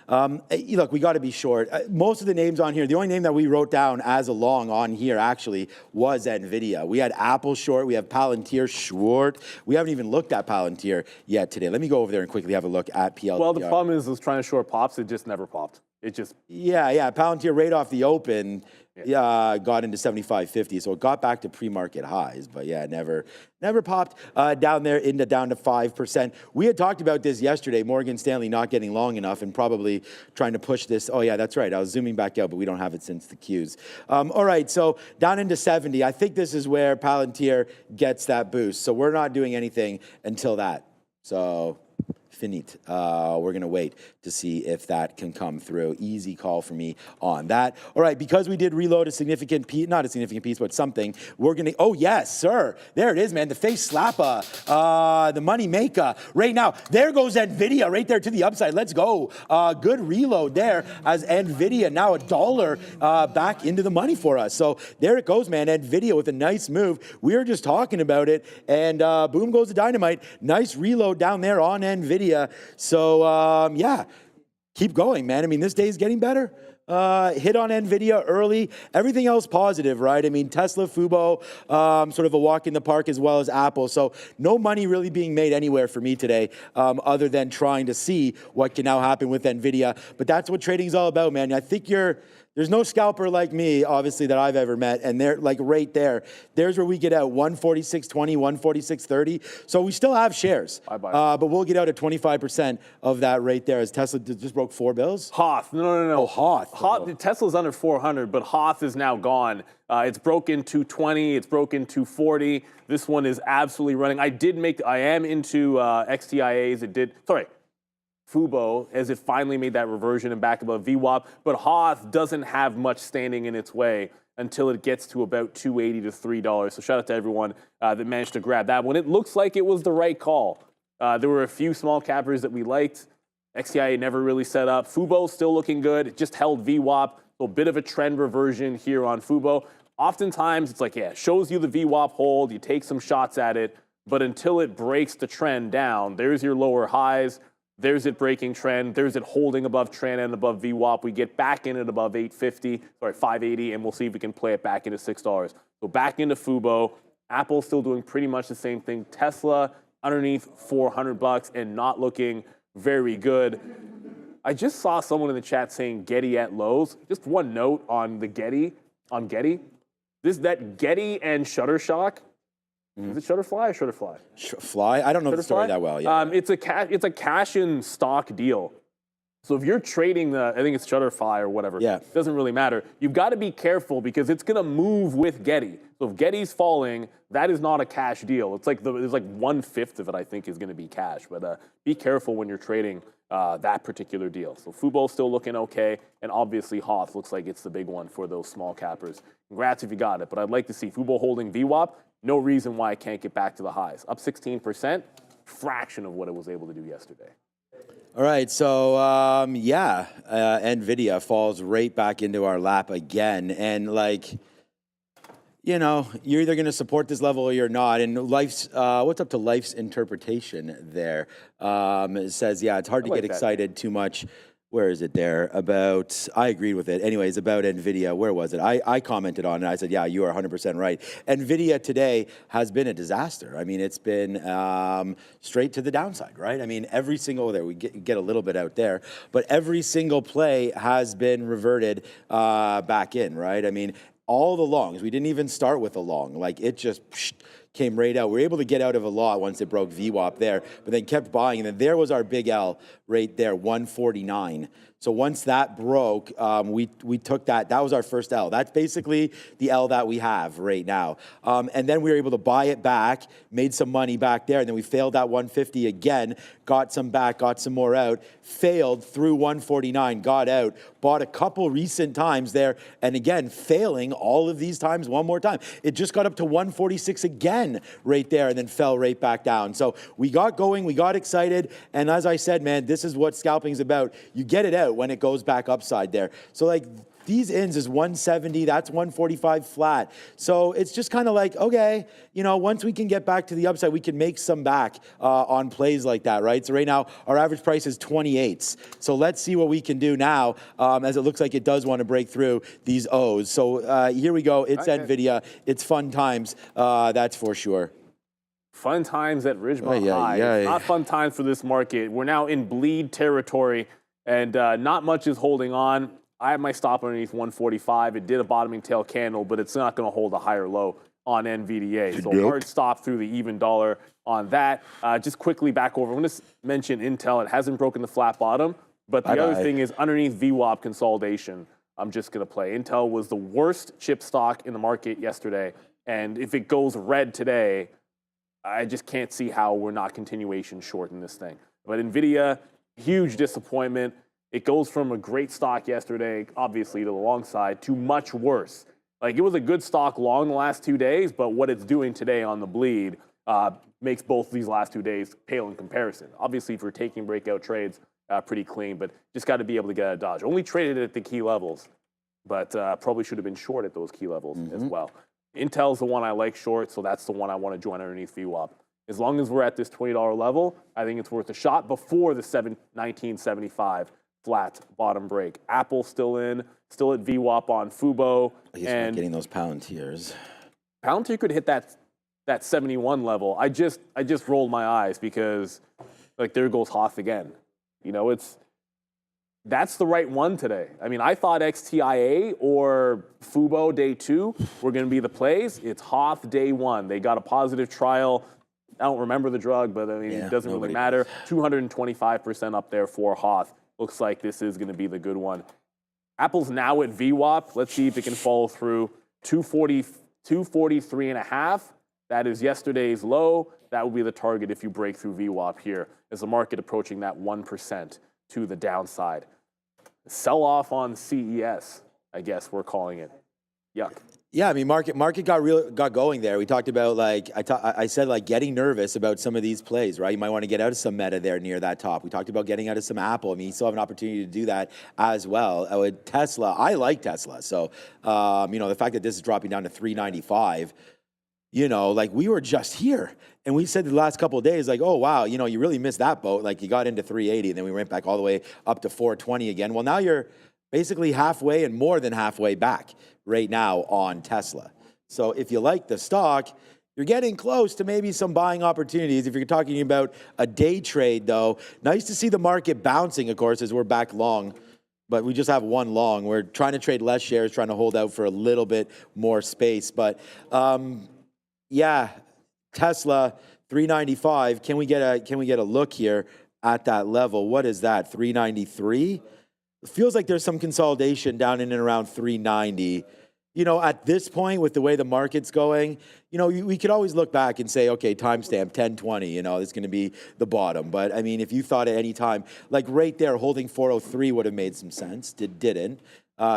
Look, we got to be short. Most of the names on here, the only name that we wrote down as a long on here actually was NVIDIA. We had Apple short. We have Palantir short. We haven't even looked at Palantir yet today. Let me go over there and quickly have a look at PLTR. Well, the problem is, I was trying to short pops. It just never popped. It just... Yeah. Palantir right off the open, got into 75.50, so it got back to pre-market highs, but never popped down there down to 5%. We had talked about this yesterday, Morgan Stanley not getting long enough and probably trying to push this. Oh yeah, that's right. I was zooming back out, but we don't have it since the Qs. All right, so down into 70. I think this is where Palantir gets that boost. So we're not doing anything until that. So finite. We're going to wait to see if that can come through. Easy call for me on that. All right, because we did reload a significant piece, not a significant piece, but something, we're going to, oh yes, sir. There it is, man. The face slapper, the money maker. Right now, there goes NVIDIA right there to the upside. Let's go. Good reload there as NVIDIA now $1 back into the money for us. So there it goes, man. NVIDIA with a nice move. We were just talking about it, and boom goes the dynamite. Nice reload down there on NVIDIA. So, yeah. Keep going, man. I mean, this day is getting better. hit on Nvidia early. Everything else positive, right? I mean, Tesla, Fubo, sort of a walk in the park, as well as Apple. So no money really being made anywhere for me today, other than trying to see what can now happen with Nvidia. But that's what trading's all about, man. I think there's no scalper like me, obviously, that I've ever met. And they're like right there. There's where we get out 146.20, 146.30. So we still have shares. But we'll get out at 25% of that right there as Tesla just broke 4 bills. Hoth. No. Oh, Hoth. Tesla's under 400, but Hoth is now gone. It's broken 220. It's broken 240. This one is absolutely running. I am into XTIAs. Fubo, as it finally made that reversion and back above VWAP, but Hoth doesn't have much standing in its way until it gets to about $2.80 to $3. So shout out to everyone that managed to grab that one. It looks like it was the right call. There were a few small cappers that we liked. XTIA never really set up. Fubo still looking good. It just held VWAP. So a bit of a trend reversion here on Fubo. Oftentimes it's like, it shows you the VWAP hold. You take some shots at it, but until it breaks the trend down, there's your lower highs. There's it breaking trend. There's it holding above trend and above VWAP. We get back in it above 580, and we'll see if we can play it back into $6. So back into Fubo. Apple's still doing pretty much the same thing. Tesla underneath $400 and not looking very good. I just saw someone in the chat saying Getty at lows. Just one note on the Getty. That Getty and Shutterstock. Is it Shutterfly or Shutterfly? Fly? I don't know the story that well yet. It's a cash in stock deal. So if you're trading I think it's Shutterfly or whatever. Yeah. It doesn't really matter. You've got to be careful because it's going to move with Getty. So if Getty's falling, that is not a cash deal. It's like there's like 1/5 of it I think is going to be cash. But be careful when you're trading that particular deal. So Fubo's still looking okay, and obviously Hoth looks like it's the big one for those small cappers. Congrats if you got it. But I'd like to see Fubo holding VWAP. No reason why I can't get back to the highs. Up 16%, fraction of what it was able to do yesterday. All right, so Nvidia falls right back into our lap again. And you're either going to support this level or you're not. And what's up to Life's interpretation there? It says, it's hard to get excited too much. Where is it there? I agreed with it. Anyways, about Nvidia, where was it? I commented on it. I said, yeah, you are 100% right. Nvidia today has been a disaster. I mean, it's been straight to the downside, right? I mean, every single, we get a little bit out there, but every single play has been reverted back in, right? I mean, all the longs, we didn't even start with a long. It just came right out. We were able to get out of a lot once it broke VWAP there, but then kept buying. And then there was our big L right there, 149. So once that broke, we took that. That was our first L. That's basically the L that we have right now. And then we were able to buy it back, made some money back there, and then we failed at 150 again, got some back, got some more out, failed through 149, got out, bought a couple recent times there, and again, failing all of these times one more time. It just got up to 146 again right there and then fell right back down. So we got going, we got excited, and as I said, man, this is what scalping is about. You get it out when it goes back upside there. So these ins is 170, that's 145 flat. So it's just kind of okay, once we can get back to the upside, we can make some back on plays like that, right? So right now, our average price is 28s. So let's see what we can do now, as it looks like it does want to break through these O's. So here we go. It's Nvidia. It's fun times, that's for sure. Fun times at Ridgemont High. It's not fun times for this market. We're now in bleed territory, and not much is holding on. I have my stop underneath 145. It did a bottoming tail candle, but it's not going to hold a higher low on NVDA. So hard stop through the even dollar on that. Just quickly back over. I'm going to mention Intel. It hasn't broken the flat bottom, but the other thing is underneath VWAP consolidation. I'm just going to play. Intel was the worst chip stock in the market yesterday, and if it goes red today, I just can't see how we're not continuation short in this thing. But NVIDIA, huge disappointment. It goes from a great stock yesterday, obviously to the long side, to much worse. It was a good stock long the last 2 days, but what it's doing today on the bleed makes both these last 2 days pale in comparison. Obviously, if you're taking breakout trades, pretty clean, but just got to be able to get a dodge. Only traded it at the key levels, but probably should have been short at those key levels as well. Intel's the one I like short, so that's the one I want to join underneath VWAP. As long as we're at this $20 level, I think it's worth a shot before the $19.75 flat bottom break. Apple still in, still at VWAP on Fubo. I guess we're not getting those Palantirs. Palantir could hit that 71 level. I just rolled my eyes because, like, there goes Hoth again. You know, that's the right one today. I mean, I thought XTIA or Fubo day 2 were going to be the plays. It's Hoth day 1. They got a positive trial. I don't remember the drug, but I mean, it doesn't really matter. 225% up there for Hoth. Looks like this is going to be the good one. Apple's now at VWAP. Let's see if it can follow through. 243.5. That is yesterday's low. That will be the target if you break through VWAP here, as the market approaching that 1% to the downside. Sell-off on CES, I guess we're calling it. Yuck. Yeah, I mean, market got going there. We talked about, like, I said, like, getting nervous about some of these plays, right? You might want to get out of some Meta there near that top. We talked about getting out of some Apple. I mean, you still have an opportunity to do that as well. With Tesla, I like Tesla. So, you know, the fact that this is dropping down to 395, you know, like, we were just here. And we said the last couple of days, like, oh, wow, you know, you really missed that boat. Like, you got into 380, and then we went back all the way up to 420 again. Well, now you're basically halfway and more than halfway back right now on Tesla. So if you like the stock, you're getting close to maybe some buying opportunities. If you're talking about a day trade, though, nice to see the market bouncing, of course, as we're back long. But we just have one long. We're trying to trade less shares, trying to hold out for a little bit more space. But, yeah, Tesla, 395. Can we get a look here at that level? What is that, 393? It feels like there's some consolidation down in and around 390. You know, at this point, with the way the market's going, you know, we could always look back and say, okay, timestamp 1020, you know, it's going to be the bottom. But, I mean, if you thought at any time, like right there, holding 403 would have made some sense. Didn't.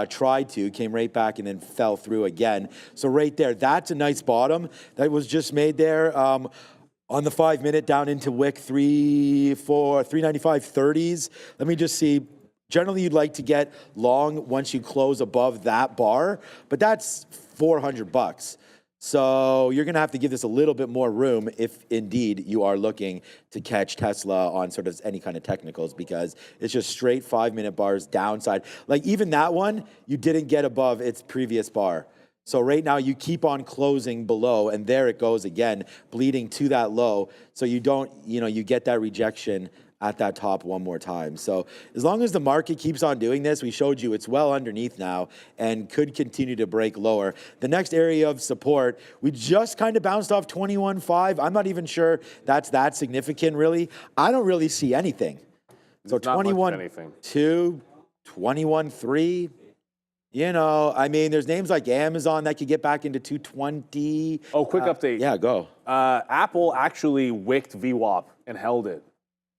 Tried to, came right back and then fell through again. So right there, that's a nice bottom that was just made there. On the 5-minute down into wick 395.30s. Let me just see. Generally, you'd like to get long once you close above that bar, but that's $400. So you're going to have to give this a little bit more room if indeed you are looking to catch Tesla on sort of any kind of technicals, because it's just straight 5-minute bars downside. Like even that one, you didn't get above its previous bar. So right now you keep on closing below, and there it goes again, bleeding to that low. So you don't, you know, you get that rejection at that top one more time. So as long as the market keeps on doing this, we showed you it's well underneath now and could continue to break lower. The next area of support, we just kind of bounced off 21.5. I'm not even sure that's that significant, really. I don't really see anything. So 21.2, 21.3. You know, I mean, there's names like Amazon that could get back into 220. Oh, quick update. Yeah, go. Apple actually wicked VWAP and held it.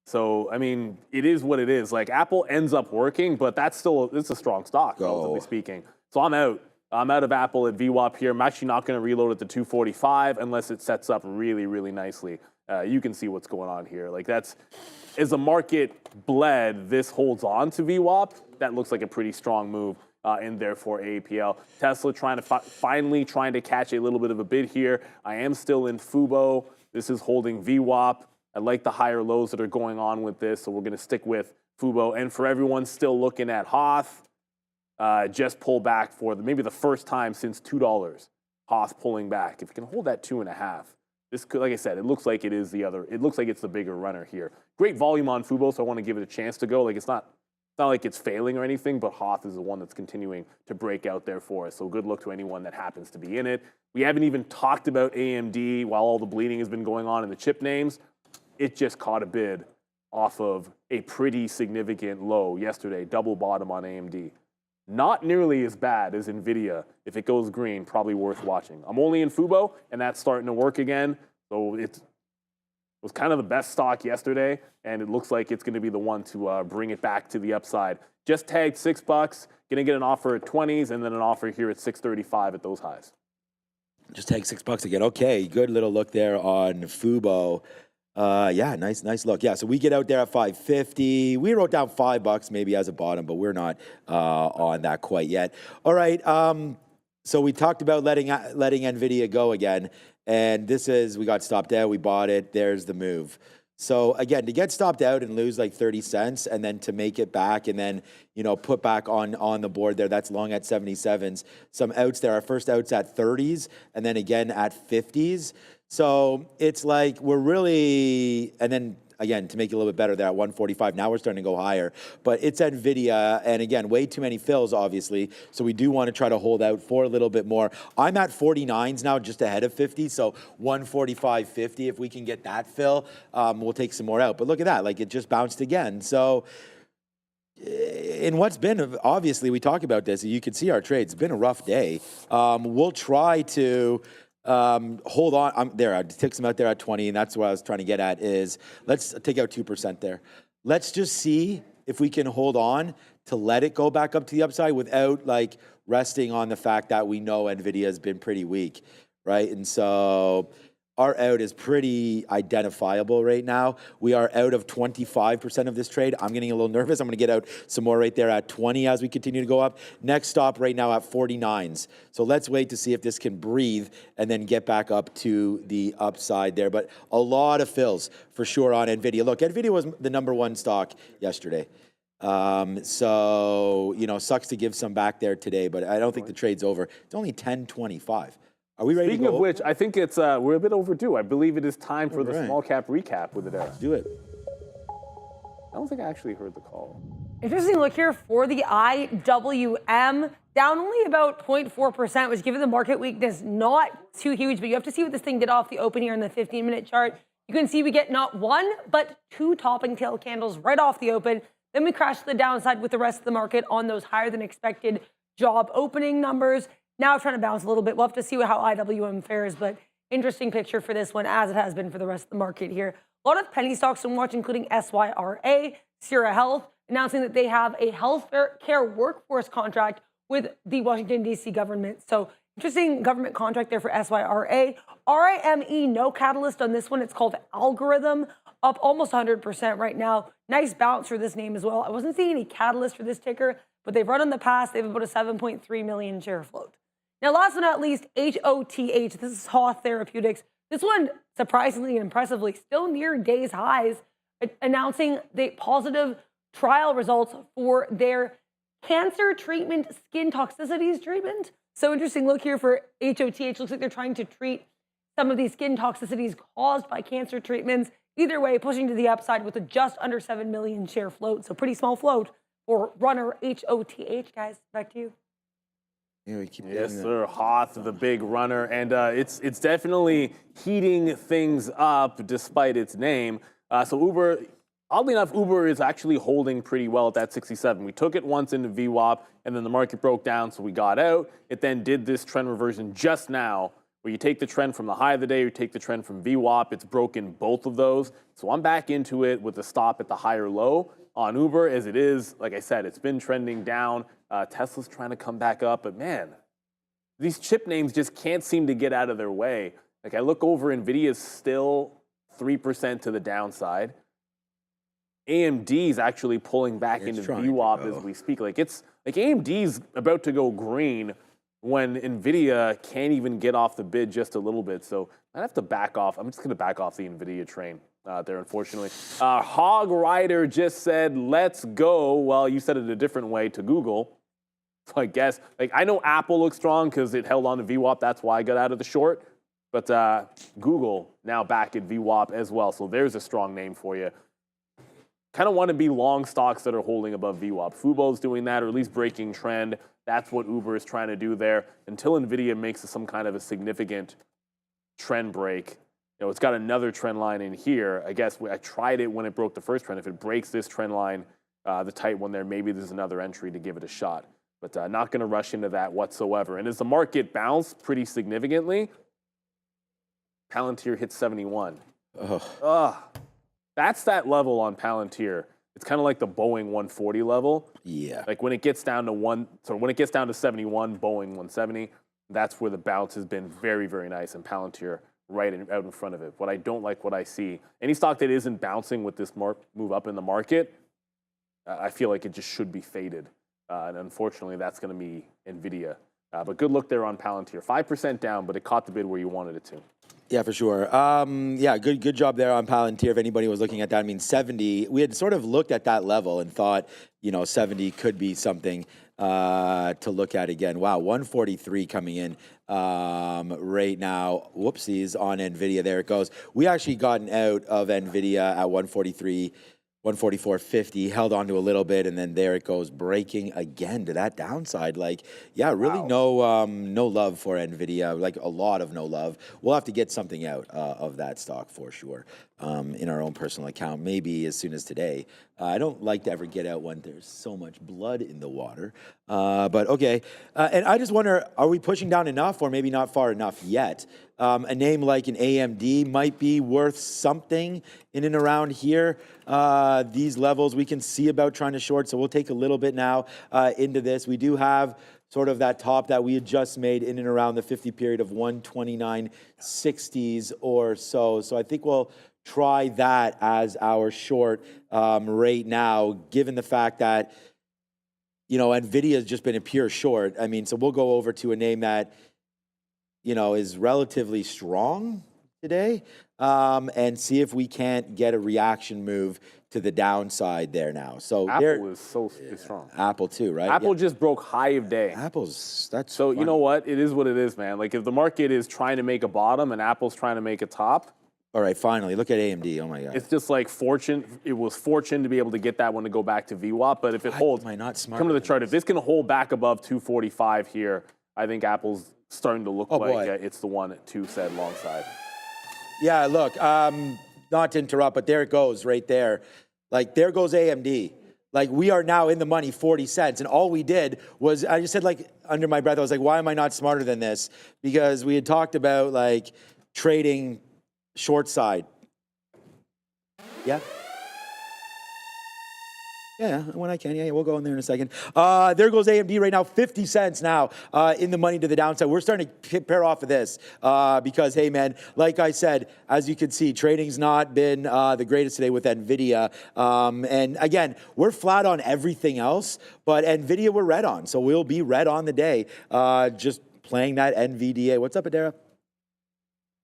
So, I mean, it is what it is. Like, Apple ends up working, but it's a strong stock, relatively speaking. So I'm out. I'm out of Apple at VWAP here. I'm actually not going to reload at the 245 unless it sets up really, really nicely. You can see what's going on here. Like, as the market bled, this holds on to VWAP. That looks like a pretty strong move in there for AAPL. Tesla finally trying to catch a little bit of a bid here. I am still in Fubo. This is holding VWAP. I like the higher lows that are going on with this, so we're going to stick with Fubo. And for everyone still looking at Hoth, just pull back for maybe the first time since $2. Hoth pulling back. If you can hold that 2.5, this could, like I said, it looks like it is the other. It looks like it's the bigger runner here. Great volume on Fubo, so I want to give it a chance to go. Like it's not like it's failing or anything, but Hoth is the one that's continuing to break out there for us. So good luck to anyone that happens to be in it. We haven't even talked about AMD while all the bleeding has been going on in the chip names. It just caught a bid off of a pretty significant low yesterday, double bottom on AMD. Not nearly as bad as Nvidia. If it goes green, probably worth watching. I'm only in Fubo, and that's starting to work again. So it was kind of the best stock yesterday, and it looks like it's going to be the one to bring it back to the upside. Just tagged $6. Going to get an offer at 20s, and then an offer here at 635 at those highs. Just tag $6 again. Okay, good little look there on Fubo. Yeah, nice look. Yeah, so we get out there at 550. We wrote down $5 maybe as a bottom, but we're not on that quite yet. All right. So we talked about letting Nvidia go again, and we got stopped out. We bought it. There's the move. So again, to get stopped out and lose like 30 cents and then to make it back and then, put back on the board there, that's long at 77s. Some outs there, our first outs at 30s and then again at 50s. So it's like we're really, and then again, to make it a little bit better, they're at 145. Now we're starting to go higher. But it's NVIDIA, and again, way too many fills, obviously. So we do want to try to hold out for a little bit more. I'm at 49s now, just ahead of 50. So 145.50, if we can get that fill, we'll take some more out. But look at that, like it just bounced again. So in what's been, obviously, we talk about this, you can see our trades. It's been a rough day. We'll try to hold on. I'm there. I took some out there at 20, and that's what I was trying to get at is let's take out 2% there. Let's just see if we can hold on to let it go back up to the upside without like resting on the fact that we know NVIDIA has been pretty weak, right? And so our out is pretty identifiable right now. We are out of 25% of this trade. I'm getting a little nervous. I'm going to get out some more right there at 20 as we continue to go up. Next stop right now at 49s. So let's wait to see if this can breathe and then get back up to the upside there. But a lot of fills for sure on NVIDIA. Look, NVIDIA was the #1 stock yesterday. So, sucks to give some back there today, but I don't think the trade's over. It's only 10.25. Are we ready Speaking to go? of which, I think it's we're a bit overdue. I believe it is time for the small cap recap with Adara. Do it. I don't think I actually heard the call. Interesting look here for the IWM, down only about 0.4%, which given the market weakness, not too huge, but you have to see what this thing did off the open here in the 15-minute chart. You can see we get not one, but two topping tail candles right off the open. Then we crash to the downside with the rest of the market on those higher than expected job opening numbers. Now trying to bounce a little bit. We'll have to see how IWM fares, but interesting picture for this one, as it has been for the rest of the market here. A lot of penny stocks to watch, including SYRA, Sierra Health, announcing that they have a health care workforce contract with the Washington, D.C. government. So interesting government contract there for SYRA. RIME, no catalyst on this one. It's called Algorithm, up almost 100% right now. Nice bounce for this name as well. I wasn't seeing any catalyst for this ticker, but they've run in the past. They have about a 7.3 million share float. Now, last but not least, HOTH. This is Hoth Therapeutics. This one, surprisingly and impressively, still near day's highs, announcing the positive trial results for their cancer treatment, skin toxicities treatment. So interesting look here for HOTH. Looks like they're trying to treat some of these skin toxicities caused by cancer treatments. Either way, pushing to the upside with a just under 7 million share float. So pretty small float for runner HOTH, guys. Back to you. Yeah, we keep yes, sir. Hoth, the big runner, and it's definitely heating things up despite its name. So Uber, oddly enough, Uber is actually holding pretty well at that 67. We took it once into VWAP, and then the market broke down, so we got out. It then did this trend reversion just now, where you take the trend from the high of the day, you take the trend from VWAP. It's broken both of those. So I'm back into it with the stop at the higher low on Uber, as it is. Like I said, it's been trending down. Tesla's trying to come back up, but man, these chip names just can't seem to get out of their way. Like I look over, Nvidia's still 3% to the downside. AMD's actually pulling back into VWAP as we speak. Like AMD's about to go green when Nvidia can't even get off the bid just a little bit. So I have to back off. I'm just going to back off the Nvidia train there, unfortunately. Hog Rider just said, let's go. Well, you said it a different way to Google. So I guess, I know Apple looks strong because it held on to VWAP. That's why I got out of the short. But Google now back at VWAP as well. So there's a strong name for you. Kind of want to be long stocks that are holding above VWAP. Fubo's doing that, or at least breaking trend. That's what Uber is trying to do there. Until NVIDIA makes some kind of a significant trend break. It's got another trend line in here. I guess I tried it when it broke the first trend. If it breaks this trend line, the tight one there, maybe there's another entry to give it a shot. But not going to rush into that whatsoever. And as the market bounced pretty significantly, Palantir hit 71. That's that level on Palantir. It's kind of like the Boeing 140 level. Yeah. Like when it gets down to when it gets down to 71, Boeing 170, that's where the bounce has been very, very nice. And Palantir out in front of it. What I don't like what I see, any stock that isn't bouncing with this move up in the market, I feel like it just should be faded. And unfortunately, that's going to be NVIDIA. But good look there on Palantir. 5% down, but it caught the bid where you wanted it to. Yeah, for sure. Yeah, good job there on Palantir. If anybody was looking at that, I mean, 70, we had sort of looked at that level and thought, 70 could be something to look at again. Wow, 143 coming in right now. Whoopsies on NVIDIA. There it goes. We actually gotten out of NVIDIA at 143. 144.50, held on to a little bit, and then there it goes, breaking again to that downside. Really no love for NVIDIA, like a lot of no love. We'll have to get something out of that stock for sure in our own personal account, maybe as soon as today. I don't like to ever get out when there's so much blood in the water, but okay. And I just wonder, are we pushing down enough or maybe not far enough yet? A name like an AMD might be worth something in and around here. These levels we can see about trying to short, so we'll take a little bit now into this. We do have sort of that top that we had just made in and around the 50 period of 129.60s or so. So I think we'll try that as our short right now, given the fact that, NVIDIA has just been a pure short. I mean, so we'll go over to a name that, is relatively strong today and see if we can't get a reaction move to the downside there now. So Apple is so strong. Apple too, right? Apple just broke high of day. That's so funny. You know what? It is what it is, man. Like if the market is trying to make a bottom and Apple's trying to make a top. All right, finally, look at AMD. Oh my God. It's just like fortune. It was fortune to be able to get that one to go back to VWAP. But if it holds, am I not smart? Come to the chart. If it's going to hold back above 245 here, I think Apple's starting to look like it's the one at 2 said long side. Yeah, look, not to interrupt, but there it goes right there. Like, there goes AMD. Like, we are now in the money 40 cents. And all we did was, I just said, like, under my breath, I was like, why am I not smarter than this? Because we had talked about, like, trading short side. Yeah? Yeah, when I can. Yeah, we'll go in there in a second. There goes AMD right now, 50 cents now in the money to the downside. We're starting to pair off of this because, hey, man, like I said, as you can see, trading's not been the greatest today with NVIDIA. And again, we're flat on everything else, but NVIDIA we're red on. So we'll be red on the day, just playing that NVDA. What's up, Adara?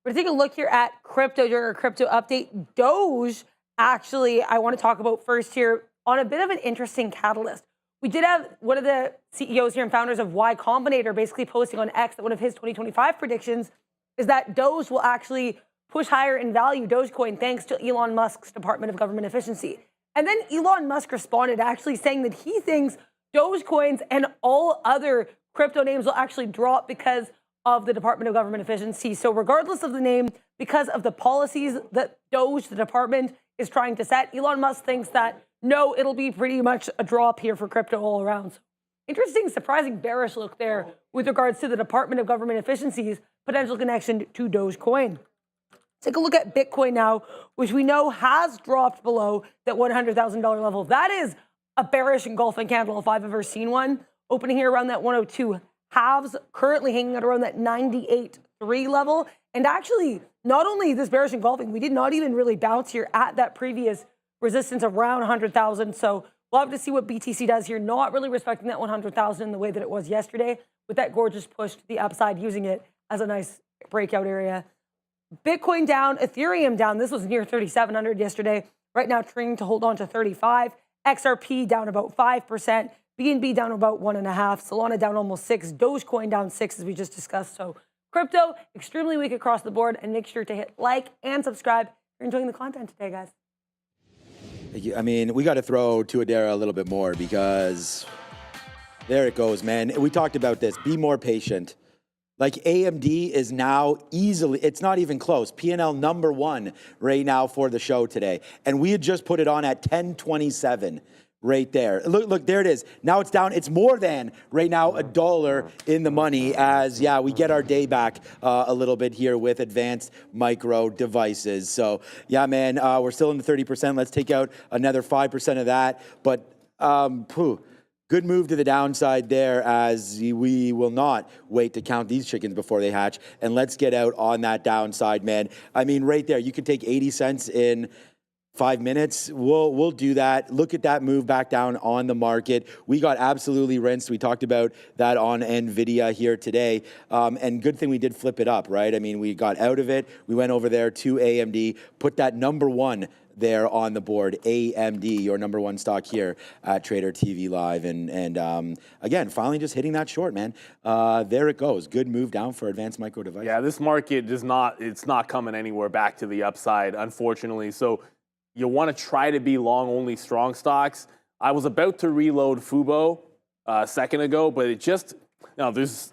We're taking a look here at crypto during our crypto update. Doge, actually, I want to talk about first here on a bit of an interesting catalyst. We did have one of the CEOs here and founders of Y Combinator basically posting on X that one of his 2025 predictions is that Doge will actually push higher in value, Dogecoin, thanks to Elon Musk's Department of Government Efficiency. And then Elon Musk responded actually saying that he thinks Dogecoins and all other crypto names will actually drop because of the Department of Government Efficiency. So regardless of the name, because of the policies that Doge, the department, is trying to set, Elon Musk thinks that no, it'll be pretty much a drop here for crypto all around. So interesting, surprising bearish look there with regards to the Department of Government Efficiency's potential connection to Dogecoin. Take a look at Bitcoin now, which we know has dropped below that $100,000 level. That is a bearish engulfing candle if I've ever seen one. Opening here around that 102 halves, currently hanging at around that 98.3 level. And actually, not only this bearish engulfing, we did not even really bounce here at that previous resistance around 100,000. So we'll have to see what BTC does here. Not really respecting that 100,000 in the way that it was yesterday with that gorgeous push to the upside, using it as a nice breakout area. Bitcoin down, Ethereum down. This was near 3,700 yesterday. Right now, trading to hold on to 35. XRP down about 5%. BNB down about 1.5%. Solana down almost 6%. Dogecoin down 6%, as we just discussed. So crypto, extremely weak across the board. And make sure to hit like and subscribe if you're enjoying the content today, guys. I mean, we got to throw to Adara a little bit more because there it goes, man. We talked about this. Be more patient. Like AMD is now easily, it's not even close. P&L number one right now for the show today. And we had just put it on at 1027 right there. Look, there it is. Now it's down. It's more than right now $1 in the money as, yeah, we get our day back a little bit here with advanced micro devices. So, yeah, man, we're still in the 30%. Let's take out another 5% of that. But, good move to the downside there as we will not wait to count these chickens before they hatch. And let's get out on that downside, man. I mean, right there, you could take 80 cents in 5 minutes, we'll do that. Look at that move back down on the market. We got absolutely rinsed. We talked about that on Nvidia here today. And good thing we did flip it up, right? I mean, we got out of it. We went over there to AMD, put that number one there on the board, AMD, your number one stock here at Trader TV Live. And again, finally just hitting that short, man. There it goes. Good move down for Advanced Micro Devices. Yeah, this market it's not coming anywhere back to the upside, unfortunately. So you want to try to be long only strong stocks. I was about to reload Fubo a second ago, but it just, there's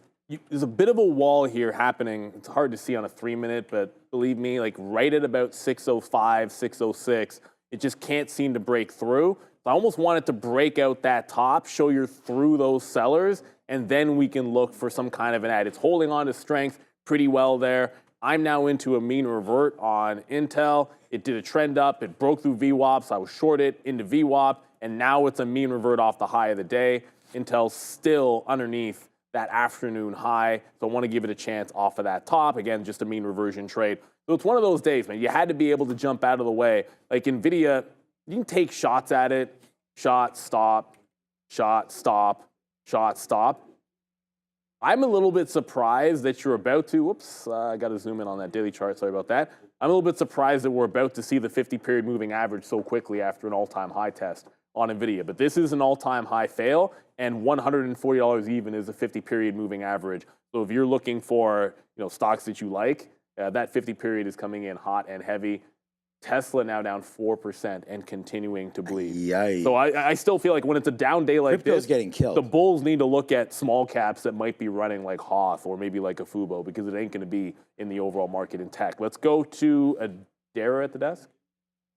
a bit of a wall here happening. It's hard to see on a 3-minute, but believe me, like right at about 605, 606, it just can't seem to break through. So I almost want it to break out that top, show you're through those sellers, and then we can look for some kind of an add. It's holding on to strength pretty well there. I'm now into a mean revert on Intel. It did a trend up. It broke through VWAP, so I was short it into VWAP, and now it's a mean revert off the high of the day. Intel's still underneath that afternoon high, so I want to give it a chance off of that top. Again, just a mean reversion trade. So it's one of those days, man. You had to be able to jump out of the way. Like Nvidia, you can take shots at it. Shot, stop, shot, stop, shot, stop. I'm a little bit surprised that you're about to, whoops, I got to zoom in on that daily chart, sorry about that. I'm a little bit surprised that we're about to see the 50-period moving average so quickly after an all-time high test on Nvidia. But this is an all-time high fail, and $140 even is a 50-period moving average. So if you're looking for stocks that you like, that 50-period is coming in hot and heavy. Tesla now down 4% and continuing to bleed. Yikes. So I still feel like when it's a down day like Crypto's this, getting killed. The bulls need to look at small caps that might be running like Hoth or maybe like a Fubo, because it ain't going to be in the overall market in tech. Let's go to Adara at the desk.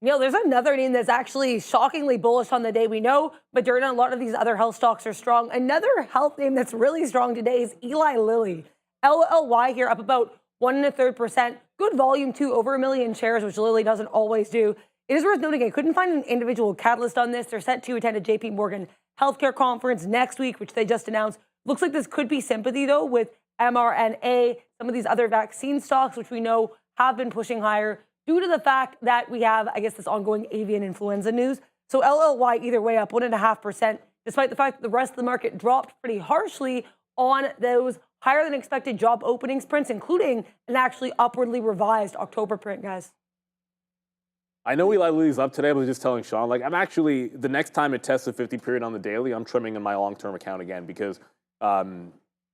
Neil, there's another name that's actually shockingly bullish on the day. We know Moderna and a lot of these other health stocks are strong. Another health name that's really strong today is Eli Lilly. LLY here up about 1 1/3%. Good volume too, over 1 million shares, which Lilly doesn't always do. It is worth noting I couldn't find an individual catalyst on this. They're set to attend a JP Morgan healthcare conference next week, which they just announced. Looks like this could be sympathy though with mRNA, some of these other vaccine stocks, which we know have been pushing higher due to the fact that we have, I guess, this ongoing avian influenza news. So LLY either way up 1.5%, despite the fact that the rest of the market dropped pretty harshly on those higher than expected job openings prints, including an actually upwardly revised October print, guys. I know Eli Lilly's up today, but I was just telling Sean, like, I'm actually, the next time it tests a 50-period on the daily, I'm trimming in my long-term account again, because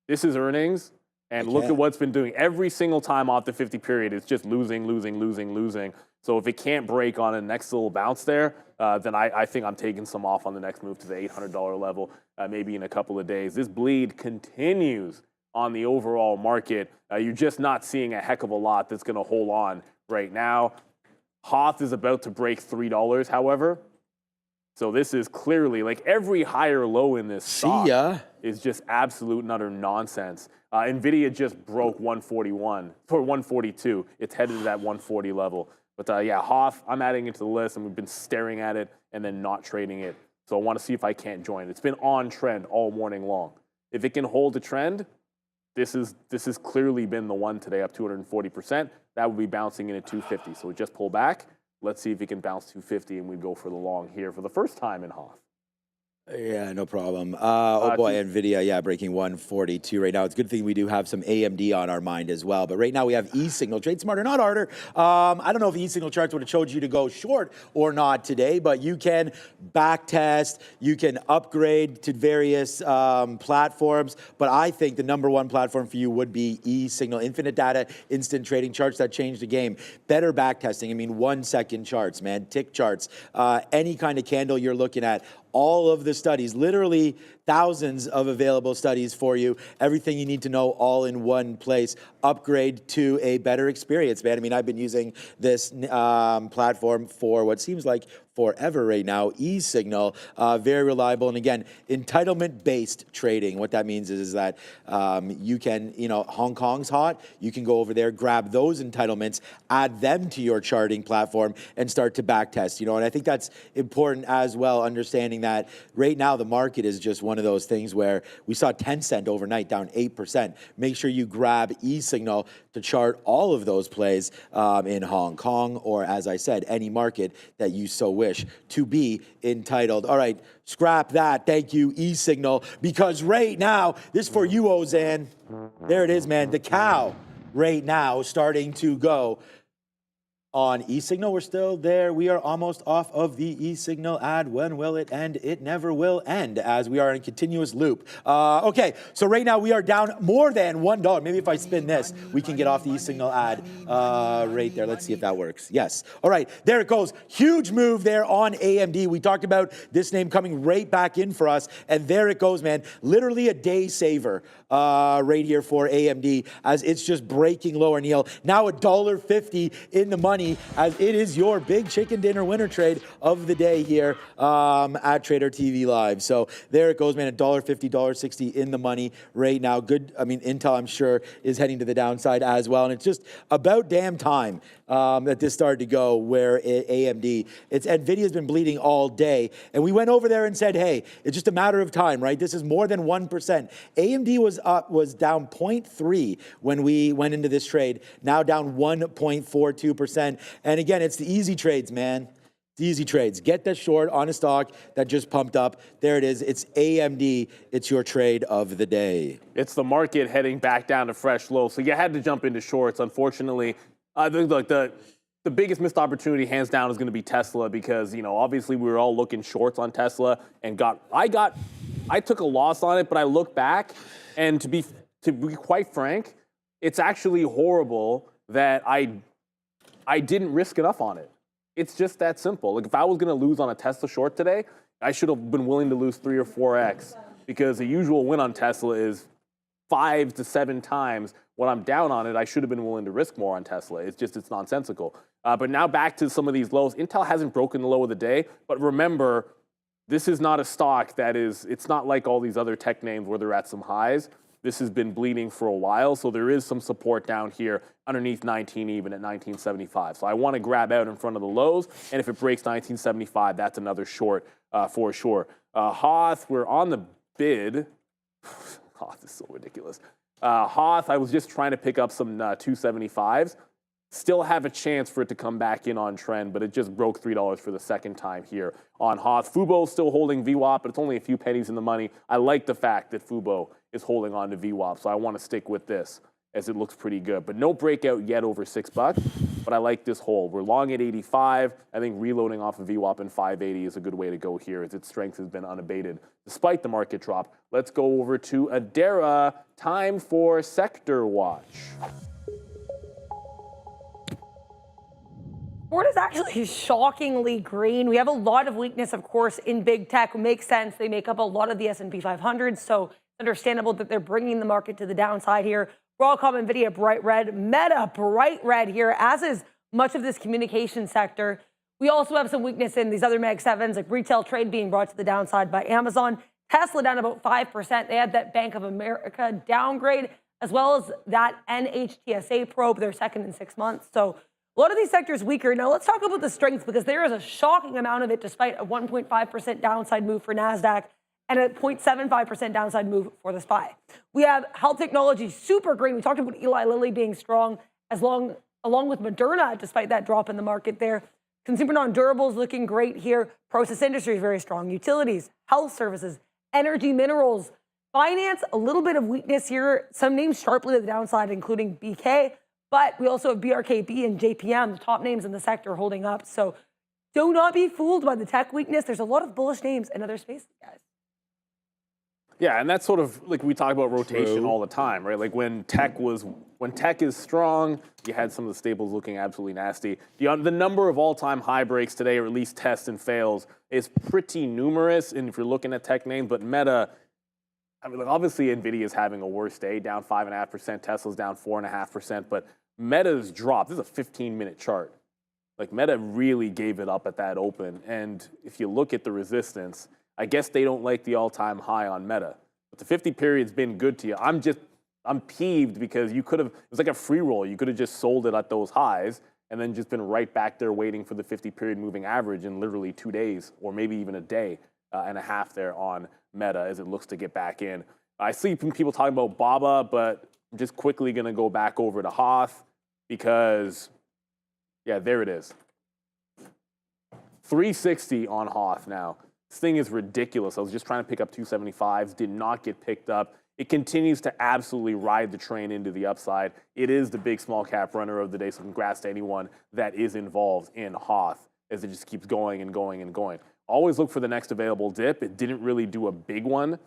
this is earnings, and look at what's been doing. Every single time off the 50-period, it's just losing, losing, losing, losing. So if it can't break on a next little bounce there, then I think I'm taking some off on the next move to the $800 level, maybe in a couple of days. This bleed continues on the overall market. You're just not seeing a heck of a lot that's going to hold on right now. Hoth is about to break $3, however. So this is clearly, like, every higher low in this stock is just absolute and utter nonsense. Nvidia just broke 141 for 142. It's headed to that 140 level. But yeah, Hoth, I'm adding it to the list, and we've been staring at it and then not trading it. So I want to see if I can't join. It's been on trend all morning long. If it can hold a trend, this has clearly been the one today, up 240%. That would be bouncing in at 250. So we just pull back. Let's see if it can bounce 250, and we go for the long here for the first time in Hoth. Yeah, no problem. Oh boy, Nvidia, breaking 142 right now. It's a good thing we do have some AMD on our mind as well. But right now we have E-Signal. Trade smarter, not harder. I don't know if E-Signal charts would have showed you to go short or not today, but you can back test, you can upgrade to various platforms. But I think the number one platform for you would be E-Signal. Infinite data, instant trading, charts that change the game. Better back testing. I mean, 1-second charts, man. Tick charts. Any kind of candle you're looking at. All of the studies, literally thousands of available studies for you. Everything you need to know all in one place. Upgrade to a better experience, man. I mean, I've been using this platform for what seems like forever right now. E-Signal, very reliable. And again, entitlement-based trading. What that means is that you can, Hong Kong's hot. You can go over there, grab those entitlements, add them to your charting platform, and start to back test. And I think that's important as well, understanding that right now the market is just one one of those things where we saw Tencent overnight down 8%. Make sure you grab e-signal to chart all of those plays in Hong Kong, or as I said, any market that you so wish to be entitled. All right, scrap that. Thank you, e-signal, because right now, this is for you, Ozan. There it is, man. The cow right now starting to go on e-signal. We're still there. We are almost off of the e-signal ad. When will it end? It never will end, as we are in a continuous loop. Okay, so right now we are down more than $1. Maybe if I spin this, we can get off the e-signal ad right there. Let's see if that works. Yes. All right, there it goes. Huge move there on AMD. We talked about this name coming right back in for us, and there it goes, man. Literally a day saver right here for AMD, as it's just breaking lower, Neil. Now $1.50 in the money, as it is your big chicken dinner winner trade of the day here at Trader TV Live. So there it goes, man. $1.50, $1.60 in the money right now. Good. I mean, Intel, I'm sure, is heading to the downside as well. And it's just about damn time that this started to go where AMD, NVIDIA's been bleeding all day. And we went over there and said, hey, it's just a matter of time, right? This is more than 1%. AMD was down 0.3 when we went into this trade, now down 1.42%. And again, it's the easy trades, man. The easy trades. Get that short on a stock that just pumped up. There it is. It's AMD. It's your trade of the day. It's the market heading back down to fresh lows. So you had to jump into shorts. Unfortunately, the biggest missed opportunity, hands down, is going to be Tesla, because, you know, obviously we were all looking shorts on Tesla and I took a loss on it, but I look back, and to be quite frank, it's actually horrible that I didn't risk enough on it. It's just that simple. Like, if I was going to lose on a Tesla short today, I should have been willing to lose 3 or 4x, because the usual win on Tesla is 5 to 7 times what I'm down on it. I should have been willing to risk more on Tesla. It's nonsensical. But now back to some of these lows. Intel hasn't broken the low of the day, but remember, this is not a stock it's not like all these other tech names where they're at some highs. This has been bleeding for a while, so there is some support down here underneath 19 even at 1975. So I want to grab out in front of the lows, and if it breaks 1975, that's another short for sure. Hoth, we're on the bid. Hoth is so ridiculous. Hoth, I was just trying to pick up some 275s. Still have a chance for it to come back in on trend, but it just broke $3 for the second time here on Hoth. Fubo still holding VWAP, but it's only a few pennies in the money. I like the fact that Fubo is holding on to VWAP, so I want to stick with this as it looks pretty good. But no breakout yet over $6, but I like this hold. We're long at 85. I think reloading off of VWAP in 580 is a good way to go here, as its strength has been unabated despite the market drop. Let's go over to Adara. Time for Sector Watch. Ford is actually shockingly green. We have a lot of weakness, of course, in big tech. It makes sense. They make up a lot of the S&P 500, so it's understandable that they're bringing the market to the downside here. Broadcom, Nvidia, bright red. Meta, bright red here, as is much of this communication sector. We also have some weakness in these other Mag 7s, like retail trade being brought to the downside by Amazon. Tesla down about 5%. They had that Bank of America downgrade, as well as that NHTSA probe, their second in 6 months. So a lot of these sectors weaker. Now let's talk about the strength, because there is a shocking amount of it despite a 1.5% downside move for NASDAQ and a 0.75% downside move for the SPY. We have health technology, super green. We talked about Eli Lilly being strong, along with Moderna, despite that drop in the market there. Consumer non-durables looking great here. Process industry is very strong. Utilities, health services, energy, minerals. Finance, a little bit of weakness here. Some names sharply to the downside, including BK. But we also have BRKB and JPM, the top names in the sector, holding up. So do not be fooled by the tech weakness. There's a lot of bullish names in other spaces, guys. Yeah, and that's sort of like we talk about rotation all the time, right? Like when tech is strong, you had some of the staples looking absolutely nasty. The number of all-time high breaks today, or at least tests and fails, is pretty numerous. And if you're looking at tech names, but Meta, I mean, obviously Nvidia is having a worse day, down 5.5%. Tesla's down 4.5%, but Meta's drop. This is a 15-minute chart. Like, Meta really gave it up at that open. And if you look at the resistance, I guess they don't like the all-time high on Meta. But the 50 period's been good to you. I'm peeved because it was like a free roll. You could have just sold it at those highs and then just been right back there waiting for the 50 period moving average in literally 2 days or maybe even a day. and a half there on Meta as it looks to get back in. I see people talking about BABA, but I'm just quickly going to go back over to Hoth because, yeah, there it is. 360 on Hoth now. This thing is ridiculous. I was just trying to pick up 275s, did not get picked up. It continues to absolutely ride the train into the upside. It is the big small cap runner of the day, so congrats to anyone that is involved in Hoth as it just keeps going and going and going. Always look for the next available dip. It didn't really do a big one.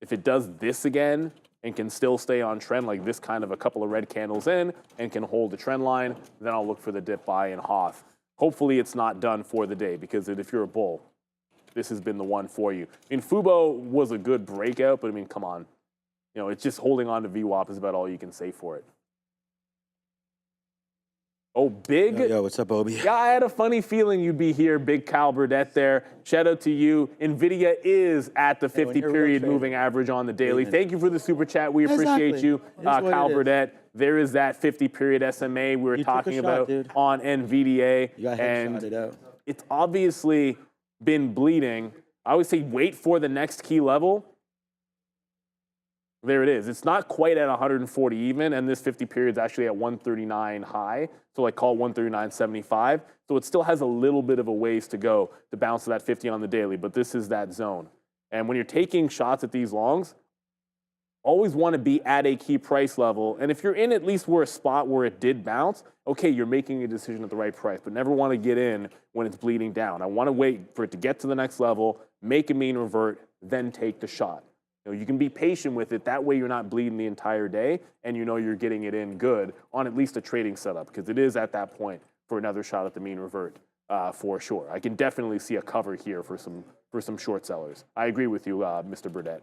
If it does this again and can still stay on trend like this kind of a couple of red candles in and can hold the trend line, then I'll look for the dip buy in Hoth. Hopefully it's not done for the day because if you're a bull, this has been the one for you. I mean, Fubo was a good breakout, but I mean, come on. You know, it's just holding on to VWAP is about all you can say for it. Oh, big. Yo, what's up, Obi? Yeah, I had a funny feeling you'd be here, Big Cal Burdette there. Shout out to you. NVIDIA is at the 50-period moving average on the daily. Thank you for the super chat. We appreciate you, Cal Burdette. There is that 50-period SMA we were talking about on NVIDIA. And it's obviously been bleeding. I always say wait for the next key level. There it is. It's not quite at 140 even, and this 50 period is actually at 139 high, so like call it 139.75. So it still has a little bit of a ways to go to bounce to that 50 on the daily, but this is that zone. And when you're taking shots at these longs, always want to be at a key price level. And if you're in at least where a spot where it did bounce, okay, you're making a decision at the right price, but never want to get in when it's bleeding down. I want to wait for it to get to the next level, make a mean revert, then take the shot. You can be patient with it. That way you're not bleeding the entire day and you know you're getting it in good on at least a trading setup because it is at that point for another shot at the mean revert for sure. I can definitely see a cover here for some short sellers. I agree with you, Mr. Burdette.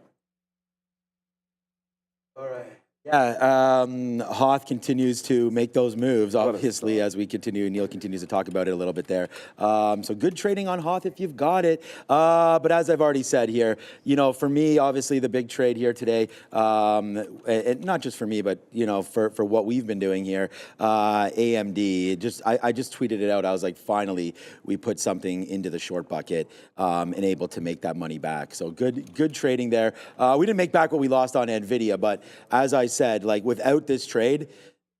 All right. Yeah, Hoth continues to make those moves, obviously, as we continue. Neil continues to talk about it a little bit there. So good trading on Hoth if you've got it. But as I've already said here, you know, for me, obviously, the big trade here today, and not just for me, but, you know, for what we've been doing here, AMD, I just tweeted it out. I was like, finally, we put something into the short bucket and able to make that money back. So good trading there. We didn't make back what we lost on NVIDIA, but as I said, like without this trade,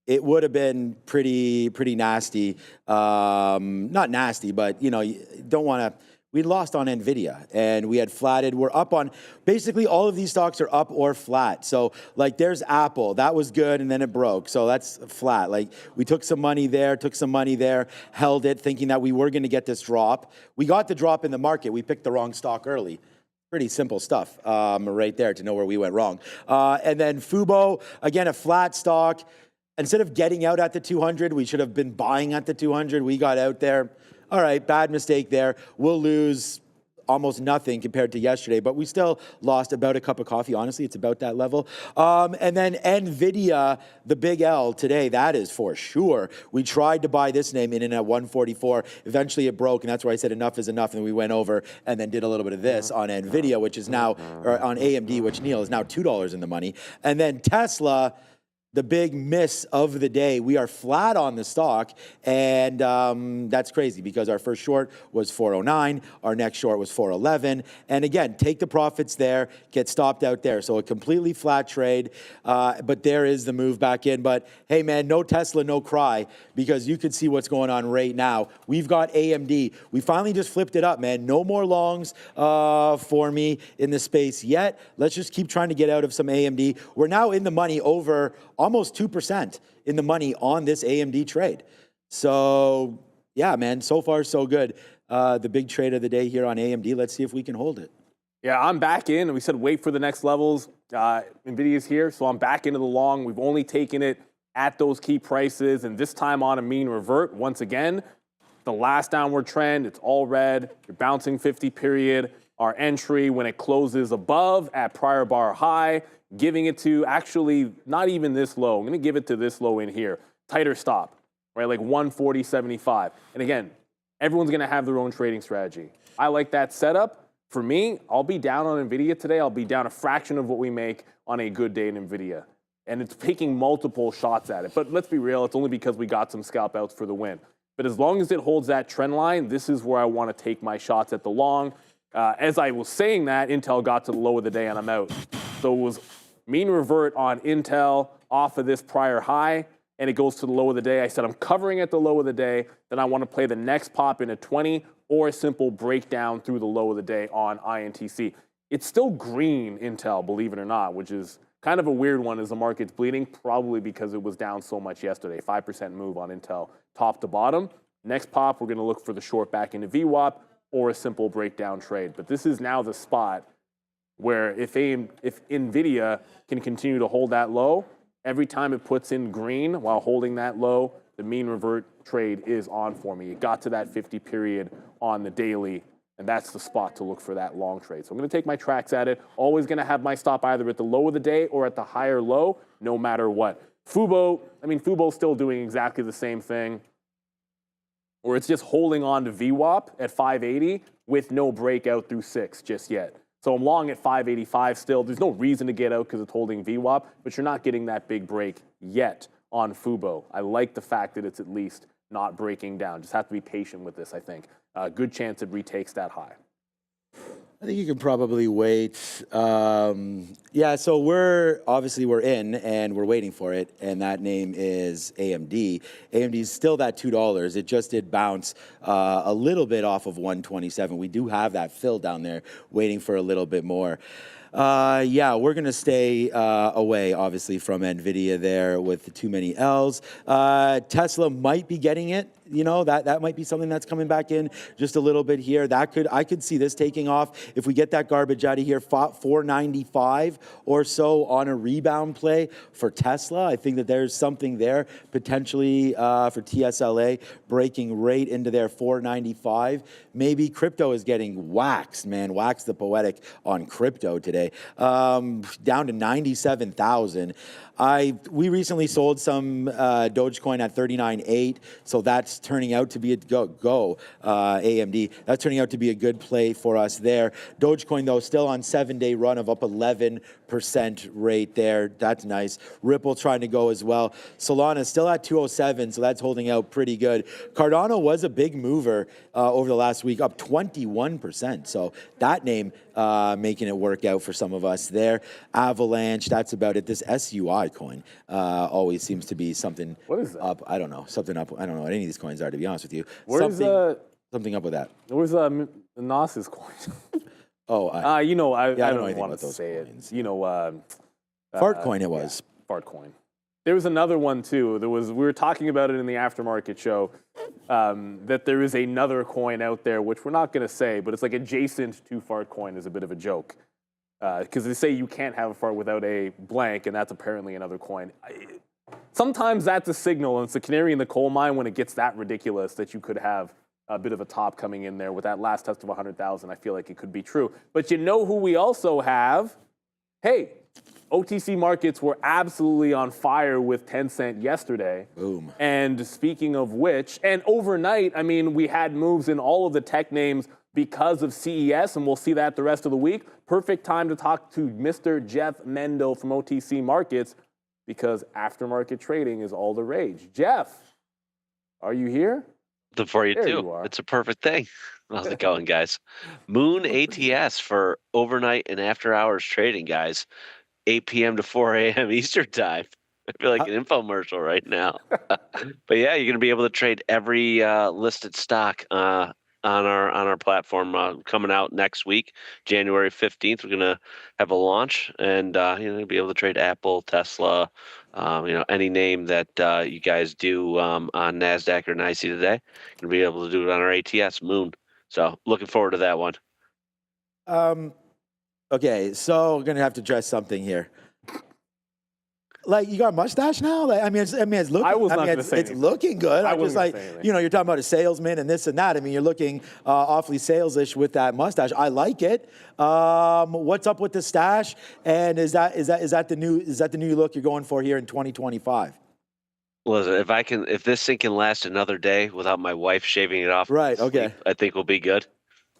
it would have been pretty nasty. Not nasty, but you know, you don't want to. We lost on NVIDIA and we had flatted. We're up on basically all of these stocks are up or flat. So like there's Apple, that was good and then it broke. So that's flat. Like we took some money there, held it thinking that we were going to get this drop. We got the drop in the market. We picked the wrong stock early. Pretty simple stuff right there to know where we went wrong. And then Fubo, again, a flat stock. Instead of getting out at the 200, we should have been buying at the 200. We got out there. All right, bad mistake there. We'll lose almost nothing compared to yesterday, but we still lost about a cup of coffee. Honestly, it's about that level. And then NVIDIA, the big L today, that is for sure. We tried to buy this name in at 144. Eventually it broke, and that's where I said enough is enough, and we went over and then did a little bit of this on NVIDIA, which is now, or on AMD, which, Neil, is now $2 in the money. And then Tesla, the big miss of the day. We are flat on the stock, and that's crazy because our first short was 409, our next short was 411, and again, take the profits there, get stopped out there. So a completely flat trade, but there is the move back in. But hey, man, no Tesla, no cry, because you can see what's going on right now. We've got AMD. We finally just flipped it up, man. No more longs for me in the space yet. Let's just keep trying to get out of some AMD. We're now in the money over almost 2% in the money on this AMD trade. So, yeah, man, so far so good. The big trade of the day here on AMD. Let's see if we can hold it. Yeah, I'm back in, and we said wait for the next levels. NVIDIA's here, so I'm back into the long. We've only taken it at those key prices, and this time on a mean revert. Once again, the last downward trend, it's all red. You're bouncing 50 period. Our entry when it closes above at prior bar high, giving it to actually not even this low. I'm going to give it to this low in here. Tighter stop, right? Like 140.75. And again, everyone's going to have their own trading strategy. I like that setup. For me, I'll be down on NVIDIA today. I'll be down a fraction of what we make on a good day in NVIDIA. And it's taking multiple shots at it. But let's be real, it's only because we got some scalp outs for the win. But as long as it holds that trend line, this is where I want to take my shots at the long. As I was saying that, Intel got to the low of the day and I'm out. So it was mean revert on Intel off of this prior high, and it goes to the low of the day. I said I'm covering at the low of the day, then I want to play the next pop in a 20 or a simple breakdown through the low of the day on INTC. It's still green, Intel, believe it or not, which is kind of a weird one as the market's bleeding, probably because it was down so much yesterday. 5% move on Intel top to bottom. Next pop, we're going to look for the short back into VWAP or a simple breakdown trade. But this is now the spot where if Nvidia can continue to hold that low, every time it puts in green while holding that low, the mean revert trade is on for me. It got to that 50 period on the daily, and that's the spot to look for that long trade. So I'm going to take my tracks at it. Always going to have my stop either at the low of the day or at the higher low, no matter what. Fubo's still doing exactly the same thing, or it's just holding on to VWAP at 580 with no breakout through 6 just yet. So I'm long at 585 still. There's no reason to get out because it's holding VWAP, but you're not getting that big break yet on Fubo. I like the fact that it's at least not breaking down. Just have to be patient with this, I think. Good chance it retakes that high. I think you can probably wait. Yeah, so we're in and we're waiting for it, and that name is AMD. AMD is still that $2. It just did bounce a little bit off of 127. We do have that fill down there waiting for a little bit more. Yeah, we're going to stay away, obviously, from NVIDIA there with too many L's. Tesla might be getting it. You know, that might be something that's coming back in just a little bit here. I could see this taking off if we get that garbage out of here. 495 or so on a rebound play for Tesla. I think that there's something there potentially for TSLA breaking right into their 495. Maybe crypto is getting waxed, man. Wax the poetic on crypto today. Down to 97,000. We recently sold some Dogecoin at 39.8, so that's turning out to be AMD. That's turning out to be a good play for us there. Dogecoin, though, still on 7-day run of up 11% rate there. That's nice. Ripple trying to go as well. Solana still at 207, so that's holding out pretty good. Cardano was a big mover over the last week, up 21%. So that name making it work out for some of us there. Avalanche, that's about it. This SUI coin always seems to be something up. I don't know. Something up. I don't know what any of these coins are, to be honest with you. Something up with that. Where's Nas's coin? Oh, I don't know want to say coins. it. Fartcoin it was. Yeah, Fartcoin. There was another one too. We were talking about it in the aftermarket show, that there is another coin out there, which we're not going to say, but it's like adjacent to Fartcoin is a bit of a joke. Because they say you can't have a fart without a blank, and that's apparently another coin. Sometimes that's a signal, and it's the canary in the coal mine when it gets that ridiculous that you could have a bit of a top coming in there. With that last test of 100,000, I feel like it could be true. But you know who we also have? Hey, OTC markets were absolutely on fire with Tencent yesterday. Boom. And speaking of which, and overnight, we had moves in all of the tech names because of CES, and we'll see that the rest of the week. Perfect time to talk to Mr. Jeff Mendel from OTC Markets, because aftermarket trading is all the rage. Jeff, are you here? For you too. It's a perfect thing. How's it going, guys? Moon ATS for overnight and after hours trading, guys. 8 p.m. to 4 a.m. Eastern time. I feel like an infomercial right now. But yeah, you're going to be able to trade every listed stock on our platform coming out next week, January 15th. We're going to have a launch, and be able to trade Apple, Tesla, any name that you guys do on NASDAQ or NYSE today. You'll be able to do it on our ATS, Moon. So looking forward to that one. Okay, so we're going to have to address something here. Like, you got a mustache now? Like, it's looking. I was not going to say it's looking good. I'm just like, you're talking about a salesman and this and that. You're looking awfully sales-ish with that mustache. I like it. What's up with the stash? And is that the new look you're going for here in 2025? Listen, if this thing can last another day without my wife shaving it off, right? Okay, I think we'll be good.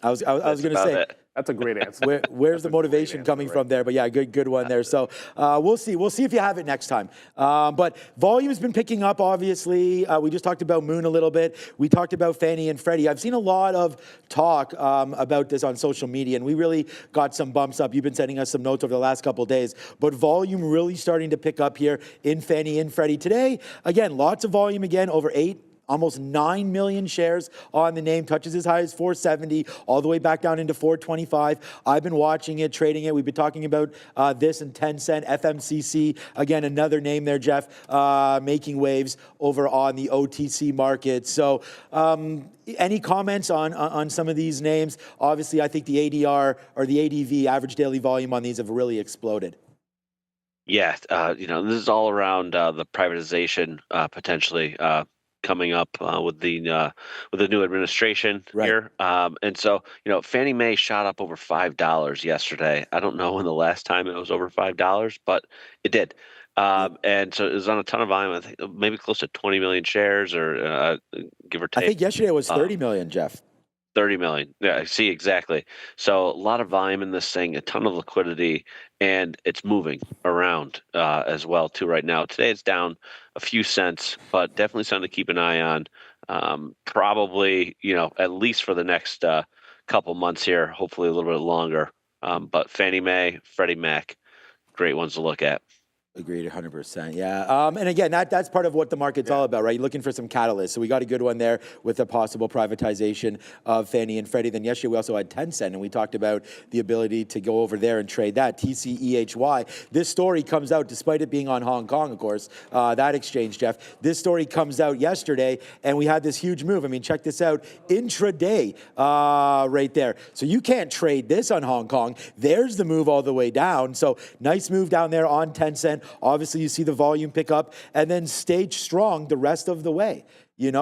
I was going to say, That's a great answer. Where's the motivation coming from there? But yeah, good one there. So we'll see. We'll see if you have it next time. But volume's been picking up, obviously. We just talked about Moon a little bit. We talked about Fannie and Freddie. I've seen a lot of talk about this on social media, and we really got some bumps up. You've been sending us some notes over the last couple of days. But volume really starting to pick up here in Fannie and Freddie today. Again, lots of volume again, over 8. Almost 9 million shares on the name, touches as high as 470, all the way back down into 425. I've been watching it, trading it. We've been talking about this and Tencent, FMCC. Again, another name there, Jeff, making waves over on the OTC market. So any comments on some of these names? Obviously, I think the ADR or the ADV, average daily volume on these have really exploded. Yeah, this is all around the privatization potentially coming up with the new administration here, and so Fannie Mae shot up over $5 yesterday. I don't know when the last time it was over $5, but it did, and so it was on a ton of volume. I think maybe close to 20 million shares, or give or take. I think yesterday it was 30 million, Jeff. 30 million. Yeah, I see exactly. So a lot of volume in this thing, a ton of liquidity, and it's moving around as well too right now. Today it's down a few cents, but definitely something to keep an eye on. Probably, at least for the next couple months here, hopefully a little bit longer. But Fannie Mae, Freddie Mac, great ones to look at. Agreed, 100%. Yeah, and again, that's part of what the market's all about, right? You're looking for some catalysts. So we got a good one there with the possible privatization of Fannie and Freddie. Then yesterday we also had Tencent, and we talked about the ability to go over there and trade that, TCEHY. This story comes out, despite it being on Hong Kong, of course, that exchange, Jeff. This story comes out yesterday, and we had this huge move. I mean, check this out, intraday right there. So you can't trade this on Hong Kong. There's the move all the way down. So nice move down there on Tencent. Obviously, you see the volume pick up and then stage strong the rest of the way.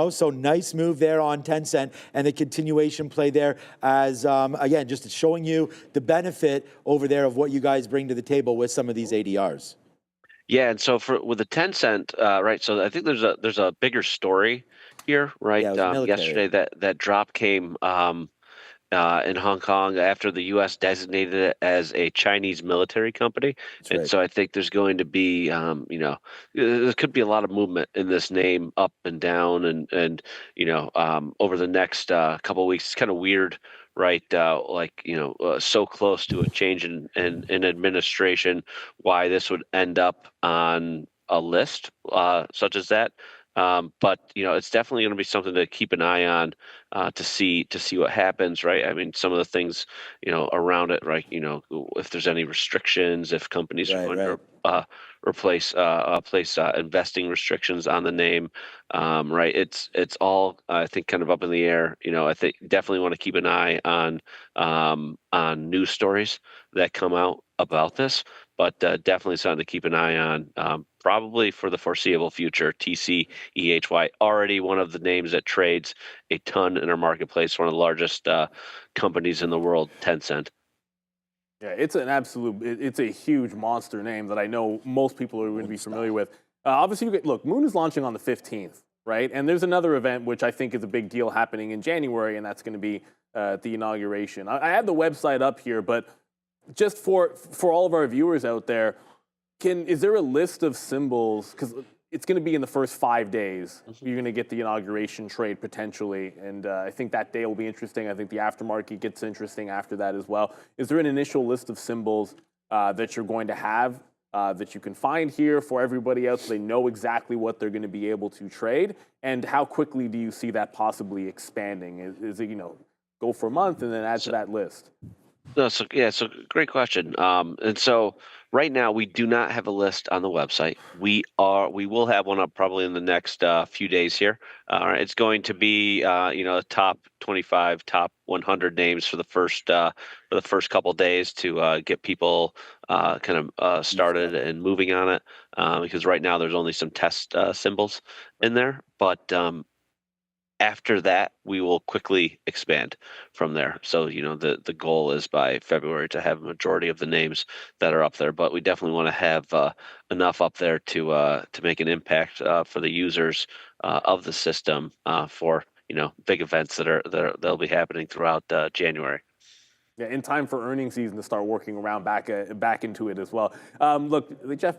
So nice move there on Tencent and the continuation play there as, again, just showing you the benefit over there of what you guys bring to the table with some of these ADRs. Yeah, and so with the Tencent, right, so I think there's a bigger story here, right? Yeah, yesterday that drop came in Hong Kong after the U.S. designated it as a Chinese military company. And so I think there's going to be, there could be a lot of movement in this name up and down and over the next couple of weeks. It's kind of weird, right? So close to a change in administration, why this would end up on a list such as that. But it's definitely going to be something to keep an eye on to see what happens, right? I mean, some of the things around it, right? If there's any restrictions, if companies are going to place investing restrictions on the name, right? It's all I think kind of up in the air. I think definitely want to keep an eye on news stories that come out about this, but definitely something to keep an eye on. Probably for the foreseeable future. TCEHY, already one of the names that trades a ton in our marketplace, one of the largest companies in the world, Tencent. Yeah, it's a huge monster name that I know most people are going to be familiar with. Obviously, look, Moon is launching on the 15th, right? And there's another event which I think is a big deal happening in January, and that's going to be the inauguration. I have the website up here, but just for all of our viewers out there, is there a list of symbols? Because it's going to be in the first 5 days. You're going to get the inauguration trade potentially, and I think that day will be interesting. I think the aftermarket gets interesting after that as well. Is there an initial list of symbols that you're going to have that you can find here for everybody else so they know exactly what they're going to be able to trade? And how quickly do you see that possibly expanding? Is it, go for a month and then add to that list? No, so great question. And so right now we do not have a list on the website. We will have one up probably in the next few days here. It's going to be top 25, top 100 names for the first couple days to get people kind of started and moving on it, because right now there's only some test symbols in there, but after that, we will quickly expand from there. So, the goal is by February to have a majority of the names that are up there, but we definitely want to have enough up there to make an impact for the users of the system for big events that'll be happening throughout January. Yeah, in time for earnings season to start working around back into it as well. Look, Jeff,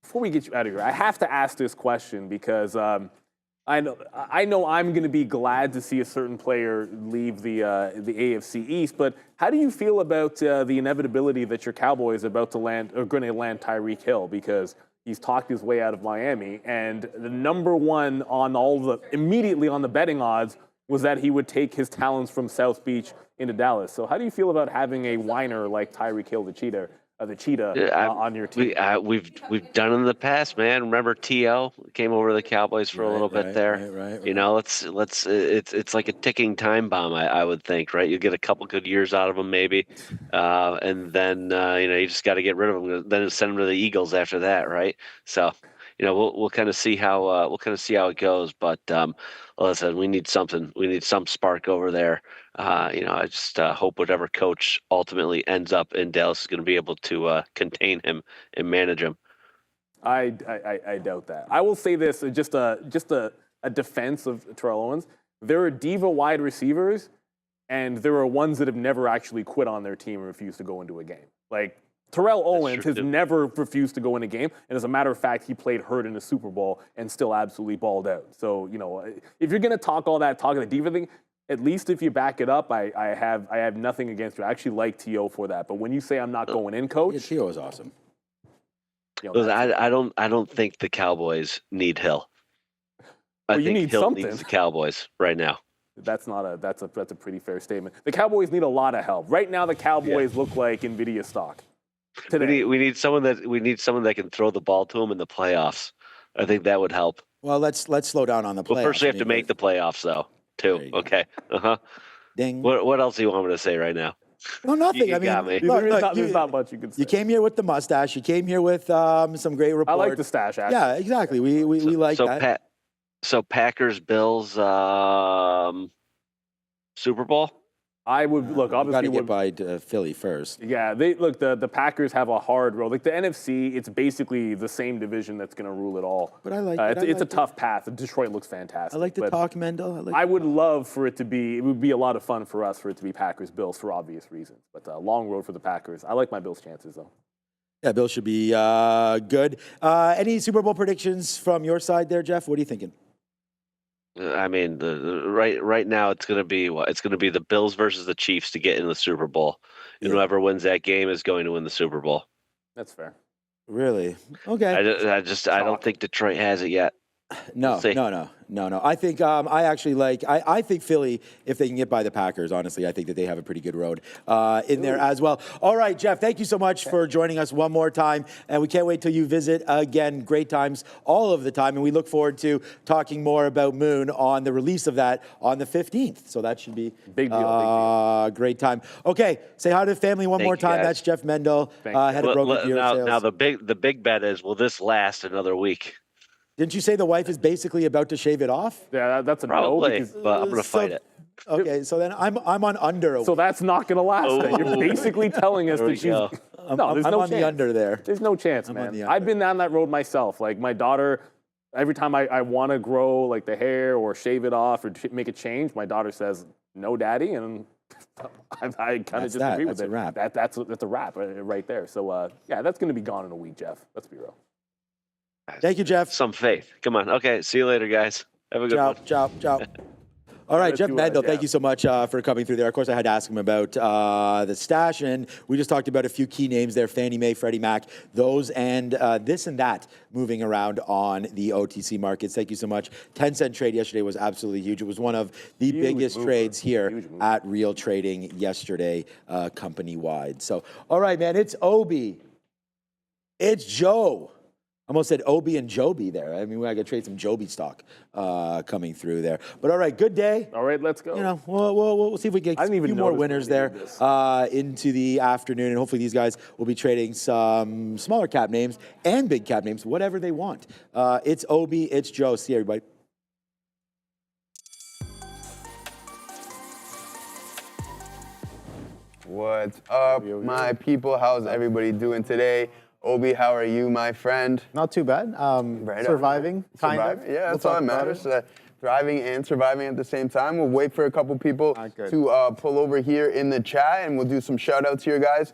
before we get you out of here, I have to ask this question because I know I'm going to be glad to see a certain player leave the AFC East, but how do you feel about the inevitability that your Cowboys are going to land Tyreek Hill, because he's talked his way out of Miami, and the number one on immediately on the betting odds was that he would take his talents from South Beach into Dallas. So how do you feel about having a whiner like Tyreek Hill, the cheetah, on your team? We've done it in the past, man. Remember T.O. came over to the Cowboys for a little bit there. Right. You know, it's like a ticking time bomb. I would think, right? You get a couple good years out of him, maybe, and then you just got to get rid of him. Then send him to the Eagles after that, right? So, we'll kind of see how it goes. But like I said, we need something. We need some spark over there. I just hope whatever coach ultimately ends up in Dallas is going to be able to contain him and manage him. I doubt that. I will say this, just a defense of Terrell Owens. There are diva wide receivers, and there are ones that have never actually quit on their team and refused to go into a game. Like, Terrell Owens has never refused to go in a game, and as a matter of fact, he played hurt in the Super Bowl and still absolutely balled out. So, if you're going to talk all that, talk the diva thing, at least if you back it up, I have nothing against you. I actually like T.O. for that. But when you say I'm not going in, coach, Yeah, T.O. is awesome. I don't think the Cowboys need Hill. I think Hill needs the Cowboys right now. That's a pretty fair statement. The Cowboys need a lot of help right now. The Cowboys look like Nvidia stock. Today. We need someone that can throw the ball to them in the playoffs. I think that would help. Well, let's slow down on the playoffs. Well, first we have to make the playoffs, though, too. Okay. Ding. What else do you want me to say right now? No, nothing. You got me. There's not much you can say. You came here with the mustache. You came here with some great reports. I like the stash, actually. Yeah, exactly. We like that. So Packers, Bills, Super Bowl? I would look. Obviously, got to get by Philly first. Yeah, the Packers have a hard road. Like the NFC, it's basically the same division that's going to rule it all. But I like it's a tough path. Detroit looks fantastic. I like to talk, Mendel. I would love for it to be. It would be a lot of fun for us for it to be Packers Bills for obvious reasons. But long road for the Packers. I like my Bills' chances though. Yeah, Bills should be good. Any Super Bowl predictions from your side there, Jeff? What are you thinking? I mean, right now it's going to be what? It's going to be the Bills versus the Chiefs to get in the Super Bowl. And whoever wins that game is going to win the Super Bowl. That's fair. Really? Okay. I don't think Detroit has it yet. No. I think I think Philly, if they can get by the Packers, honestly, I think that they have a pretty good road in there as well. All right, Jeff, thank you so much for joining us one more time, and we can't wait till you visit again. Great times all of the time, and we look forward to talking more about Moon on the release of that on the 15th. So that should be big deal. Great time. Okay, say hi to the family one more time. Guys. That's Jeff Mendel, head of Broker Dealer Sales. Now the big bet is, will this last another week? Didn't you say the wife is basically about to shave it off? Yeah, that's a probably, no. But I'm going to fight it. Okay, so then I'm on under. So that's not going to last. Then. You're basically telling us that she's. No, there's no chance. The under there. There's no chance, man. I've been down that road myself. Like my daughter, every time I want to grow like the hair or shave it off or make a change, my daughter says, "No, daddy," and I kind of just agree with it. That's a wrap right there. So yeah, that's going to be gone in a week, Jeff. Let's be real. Thank you, Jeff. Some faith. Come on. Okay. See you later, guys. Have a good one. Ciao. All right, Jeff Mendel, thank you so much for coming through there. Of course, I had to ask him about the stash, and we just talked about a few key names there, Fannie Mae, Freddie Mac, those and this and that moving around on the OTC markets. Thank you so much. 10-cent trade yesterday was absolutely huge. It was one of the biggest trades here at Real Trading yesterday, company-wide. So, all right, man, it's Obi. It's Joe. I almost said Obi and Joby there. I mean, we got to trade some Joby stock coming through there. But all right, good day. All right, let's go. We'll see if we get a few more winners there into the afternoon. And hopefully these guys will be trading some smaller cap names and big cap names, whatever they want. It's Obi, it's Joe. See you, everybody. What's up, my people? How's everybody doing today? Obi, how are you, my friend? Not too bad. Surviving, kind of. Yeah, that's all that matters. thriving and surviving at the same time. We'll wait for a couple people to pull over here in the chat, and we'll do some shout outs here, guys.